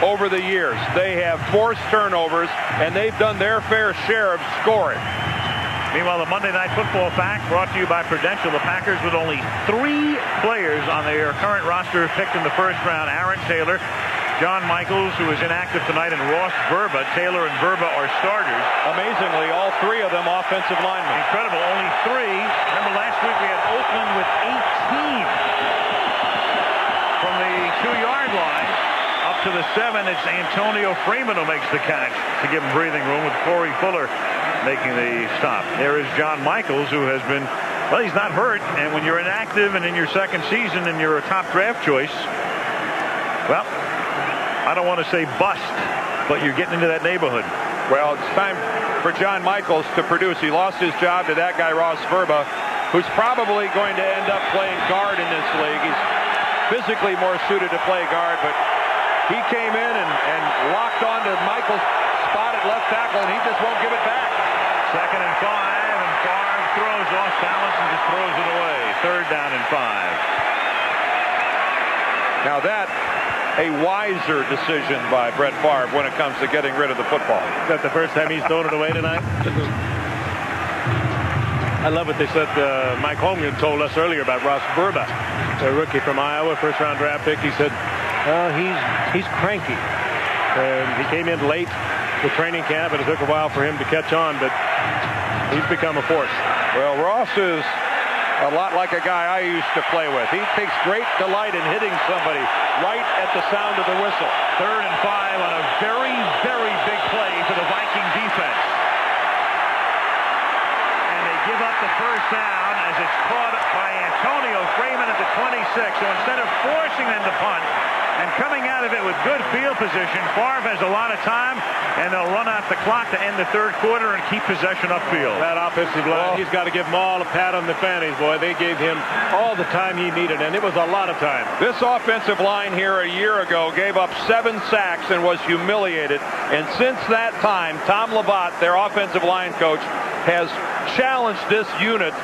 over the years? They have forced turnovers, and they've done their fair share of scoring. Meanwhile, the Monday Night Football fact brought to you by Prudential. The Packers with only 3 players on their current roster picked in the first round. Aaron Taylor, John Michaels, who is inactive tonight, and Ross Verba. Taylor and Verba are starters. Amazingly, all 3 of them offensive linemen. Incredible. Only 3. Remember last week we had Oakland with 18. From the 2-yard line up to the 7, it's Antonio Freeman who makes the catch to give him breathing room, with Corey Fuller making the stop. There is John Michaels, who has been, well, he's not hurt, and when you're inactive and in your second season and you're a top draft choice, well, I don't want to say bust, but you're getting into that neighborhood. Well, it's time for John Michaels to produce. He lost his job to that guy, Ross Verba, who's probably going to end up playing guard in this league. He's physically more suited to play guard, but he came in and locked onto Michaels' spot at left tackle, and he just won't give it back. 2nd and 5, and Favre throws off balance and just throws it away. 3rd down and 5. Now that, a wiser decision by Brett Favre when it comes to getting rid of the football. Is that the first time he's thrown it away tonight? I love what they said. Mike Holmgren told us earlier about Ross Verba, a rookie from Iowa, first-round draft pick. He said, he's cranky. And he came in late to training camp, and it took a while for him to catch on, but he's become a force. Well, Ross is a lot like a guy I used to play with. He takes great delight in hitting somebody right at the sound of the whistle. 3rd and 5 on a very, very big play for the Viking defense. And they give up the first down as it's caught by Antonio Freeman at the 26. So instead of forcing them to punt and coming out of it with good field position, Favre has a lot of time, and they'll run out the clock to end the 3rd quarter and keep possession upfield. That offensive line, he's got to give them all a pat on the fannies, boy. They gave him all the time he needed, and it was a lot of time. This offensive line here a year ago gave up 7 sacks and was humiliated. And since that time, Tom Labatt, their offensive line coach, has challenged this unit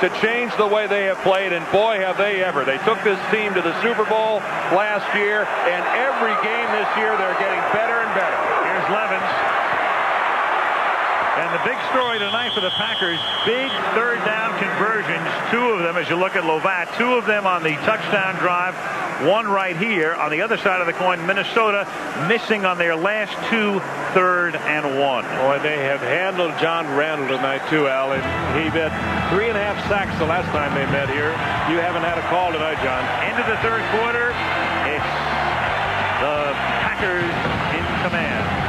to change the way they have played, and boy, have they ever. They took this team to the Super Bowl last year, and every game this year they're getting better and better. Here's Levens. And the big story tonight for the Packers, big 3rd down conversions. 2 of them, as you look at Lovat, 2 of them on the touchdown drive, 1 right here. On the other side of the coin, Minnesota missing on their last 2 3rd and 1. Boy, they have handled John Randall tonight too, Al. And he had 3.5 sacks the last time they met here. You haven't had a call tonight, John. Into the 3rd quarter, it's the Packers in command.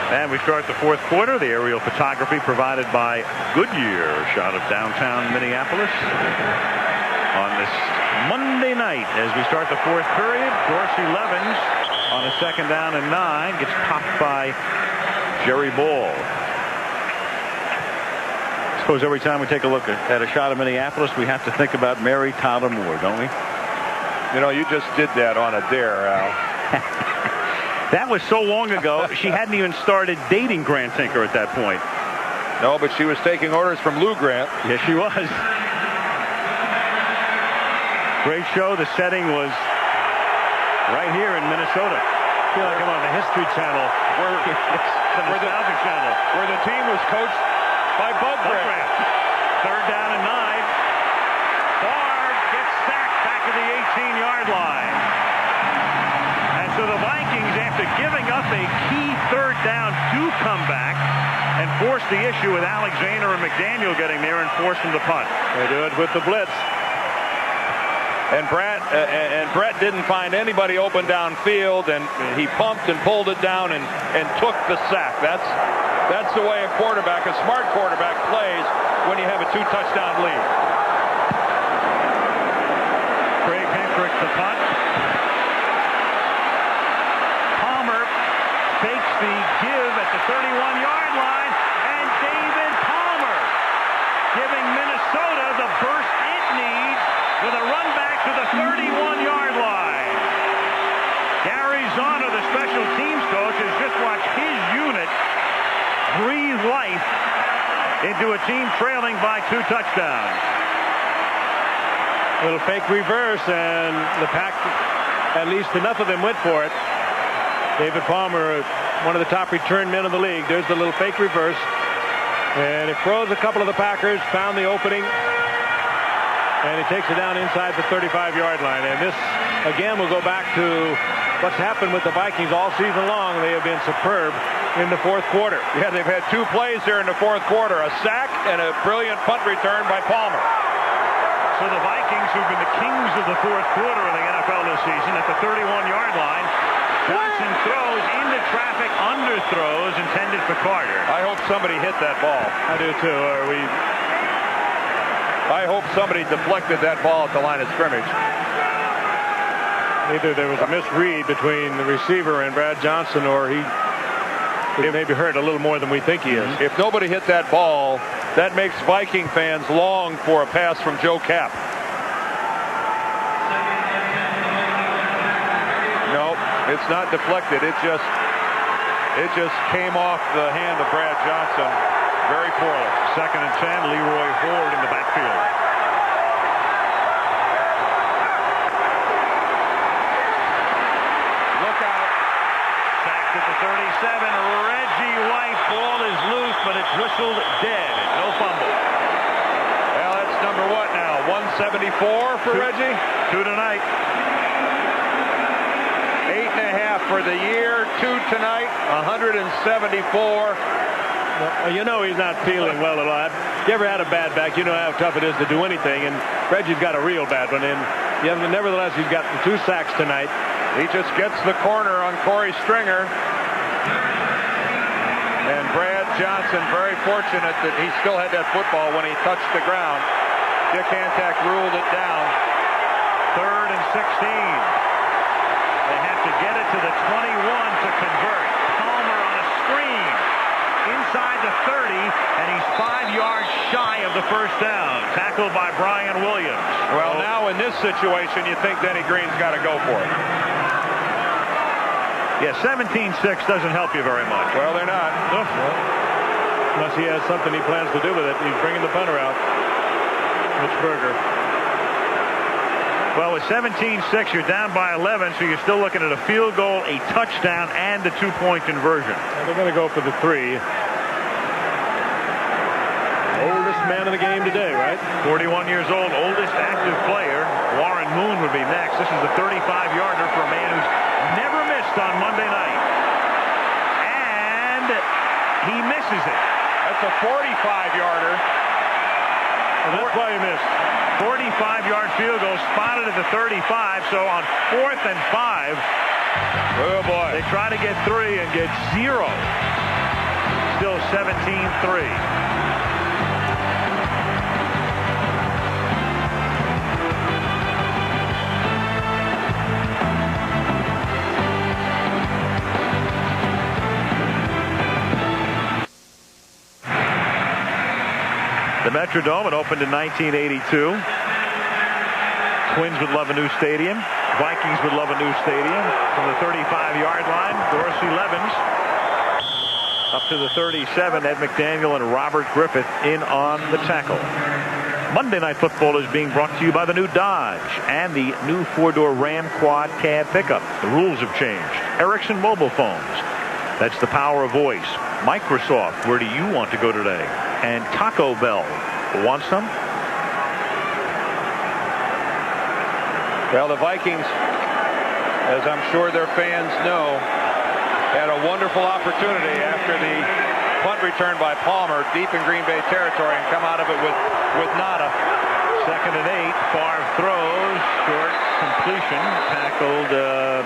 And we start the 4th quarter. The aerial photography provided by Goodyear. A shot of downtown Minneapolis on this Monday night as we start the 4th period. Dorsey Levens on a 2nd down and 9 gets popped by Jerry Ball. I suppose every time we take a look at a shot of Minneapolis, we have to think about Mary Tyler Moore, don't we? You know, you just did that on a dare, Al. That was so long ago, she hadn't even started dating Grant Tinker at that point. No, but she was taking orders from Lou Grant. Yes, she was. Great show. The setting was right here in Minnesota. feel like I'm on the History Channel. The nostalgic channel. Where the team was coached by Bud Grant. Third down and 9. Favre gets sacked back at the 18-yard line. And so the Vikings, after giving up a key third down, do come back and force the issue with Alexander and McDaniel getting there and force them to punt. They do it with the blitz. And Brett didn't find anybody open downfield, and he pumped and pulled it down and took the sack. That's the way a smart quarterback plays when you have a 2-touchdown lead. Craig Hendrick the punt. Palmer fakes the give at the 31-yard line, and David Palmer giving Minnesota the burst it needs with a run back to the 31-yard line. Gary Zahner, the special teams coach, has just watched his unit breathe life into a team trailing by 2 touchdowns. Little fake reverse, and the Pack, at least enough of them went for it. David Palmer, one of the top return men in the league. There's the little fake reverse. And it froze a couple of the Packers, found the opening, and he takes it down inside the 35-yard line. And this, again, will go back to what's happened with the Vikings all season long. They have been superb in the fourth quarter. Yeah, they've had 2 plays here in the fourth quarter, a sack and a brilliant punt return by Palmer. So the Vikings, who've been the kings of the fourth quarter of the NFL this season, at the 31-yard line, Johnson throws into traffic, underthrows, intended for Carter. I hope somebody hit that ball. I do too. I hope somebody deflected that ball at the line of scrimmage. Either there was a misread between the receiver and Brad Johnson, or he maybe hurt a little more than we think he is. If nobody hit that ball, that makes Viking fans long for a pass from Joe Kapp. No, it's not deflected. It just came off the hand of Brad Johnson very poorly. 2nd and 10, Leroy Ford in the backfield. Look out. Sacked at the 37. Reggie White, ball is loose, but it's whistled dead. No fumble. Well, that's number what now? 174 for Reggie? 2 tonight. 8.5 for the year, 2 tonight, 174. Well, you know he's not feeling well at all. You ever had a bad back, you know how tough it is to do anything, and Reggie's got a real bad one. And nevertheless, he's got the 2 sacks tonight. He just gets the corner on Corey Stringer. And Brad Johnson, very fortunate that he still had that football when he touched the ground. Dick Antak ruled it down. 3rd and 16. They have to get it to the 21 to convert. Palmer on a screen inside the 30, and he's 5 yards shy of the first down. Tackled by Brian Williams. Well, now in this situation, you think Denny Green's got to go for it. Yeah, 17-6 doesn't help you very much. Well, they're not. Unless he has something he plans to do with it. He's bringing the punter out. Mitch Berger. Well, with 17-6, you're down by 11, so you're still looking at a field goal, a touchdown, and a 2-point conversion. Well, they're going to go for the 3. Oldest man in the game today, right? 41 years old, oldest active player. Warren Moon would be next. This is a 35-yarder for a man who's never missed on Monday night. And he misses it. That's a 45-yarder. And that's why he missed. 45-yard field goal spotted at the 35, so on 4th and 5. Oh, boy. They try to get 3 and get 0. Still 17-3. The Metrodome, it opened in 1982. Twins would love a new stadium. Vikings would love a new stadium. From the 35-yard line, Dorsey Levens. Up to the 37, Ed McDaniel and Robert Griffith in on the tackle. Monday Night Football is being brought to you by the new Dodge and the new 4-door Ram Quad Cab pickup. The rules have changed. Ericsson mobile phones. That's the power of voice. Microsoft, where do you want to go today? And Taco Bell. Want some? Well, the Vikings, as I'm sure their fans know, had a wonderful opportunity after the punt return by Palmer deep in Green Bay territory and come out of it with nada. 2nd and 8. Favre throws. Short completion. Tackled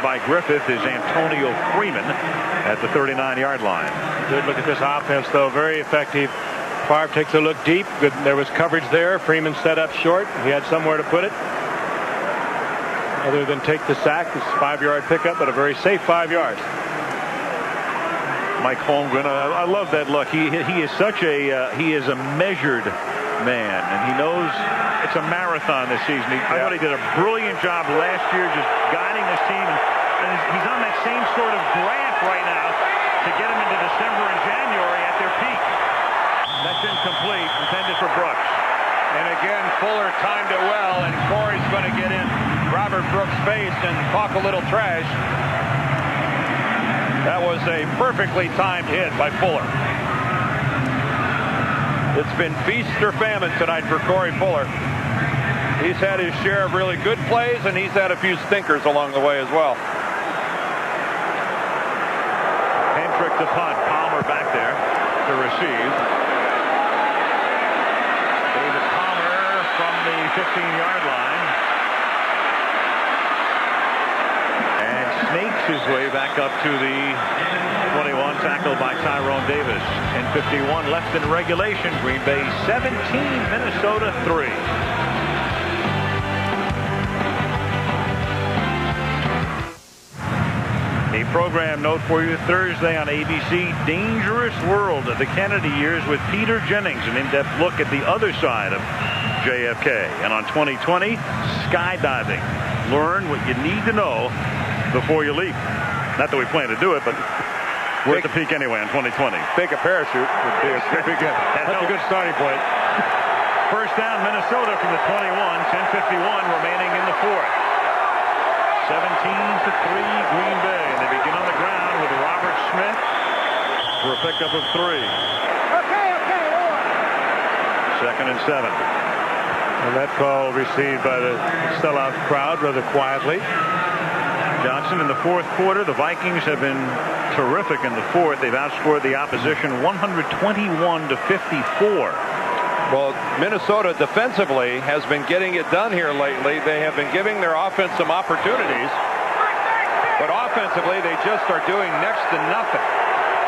by Griffith is Antonio Freeman at the 39-yard line. Good look at this offense, though. Very effective. Favre takes a look deep. Good. There was coverage there. Freeman set up short. He had somewhere to put it. Other than take the sack, it's a 5-yard pickup, but a very safe 5 yards. Mike Holmgren, I love that look. He is such a he is a measured man, and he knows it's a marathon this season. I thought he did a brilliant job last year just guiding this team, and he's on that same sort of graph right now to get him into December and January at their peak. That's incomplete, intended for Brooks. And again, Fuller timed it well, and Corey's going to get in Robert Brooks' face and talk a little trash. That was a perfectly timed hit by Fuller. It's been feast or famine tonight for Corey Fuller. He's had his share of really good plays, and he's had a few stinkers along the way as well. Hendrick to punt. Palmer back there to receive. David Palmer from the 15-yard line. And snakes his way back up to the 21, tackled by Tyrone Davis. And 51 left in regulation. Green Bay 17, Minnesota 3. A program note for you Thursday on ABC, Dangerous World of the Kennedy Years with Peter Jennings, an in-depth look at the other side of JFK. And on 2020, skydiving. Learn what you need to know before you leap. Not that we plan to do it, but we're at the peak anyway on 2020. Take a parachute would be good. That's a good starting point. First down, Minnesota from the 21, 10:51 remaining in the fourth. 17-3 Green Bay, and they begin on the ground with Robert Smith for a pickup of 3. Okay. 2nd and 7. And that call received by the sellout crowd rather quietly. Johnson in the fourth quarter. The Vikings have been terrific in the fourth. They've outscored the opposition 121-54. Well, Minnesota defensively has been getting it done here lately. They have been giving their offense some opportunities, but offensively they just are doing next to nothing.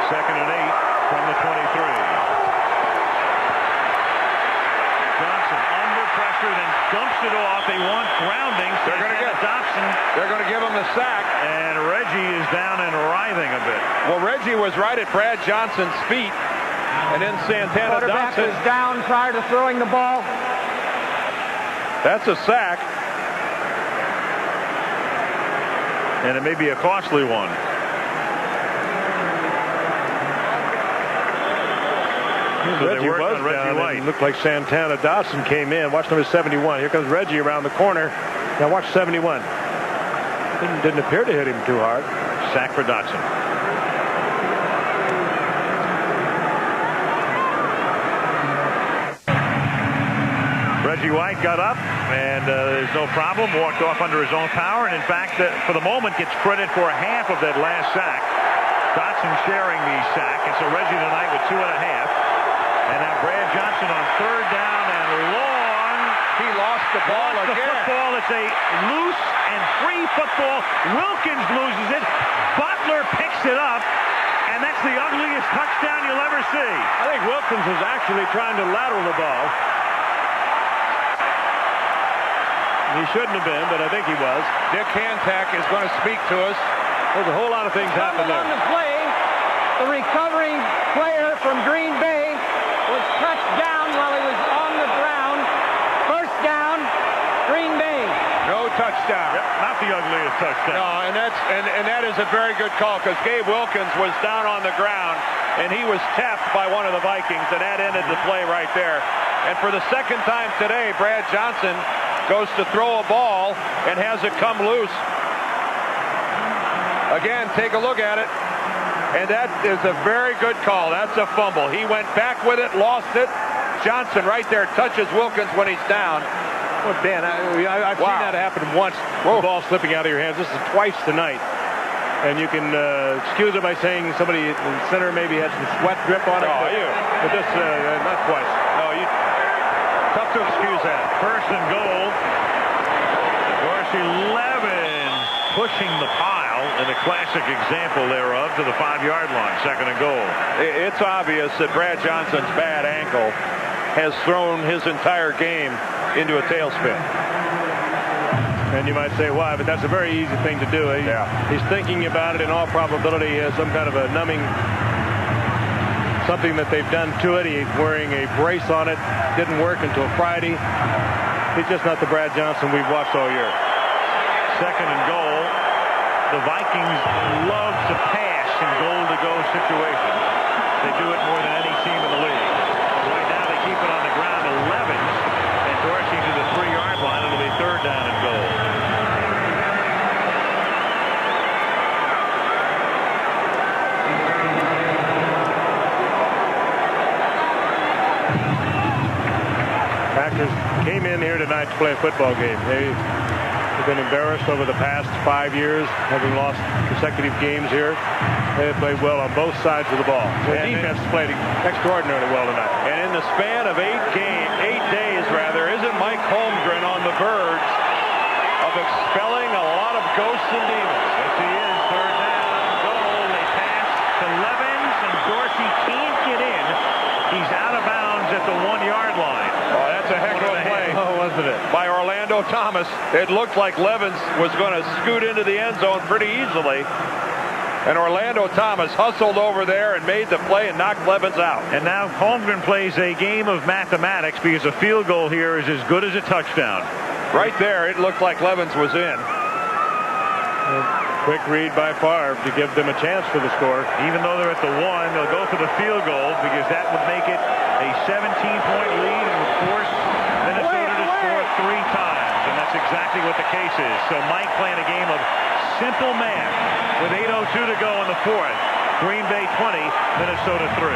2nd and 8 from the 23. Johnson under pressure, then dumps it off. They want grounding. They're going to get Dobson. They're going to give him the sack. And Reggie is down and writhing a bit. Well, Reggie was right at Brad Johnson's feet. And then Santana Quarterback Dobson was down prior to throwing the ball. That's a sack. And it may be a costly one. So Reggie was down. White. It looked like Santana Dotson came in. Watch number 71. Here comes Reggie around the corner. Now watch 71. Didn't appear to hit him too hard. Sack for Dotson. Reggie White got up, and there's no problem. Walked off under his own power, and in fact, for the moment, gets credit for half of that last sack. Dotson sharing the sack, and so Reggie tonight with 2.5. And now Brad Johnson on 3rd down and long. He lost the ball again. The football. It's a loose and free football. Wilkins loses it. Butler picks it up, and that's the ugliest touchdown you'll ever see. I think Wilkins was actually trying to lateral the ball. He shouldn't have been, but I think he was. Dick Hantak is going to speak to us. There's a whole lot of things happen there. On the play, the recovering player from Green Bay was touched down while he was on the ground. First down, Green Bay. No touchdown. Yep, not the ugliest touchdown. No, and that is a very good call because Gabe Wilkins was down on the ground and he was tapped by one of the Vikings, and that ended the play right there. And for the second time today, Brad Johnson goes to throw a ball and has it come loose. Again, take a look at it. And that is a very good call. That's a fumble. He went back with it, lost it. Johnson right there touches Wilkins when he's down. Well, Dan, I've seen that happen once. The ball slipping out of your hands. This is twice tonight. And you can excuse it by saying somebody in the center maybe had some sweat drip on it. But this, not twice. No, tough to excuse that. First and goal. Dorsey Levens pushing the pile in a classic example thereof to the 5-yard line. Second and goal. It's obvious that Brad Johnson's bad ankle has thrown his entire game into a tailspin. And you might say, why? But that's a very easy thing to do. He's thinking about it. In all probability, he has some kind of a numbing, something that they've done to it. He's wearing a brace on it. Didn't work until Friday. He's just not the Brad Johnson we've watched all year. Second and goal. The Vikings love to pass in goal-to-go situations. They do it more than any team in the league. Right now they keep it on the ground. 11, and Dorsey to the 3-yard line. It'll be third down and goal. Packers came in here tonight to play a football game. They've been embarrassed over the past 5 years, having lost consecutive games here. They have played well on both sides of the ball. Their defense played extraordinarily well tonight. And in the span of 8 days, isn't Mike Holmgren on the verge of expelling a lot of ghosts and demons? Yes, he is. Third down, goal. They pass to Levens, and Dorsey can't get in. He's out of bounds at the 1-yard line. Oh, that's a heck of a play. Oh, wasn't it? By Orlando Thomas. It looked like Levens was going to scoot into the end zone pretty easily. And Orlando Thomas hustled over there and made the play and knocked Levens out. And now Holmgren plays a game of mathematics because a field goal here is as good as a touchdown. Right there, it looked like Levens was in. Quick read by Favre to give them a chance for the score. Even though they're at the 1, they'll go for the field goal because that would make it a 17-point lead and would force Minnesota to score 3 times. And that's exactly what the case is. So Mike playing a game of simple math. With 8:02 to go in the 4th. Green Bay 20, Minnesota 3.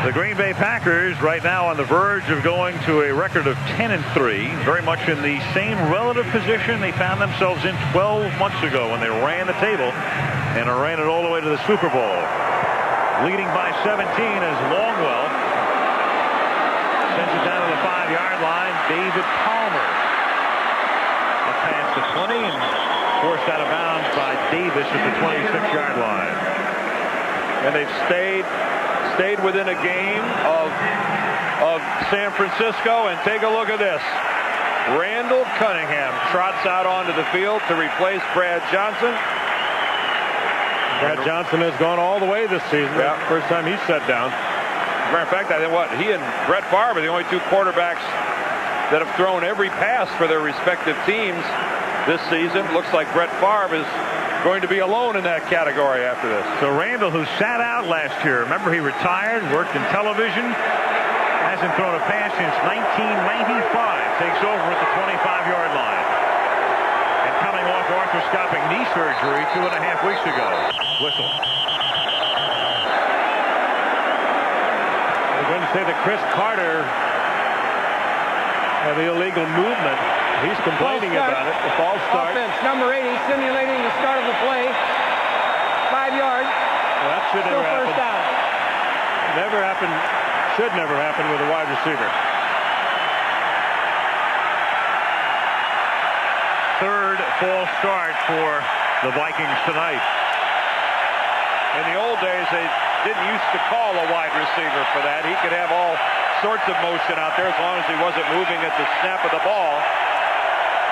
The Green Bay Packers right now on the verge of going to a record of 10-3, very much in the same relative position they found themselves in 12 months ago when they ran the table and ran it all the way to the Super Bowl. Leading by 17 is Longwell. Sends it down to the 5-yard line. David Palmer. A pass to 20 and forced out of bounds by Davis at the 26-yard line. And they've stayed within a game of San Francisco. And take a look at this. Randall Cunningham trots out onto the field to replace Brad Johnson. Brad Johnson has gone all the way this season. Yeah. First time he's set down. As a matter of fact, I think he and Brett Favre are the only 2 quarterbacks that have thrown every pass for their respective teams this season. Looks like Brett Favre is going to be alone in that category after this. So Randall, who sat out last year, remember he retired, worked in television, hasn't thrown a pass since 1995, takes over at the 25-yard line. And coming off arthroscopic knee surgery 2.5 weeks ago. Whistle. Going to say that Chris Carter had the illegal movement. He's complaining about it. The false start. Offense, number 80, simulating the start of the play. 5 yards. Well, that should never happen. First down. Never happen. Should never happen with a wide receiver. Third false start for the Vikings tonight. In the old days, they didn't used to call a wide receiver for that. He could have all sorts of motion out there as long as he wasn't moving at the snap of the ball.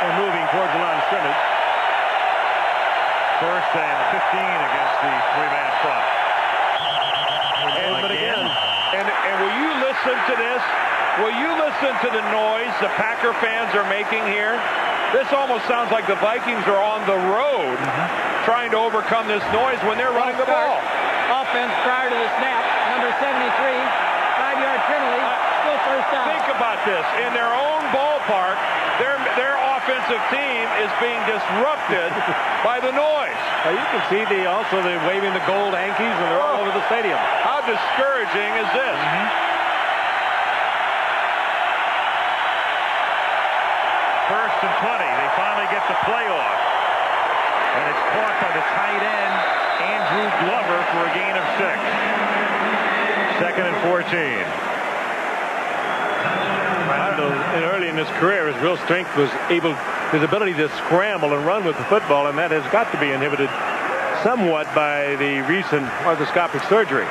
Or moving towards the line of scrimmage. First and 15 against the 3-man front. But again, and will you listen to this? Will you listen to the noise the Packer fans are making here? This almost sounds like the Vikings are on the road trying to overcome this noise when they're running the ball. Offense prior to the snap, number 73, 5-yard penalty, still first down. Think about this. In their own ballpark, their offensive team is being disrupted by the noise. You can see also the waving the gold hankies, and they're all over the stadium. How discouraging is this? First and 20. They finally get the play off. And it's caught by the tight end, Andrew Glover, for a gain of 6. Second and 14. Early in his career, his real strength was his ability to scramble and run with the football, and that has got to be inhibited somewhat by the recent arthroscopic surgery.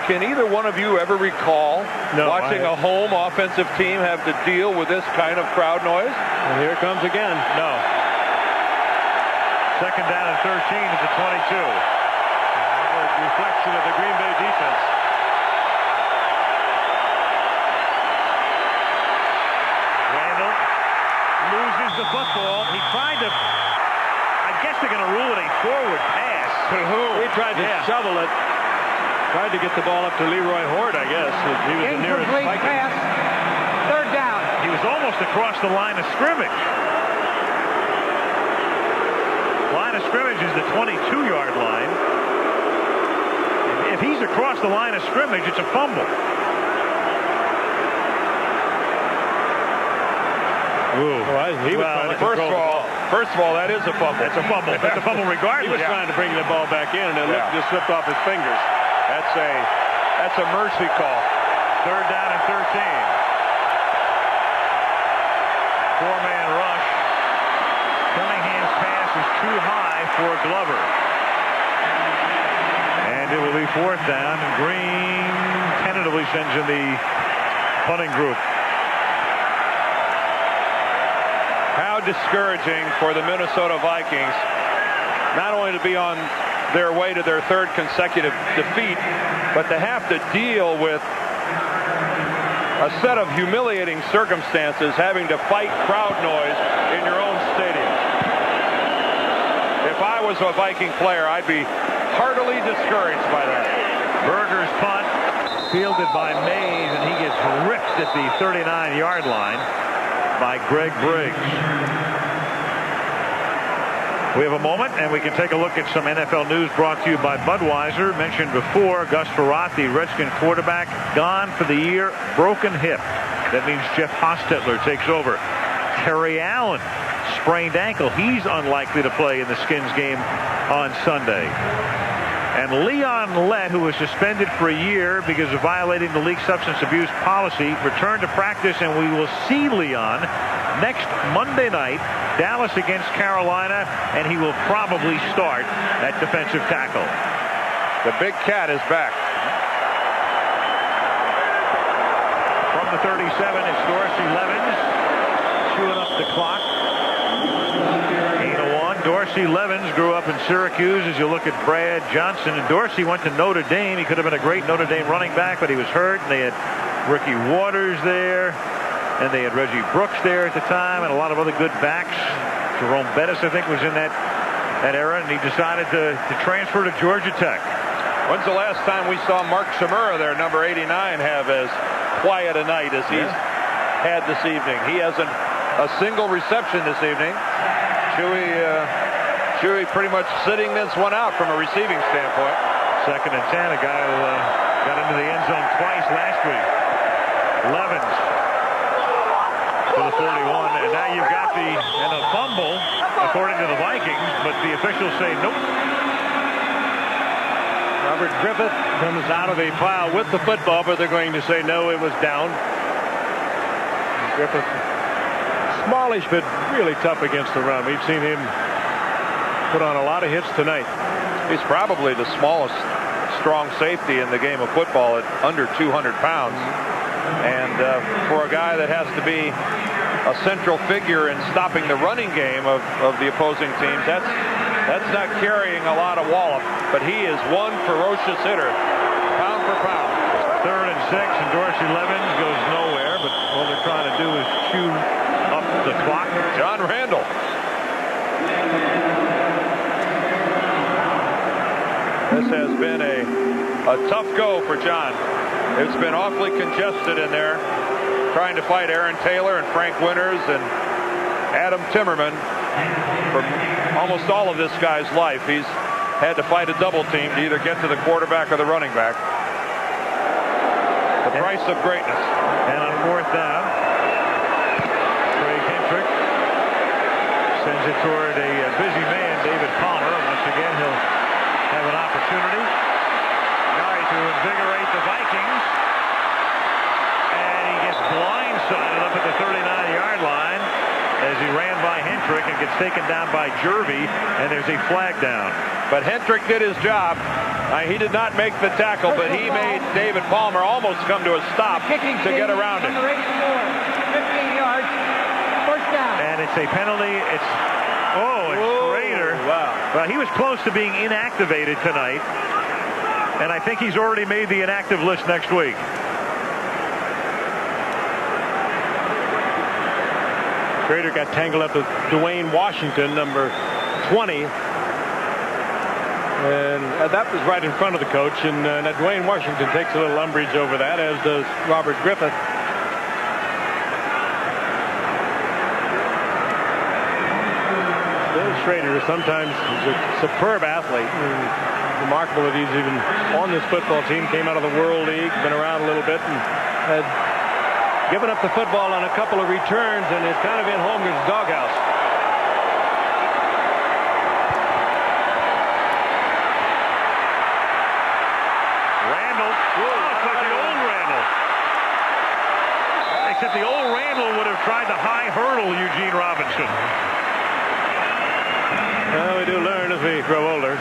Can either one of you ever recall watching a home offensive team have to deal with this kind of crowd noise? And here it comes again. No. Second down and 13 at the 22. Reflection of the Green Bay defense. Randall loses the football. He tried to, I guess they're going to rule it a forward pass. To who? He tried to shovel it. Tried to get the ball up to Leroy Horde, I guess. He was the nearest Incomplete pass. Third down. He was almost across the line of scrimmage. Line of scrimmage is the 22-yard line. If he's across the line of scrimmage, it's a fumble. First of all, that is a fumble. That's a fumble. That's a fumble regardless. He was trying to bring the ball back in, and it just slipped off his fingers. That's a mercy call. Third down and 13. Four-man rush. Cunningham's pass is too high for Glover. And it will be fourth down, and Green tentatively sends in the punting group. How discouraging for the Minnesota Vikings, not only to be on their way to their third consecutive defeat, but to have to deal with a set of humiliating circumstances, having to fight crowd noise in your own stadium. If I was a Viking player, I'd be heartily discouraged by that. Berger's punt, fielded by Mays, and he gets ripped at the 39-yard line by Greg Briggs. We have a moment, and we can take a look at some NFL news brought to you by Budweiser. Mentioned before, Gus Frerotte, the Redskin quarterback, gone for the year, broken hip. That means Jeff Hostetler takes over. Terry Allen, sprained ankle. He's unlikely to play in the Skins game on Sunday. And Leon Lett, who was suspended for a year because of violating the league substance abuse policy, returned to practice, and we will see Leon next Monday night, Dallas against Carolina, and he will probably start at defensive tackle. The big cat is back. From the 37, it's Dorsey Levens chewing up the clock. Dorsey Levens grew up in Syracuse. As you look at Brad Johnson, and Dorsey went to Notre Dame. He could have been a great Notre Dame running back, but he was hurt, and they had Ricky Waters there, and they had Reggie Brooks there at the time, and a lot of other good backs. Jerome Bettis, I think, was in that era, and he decided to transfer to Georgia Tech. When's the last time we saw Mark Shimura, their number 89, have as quiet a night as he's had this evening? He hasn't a single reception this evening. Chewy pretty much sitting this one out from a receiving standpoint. Second and 10, a guy who got into the end zone twice last week. Levens to the 41, and now you've got a fumble, according to the Vikings, but the officials say nope. Robert Griffith comes out of a pile with the football, but they're going to say no, it was down. Griffith, smallish, but really tough against the run. We've seen him put on a lot of hits tonight. He's probably the smallest strong safety in the game of football at under 200 pounds. And for a guy that has to be a central figure in stopping the running game of the opposing teams, that's not carrying a lot of wallop. But he is one ferocious hitter, pound for pound. Third and 6, and Dorsey Levens goes nowhere, but all they're trying to do is chew up the the clock. John Randall. This has been a tough go for John. It's been awfully congested in there, trying to fight Aaron Taylor and Frank Winters and Adam Timmerman for almost all of this guy's life. He's had to fight a double team to either get to the quarterback or the running back. The price of greatness. And on fourth down, Craig Hendrick sends it toward a busy man, David Palmer. Once again, he'll have an opportunity to invigorate the Vikings. And he gets blindsided up at the 39-yard line as he ran by Hendrick and gets taken down by Jervey, and there's a flag down. But Hendrick did his job. He did not make the tackle, but he made David Palmer almost come to a stop to get around it. 15 yards, first down. And it's a penalty. It's Schrader. Wow. Well, he was close to being inactivated tonight, and I think he's already made the inactive list next week. Schrader got tangled up with Dwayne Washington, number 20. And that was right in front of the coach. And Dwayne Washington takes a little umbrage over that, as does Robert Griffith. Bill Schrader sometimes is a superb athlete. Remarkable that he's even on this football team. Came out of the World League, been around a little bit, and had given up the football on a couple of returns, and is kind of in Holmgren's doghouse. Randall. It's like the old Randall. Except the old Randall would have tried to high hurdle Eugene Robinson. Well, we do learn as we grow older.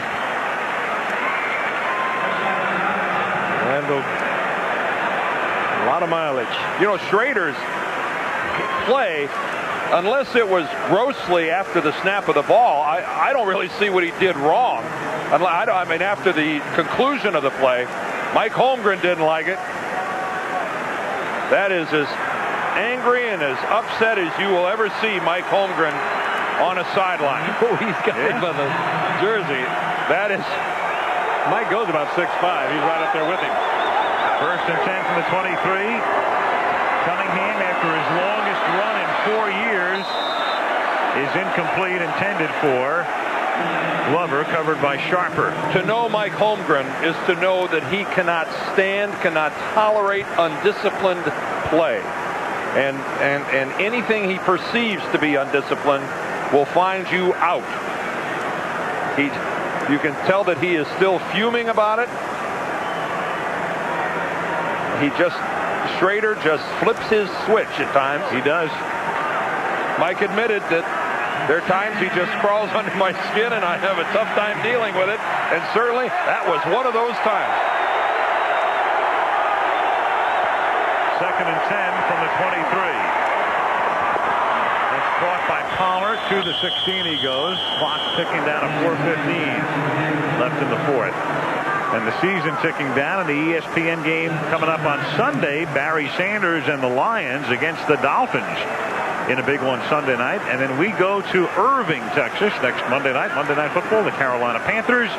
Randall, a lot of mileage. You know, Schrader's play, unless it was grossly after the snap of the ball, I don't really see what he did wrong. I mean, after the conclusion of the play, Mike Holmgren didn't like it. That is as angry and as upset as you will ever see Mike Holmgren on a sideline. Oh, he's got him by the jersey. That is... Mike goes about 6'5". He's right up there with him. First and 10 from the 23. Cunningham, after his longest run in 4 years, is incomplete, intended for Glover, covered by Sharper. To know Mike Holmgren is to know that he cannot stand, cannot tolerate undisciplined play. And anything he perceives to be undisciplined will find you out. You can tell that he is still fuming about it. Schrader just flips his switch at times. He does. Mike admitted that there are times he just crawls under my skin and I have a tough time dealing with it. And certainly that was one of those times. Second and 10 from the 23. That's caught by Palmer. To the 16 he goes. Clock ticking down to 4:15 left in the fourth. And the season ticking down, in the ESPN game coming up on Sunday, Barry Sanders and the Lions against the Dolphins in a big one Sunday night. And then we go to Irving, Texas next Monday night. Monday Night Football, the Carolina Panthers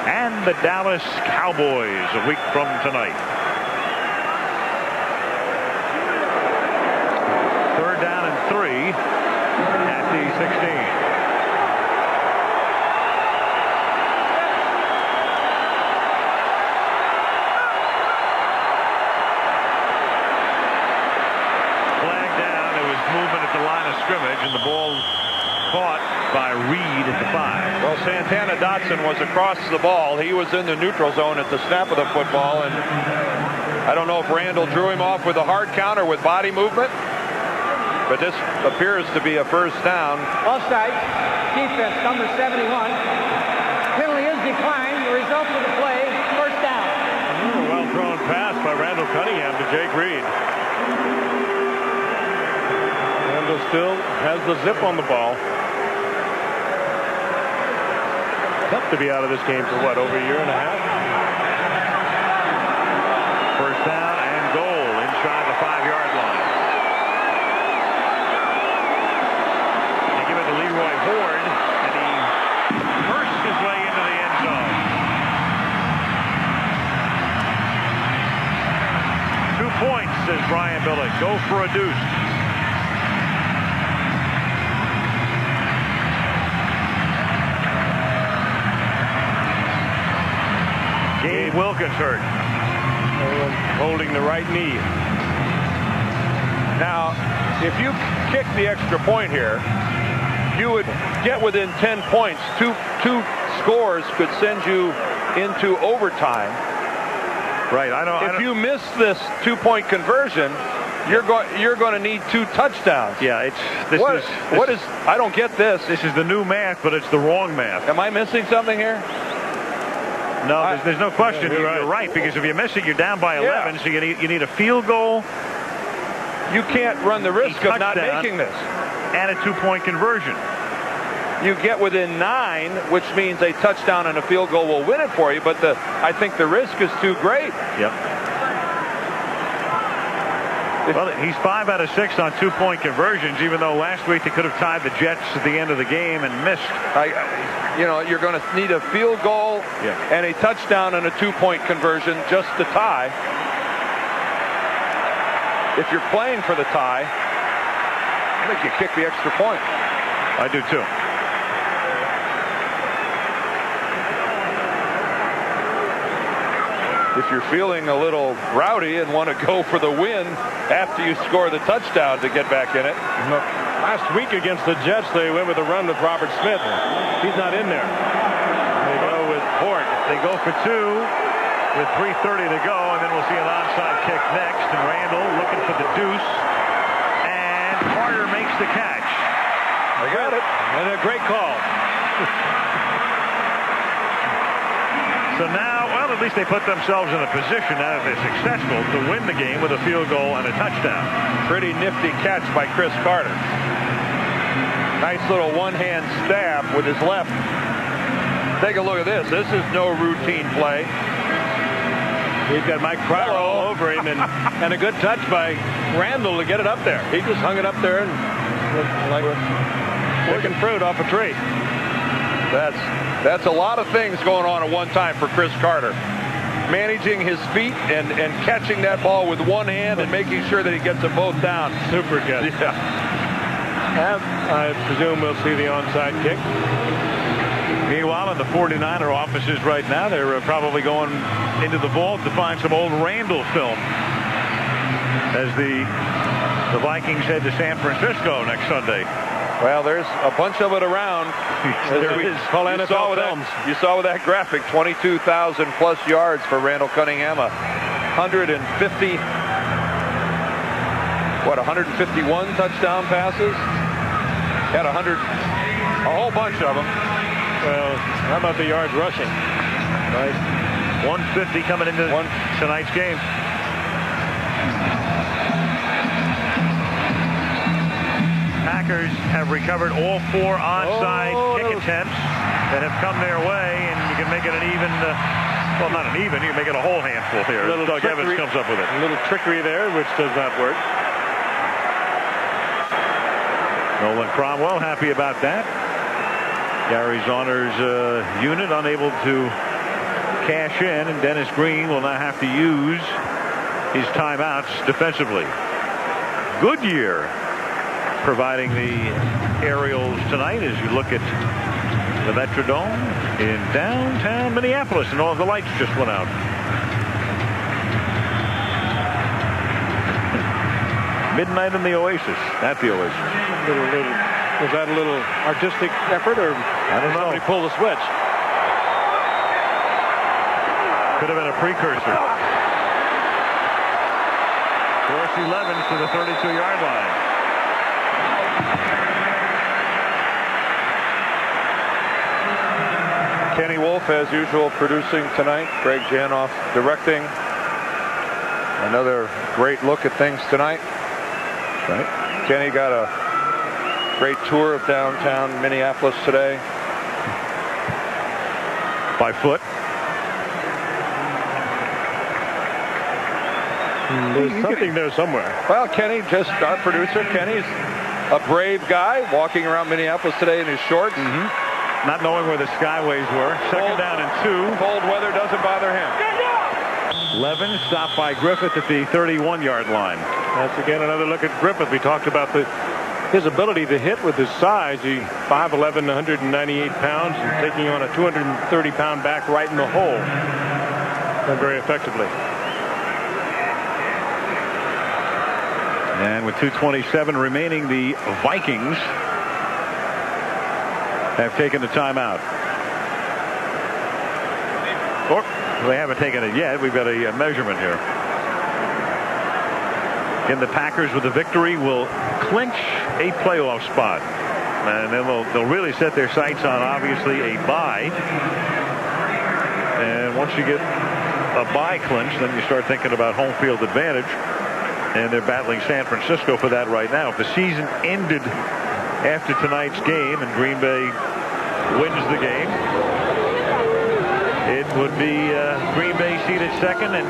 and the Dallas Cowboys a week from tonight. Third down and 3 at the 16. Scrimmage, and the ball caught by Reed at the 5. Well, Santana Dotson was across the ball. He was in the neutral zone at the snap of the football, and I don't know if Randall drew him off with a hard count or with body movement, but this appears to be a first down. Offside, defense, number 71. Penalty is declined. The result of the play, first down. Well thrown pass by Randall Cunningham to Jake Reed. Still has the zip on the ball. Tough to be out of this game for what, over a year and a half? First down and goal inside the 5-yard line. says Brian Billick. Go for a deuce. Gabe Wilkins hurt. Holding the right knee. Now, if you kick the extra point here, you would get within 10 points. Two scores could send you into overtime. Right. If you miss this 2-point conversion, you're going to need 2 touchdowns. Yeah. I don't get this. This is the new math, but it's the wrong math. Am I missing something here? No, there's no question. You're right, because if you miss it, you're down by 11, so you need a field goal. You can't run the risk of not making this. And a 2-point conversion. You get within 9, which means a touchdown and a field goal will win it for you, but I think the risk is too great. Yep. Well, he's 5 out of 6 on 2-point conversions, even though last week they could have tied the Jets at the end of the game and missed. You're going to need a field goal and a touchdown and a 2-point conversion just to tie. If you're playing for the tie, I think you kick the extra point. I do too. If you're feeling a little rowdy and want to go for the win after you score the touchdown to get back in it. Last week against the Jets, they went with a run with Robert Smith. He's not in there. They go with Hort. They go for 2 with 3:30 to go, and then we'll see an onside kick next. And Randall looking for the deuce. And Carter makes the catch. I got it. And a great call. So now, well, at least they put themselves in a position, now that they're successful, to win the game with a field goal and a touchdown. Pretty nifty catch by Chris Carter. Nice little one-hand stab with his left. Take a look at this. This is no routine play. He's got Mike Crowder all over him, and a good touch by Randall to get it up there. He just hung it up there and like picking fruit off a tree. That's a lot of things going on at one time for Chris Carter. Managing his feet and catching that ball with one hand and making sure that he gets them both down. Super good. Yeah. I presume we'll see the onside kick. Meanwhile, in the 49er offices right now, they're probably going into the vault to find some old Randall film as the Vikings head to San Francisco next Sunday. Well, there's a bunch of it around. You saw with that graphic, 22,000 plus yards for Randall Cunningham, 151 touchdown passes. Had a whole bunch of them. Well, how about the yards rushing? Right. 150 coming into tonight's game. Packers have recovered all 4 onside kick attempts that have come their way, and you can make it an even, well, not an even, you can make it a whole handful here. Doug Evans comes up with it. A little trickery there, which does not work. Nolan Cromwell happy about that. Gary Zauner's unit unable to cash in, and Dennis Green will now have to use his timeouts defensively. Goodyear providing the aerials tonight as you look at the Metrodome in downtown Minneapolis, and all the lights just went out. Midnight in the Oasis, at the Oasis. Was that a little artistic effort, or I don't know. Somebody pulled the switch? Could have been a precursor. Dorsey Levens to the 32-yard line. Kenny Wolf, as usual, producing tonight. Greg Janoff directing. Another great look at things tonight. Right. Kenny got a great tour of downtown Minneapolis today. By foot. There's something there somewhere. Well, Kenny, just our producer, Kenny's a brave guy walking around Minneapolis today in his shorts. Not knowing where the skyways were. Second down and 2. Cold weather doesn't bother him. Levin stopped by Griffith at the 31-yard line. That's again another look at Griffith. We talked about his ability to hit with his size. He's 5'11", 198 pounds, and taking on a 230-pound back right in the hole. Done very effectively. And with 2:27 remaining, the Vikings have taken the timeout. Or they haven't taken it yet. We've got a measurement here. Again, the Packers with the victory will clinch a playoff spot. And then they'll really set their sights on, obviously, a bye. And once you get a bye clinch, then you start thinking about home field advantage. And they're battling San Francisco for that right now. If the season ended after tonight's game and Green Bay wins the game, it would be Green Bay seated second and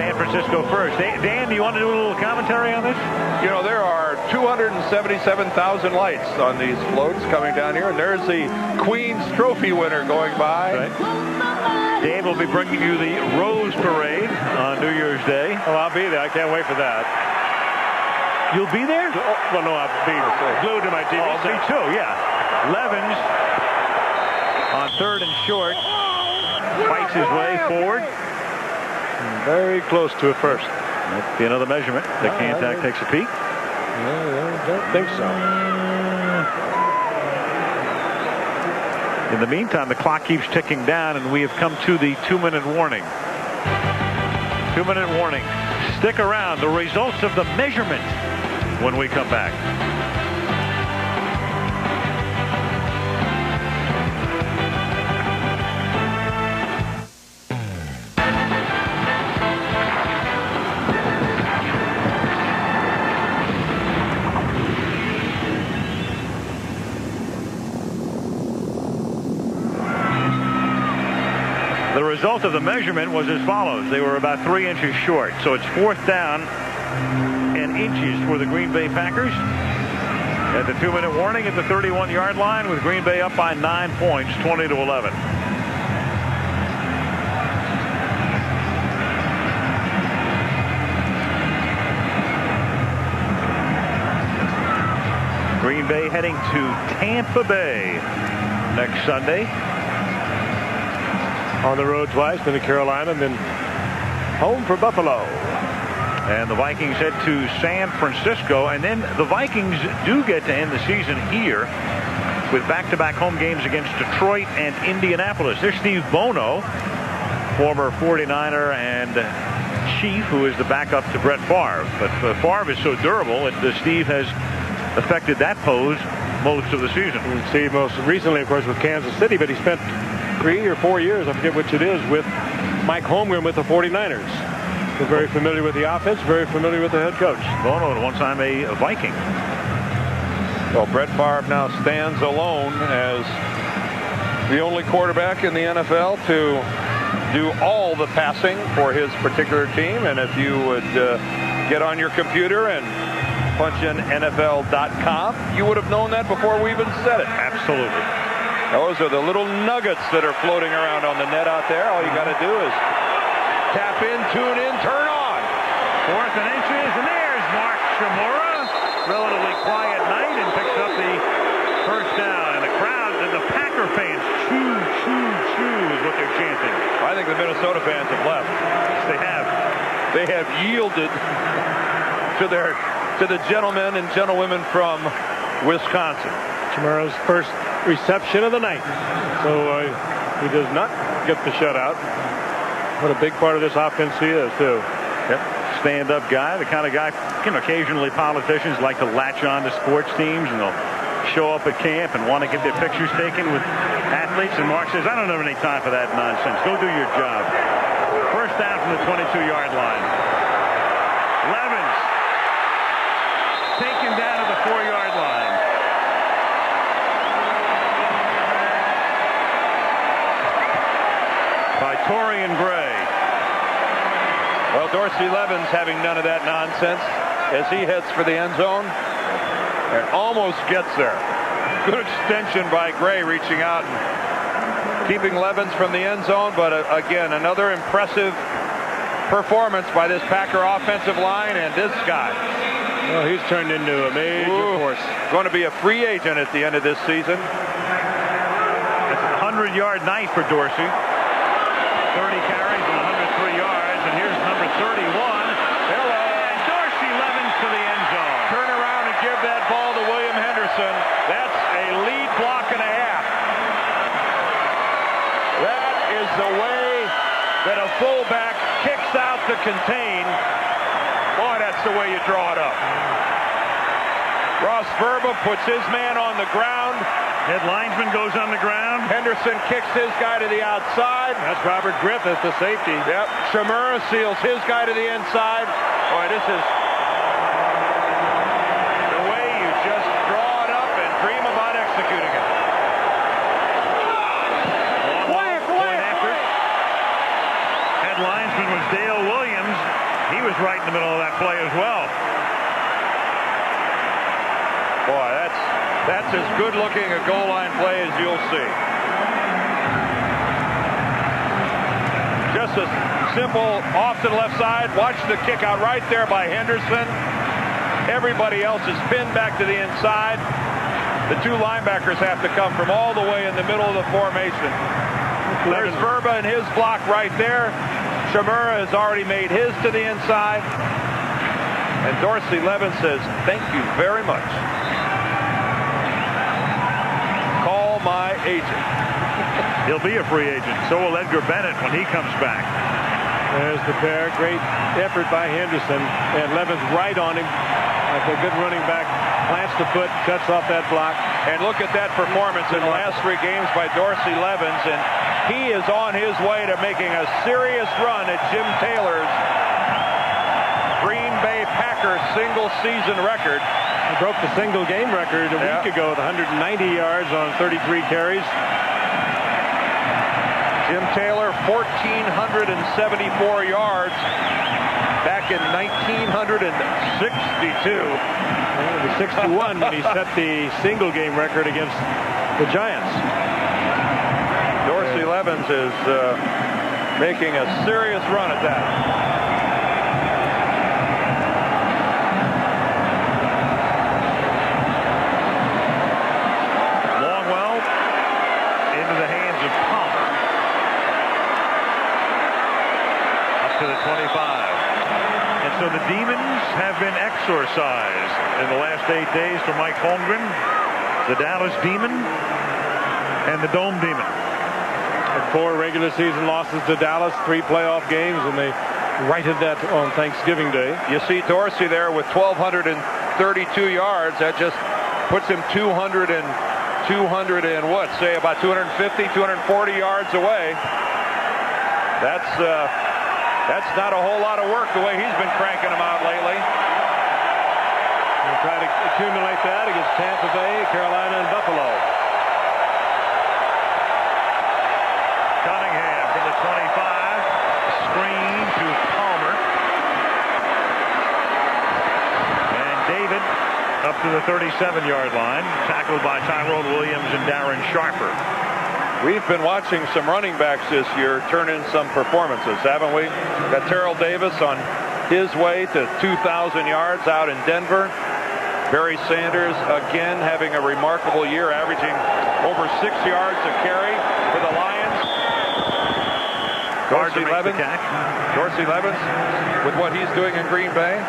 San Francisco first. Dan, do you want to do a little commentary on this? You know, there are 277,000 lights on these floats coming down here, and there's the Queen's Trophy winner going by. Right. Dave will be bringing you the Rose Parade on New Year's Day. Oh, I'll be there. I can't wait for that. You'll be there? Oh, well, no, I'll be glued to my TV. Oh, me too, yeah. Levins on 3rd and short. Fights his way forward. Very close to it first. That'll be another measurement. The Cantac takes a peek. No, I don't think so. In the meantime, the clock keeps ticking down, and we have come to the 2-minute warning. 2-minute warning. Stick around. The results of the measurement when we come back. The result of the measurement was as follows. They were about 3 inches short. So it's 4th down and inches for the Green Bay Packers. At the 2-minute warning at the 31-yard line with Green Bay up by 9 points, 20-11. Green Bay heading to Tampa Bay next Sunday. On the road twice, been to Carolina, and then home for Buffalo. And the Vikings head to San Francisco, and then the Vikings do get to end the season here with back-to-back home games against Detroit and Indianapolis. There's Steve Bono, former 49er and Chief, who is the backup to Brett Favre. But Favre is so durable that Steve has affected that pose most of the season. And Steve most recently, of course, with Kansas City, but he spent 3 or 4 years, I forget which it is, with Mike Holmgren with the 49ers. So very familiar with the offense, very familiar with the head coach. Bono at one time a Viking. Well, Brett Favre now stands alone as the only quarterback in the NFL to do all the passing for his particular team. And if you would get on your computer and punch in NFL.com, you would have known that before we even said it. Absolutely. Those are the little nuggets that are floating around on the net out there. All you got to do is tap in, tune in, turn on. 4th and inches, and there's Mark Chmura. Relatively quiet night, and picks up the first down. And the crowd, and the Packer fans, choo, choo, choo is what they're chanting. I think the Minnesota fans have left. Yes, they have. They have yielded to the gentlemen and gentlewomen from Wisconsin. Chmura's first reception of the night. So he does not get the shutout. What a big part of this offense he is, too. Yep. Stand-up guy, the kind of guy, occasionally politicians like to latch on to sports teams, and they'll show up at camp and want to get their pictures taken with athletes. And Mark says, I don't have any time for that nonsense. Go do your job. First down from the 22-yard line. Levins taken down to the 4-yard line. By Torian Gray. Well, Dorsey Levins having none of that nonsense as he heads for the end zone and almost gets there. Good extension by Gray, reaching out and keeping Levins from the end zone, but again, another impressive performance by this Packer offensive line and this guy. Well, he's turned into a major force. Going to be a free agent at the end of this season. It's a 100-yard night for Dorsey. 30 carries and 103 yards. And here's number 31. Hello. And Dorsey Levens to the end zone. Turn around and give that ball to William Henderson. That's a lead block and a half. That is the way that a fullback kicks out to contain. Boy, that's the way you draw it up. Ross Verba puts his man on the ground. Head linesman goes on the ground. Henderson kicks his guy to the outside. That's Robert Griffith, the safety. Yep. Shimura seals his guy to the inside. Boy, this is the way you just draw it up and dream about executing it. Point effort. Head linesman was Dale Williams. He was right in the middle of that play as well. Boy, that's as good looking a goal line play as you'll see. Just a simple off to the left side. Watch the kick out right there by Henderson. Everybody else is pinned back to the inside. The two linebackers have to come from all the way in the middle of the formation. There's Verba and his block right there. Shimura has already made his to the inside. And Dorsey Levens says, thank you very much. Call my agent. He'll be a free agent. So will Edgar Bennett when he comes back. There's the pair. Great effort by Henderson. And Levens right on him. Like a good running back. Plants the foot, cuts off that block. And look at that performance in the last 3 games by Dorsey Levens. And he is on his way to making a serious run at Jim Taylor's Green Bay Packers single season record. He broke the single game record a week ago with 190 yards on 33 carries. Jim Taylor, 1,474 yards back in 1962. It was 61 when he set the single game record against the Giants. Dorsey Levens is making a serious run at that. Longwell into the hands of Palmer. Up to the 25. And so the Demons have been exorcised in the last 8 days for Mike Holmgren, the Dallas Demon, and the Dome Demon. 4 regular season losses to Dallas, 3 playoff games, and they righted that on Thanksgiving Day. You see Dorsey there with 1,232 yards. That just puts him 200 and what? Say about 250, 240 yards away. That's not a whole lot of work the way he's been cranking them out lately. We'll try to accumulate that against Tampa Bay, Carolina, and Buffalo. Cunningham from the 25. Screen to Palmer. And David up to the 37-yard line. Tackled by Tyrone Williams and Darren Sharper. We've been watching some running backs this year turn in some performances, haven't we? Got Terrell Davis on his way to 2,000 yards out in Denver. Barry Sanders again having a remarkable year, averaging over 6 yards a carry for the Lions. Dorsey Levens with what he's doing in Green Bay.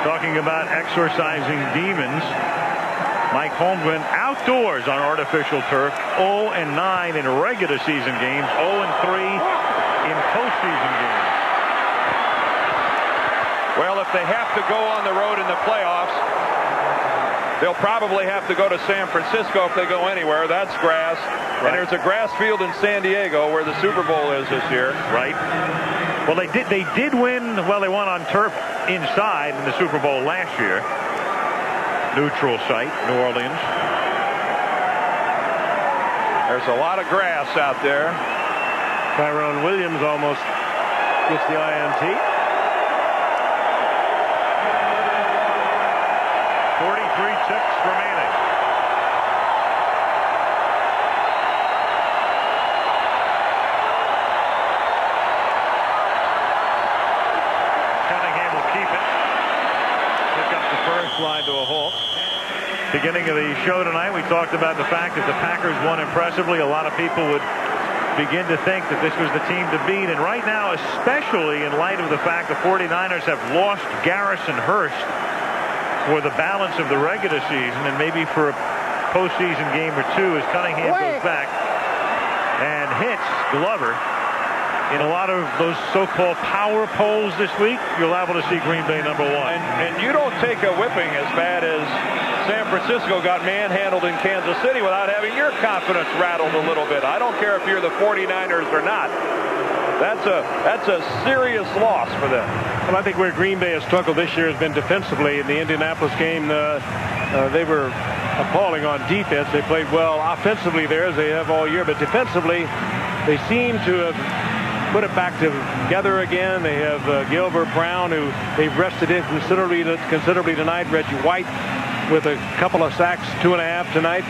Talking about exorcising demons. Mike Holmgren outdoors on artificial turf, 0-9 in regular season games, 0-3 in postseason games. Well, if they have to go on the road in the playoffs, they'll probably have to go to San Francisco if they go anywhere. That's grass. Right. And there's a grass field in San Diego where the Super Bowl is this year. Right. Well, they did win. Well, they won on turf inside in the Super Bowl last year. Neutral site, New Orleans. There's a lot of grass out there. Tyrone Williams almost gets the INT. 43 ticks remaining. slide to a halt. Beginning of the show tonight, we talked about the fact that the Packers won impressively. A lot of people would begin to think that this was the team to beat. And right now, especially in light of the fact the 49ers have lost Garrison Hurst for the balance of the regular season and maybe for a postseason game or two as Cunningham goes back and hits Glover. In a lot of those so-called power polls this week, you're liable to see Green Bay #1. And you don't take a whipping as bad as San Francisco got manhandled in Kansas City without having your confidence rattled a little bit. I don't care if you're the 49ers or not. That's a serious loss for them. Well, I think where Green Bay has struggled this year has been defensively. In the Indianapolis game, they were appalling on defense. They played well offensively there, as they have all year, but defensively, they seem to have put it back together again. They have Gilbert Brown, who they've rested in considerably tonight. Reggie White with a couple of sacks, 2.5 tonight.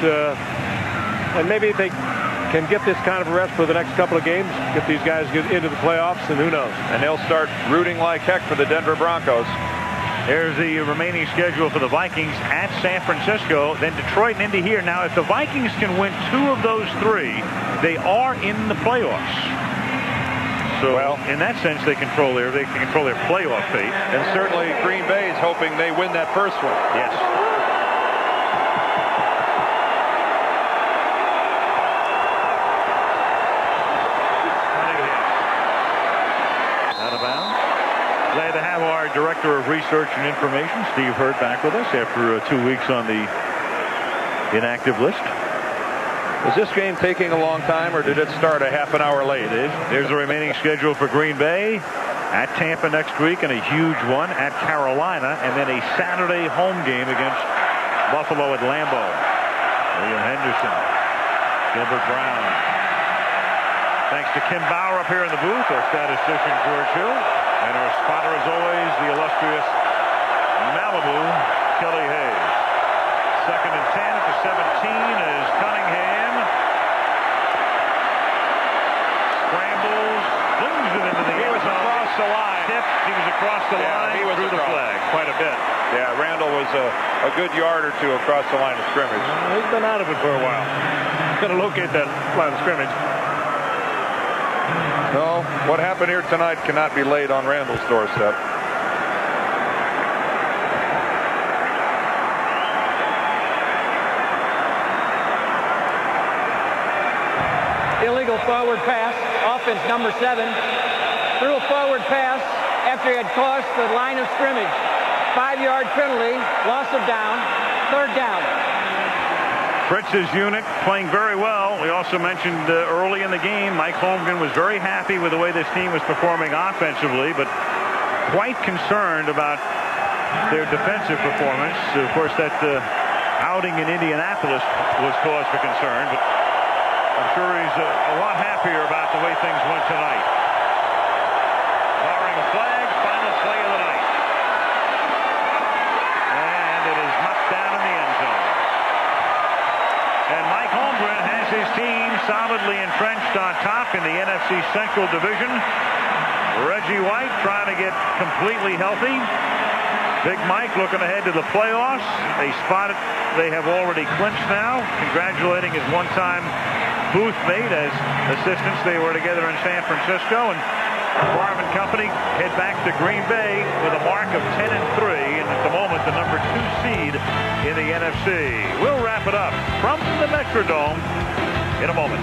And maybe they can get this kind of rest for the next couple of games, get these guys into the playoffs, and who knows. And they'll start rooting like heck for the Denver Broncos. There's the remaining schedule for the Vikings at San Francisco, then Detroit and Indy here. Now, if the Vikings can win 2 of those 3, they are in the playoffs. So, well, in that sense, they can control their playoff fate. And certainly Green Bay is hoping they win that first one. Yes. Out of bounds. Glad to have our Director of Research and Information, Steve Hurt, back with us after 2 weeks on the inactive list. Is this game taking a long time, or did it start a half an hour late? There's the remaining schedule for Green Bay at Tampa next week, and a huge one at Carolina, and then a Saturday home game against Buffalo at Lambeau. William Henderson, Gilbert Brown. Thanks to Kim Bauer up here in the booth, our statistician George Hill, and our spotter as always, the illustrious Malibu, Kelly Hayes. 2nd and 10 at the 17 is Cunningham. Scrambles, flings it into the end zone. Across the line. Tipped. He was across the line. He was through the flag quite a bit. Yeah, Randall was a good yard or 2 across the line of scrimmage. He's been out of it for a while. Got to locate that line of scrimmage. No, what happened here tonight cannot be laid on Randall's doorstep. Illegal forward pass, offense number 7. Threw a forward pass after he had crossed the line of scrimmage. 5-yard penalty, loss of down, 3rd down. Fritz's unit playing very well. We also mentioned early in the game, Mike Holmgren was very happy with the way this team was performing offensively, but quite concerned about their defensive performance. Of course, that outing in Indianapolis was cause for concern, but I'm sure he's a lot happier about the way things went tonight. Barring a flag, final play of the night. And it is knocked down in the end zone. And Mike Holmgren has his team solidly entrenched on top in the NFC Central Division. Reggie White trying to get completely healthy. Big Mike looking ahead to the playoffs. A spot they have already clinched now. Congratulating his one-time booth mate as assistants. They were together in San Francisco, and Farm and Company head back to Green Bay with a mark of 10-3, and at the moment the number 2 seed in the NFC. We'll wrap it up from the Metrodome in a moment.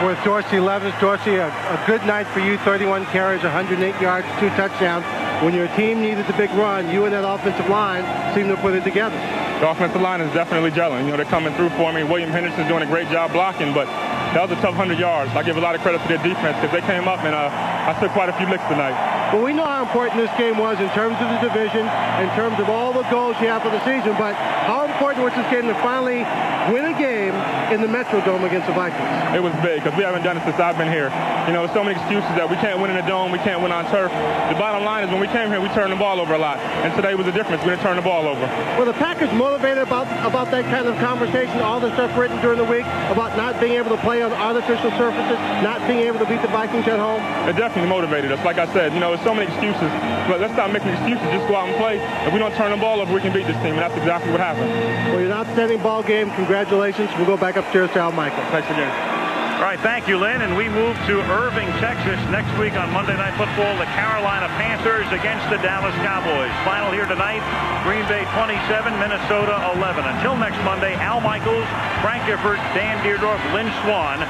With Dorsey Levis. Dorsey, a good night for you. 31 carries, 108 yards, 2 touchdowns. When your team needed the big run, you and that offensive line seem to put it together. The offensive line is definitely gelling. You know, they're coming through for me. William Henderson's doing a great job blocking, but that was a tough 100 yards. I give a lot of credit to their defense because they came up, and I took quite a few licks tonight. Well, we know how important this game was in terms of the division, in terms of all the goals you have for the season, but how important was this game to finally win a game in the Metrodome against the Vikings? It was big because we haven't done it since I've been here. You know, so many excuses that we can't win in the dome, we can't win on turf. The bottom line is when we came here, we turned the ball over a lot, and today was the difference. We didn't turn the ball over. Were the Packers motivated about that kind of conversation, all the stuff written during the week about not being able to play on artificial surfaces, not being able to beat the Vikings at home? It definitely motivated us. Like I said, there's so many excuses. But let's stop making excuses. Just go out and play. If we don't turn the ball over, we can beat this team. And that's exactly what happened. Well, you're an outstanding ball game. Congratulations. We'll go back upstairs to Al Michael. Thanks again. All right, thank you, Lynn. And we move to Irving, Texas. Next week on Monday Night Football, the Carolina Panthers against the Dallas Cowboys. Final here tonight, Green Bay 27, Minnesota 11. Until next Monday, Al Michaels, Frank Gifford, Dan Deerdorf, Lynn Swan.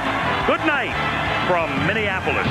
Good night from Minneapolis.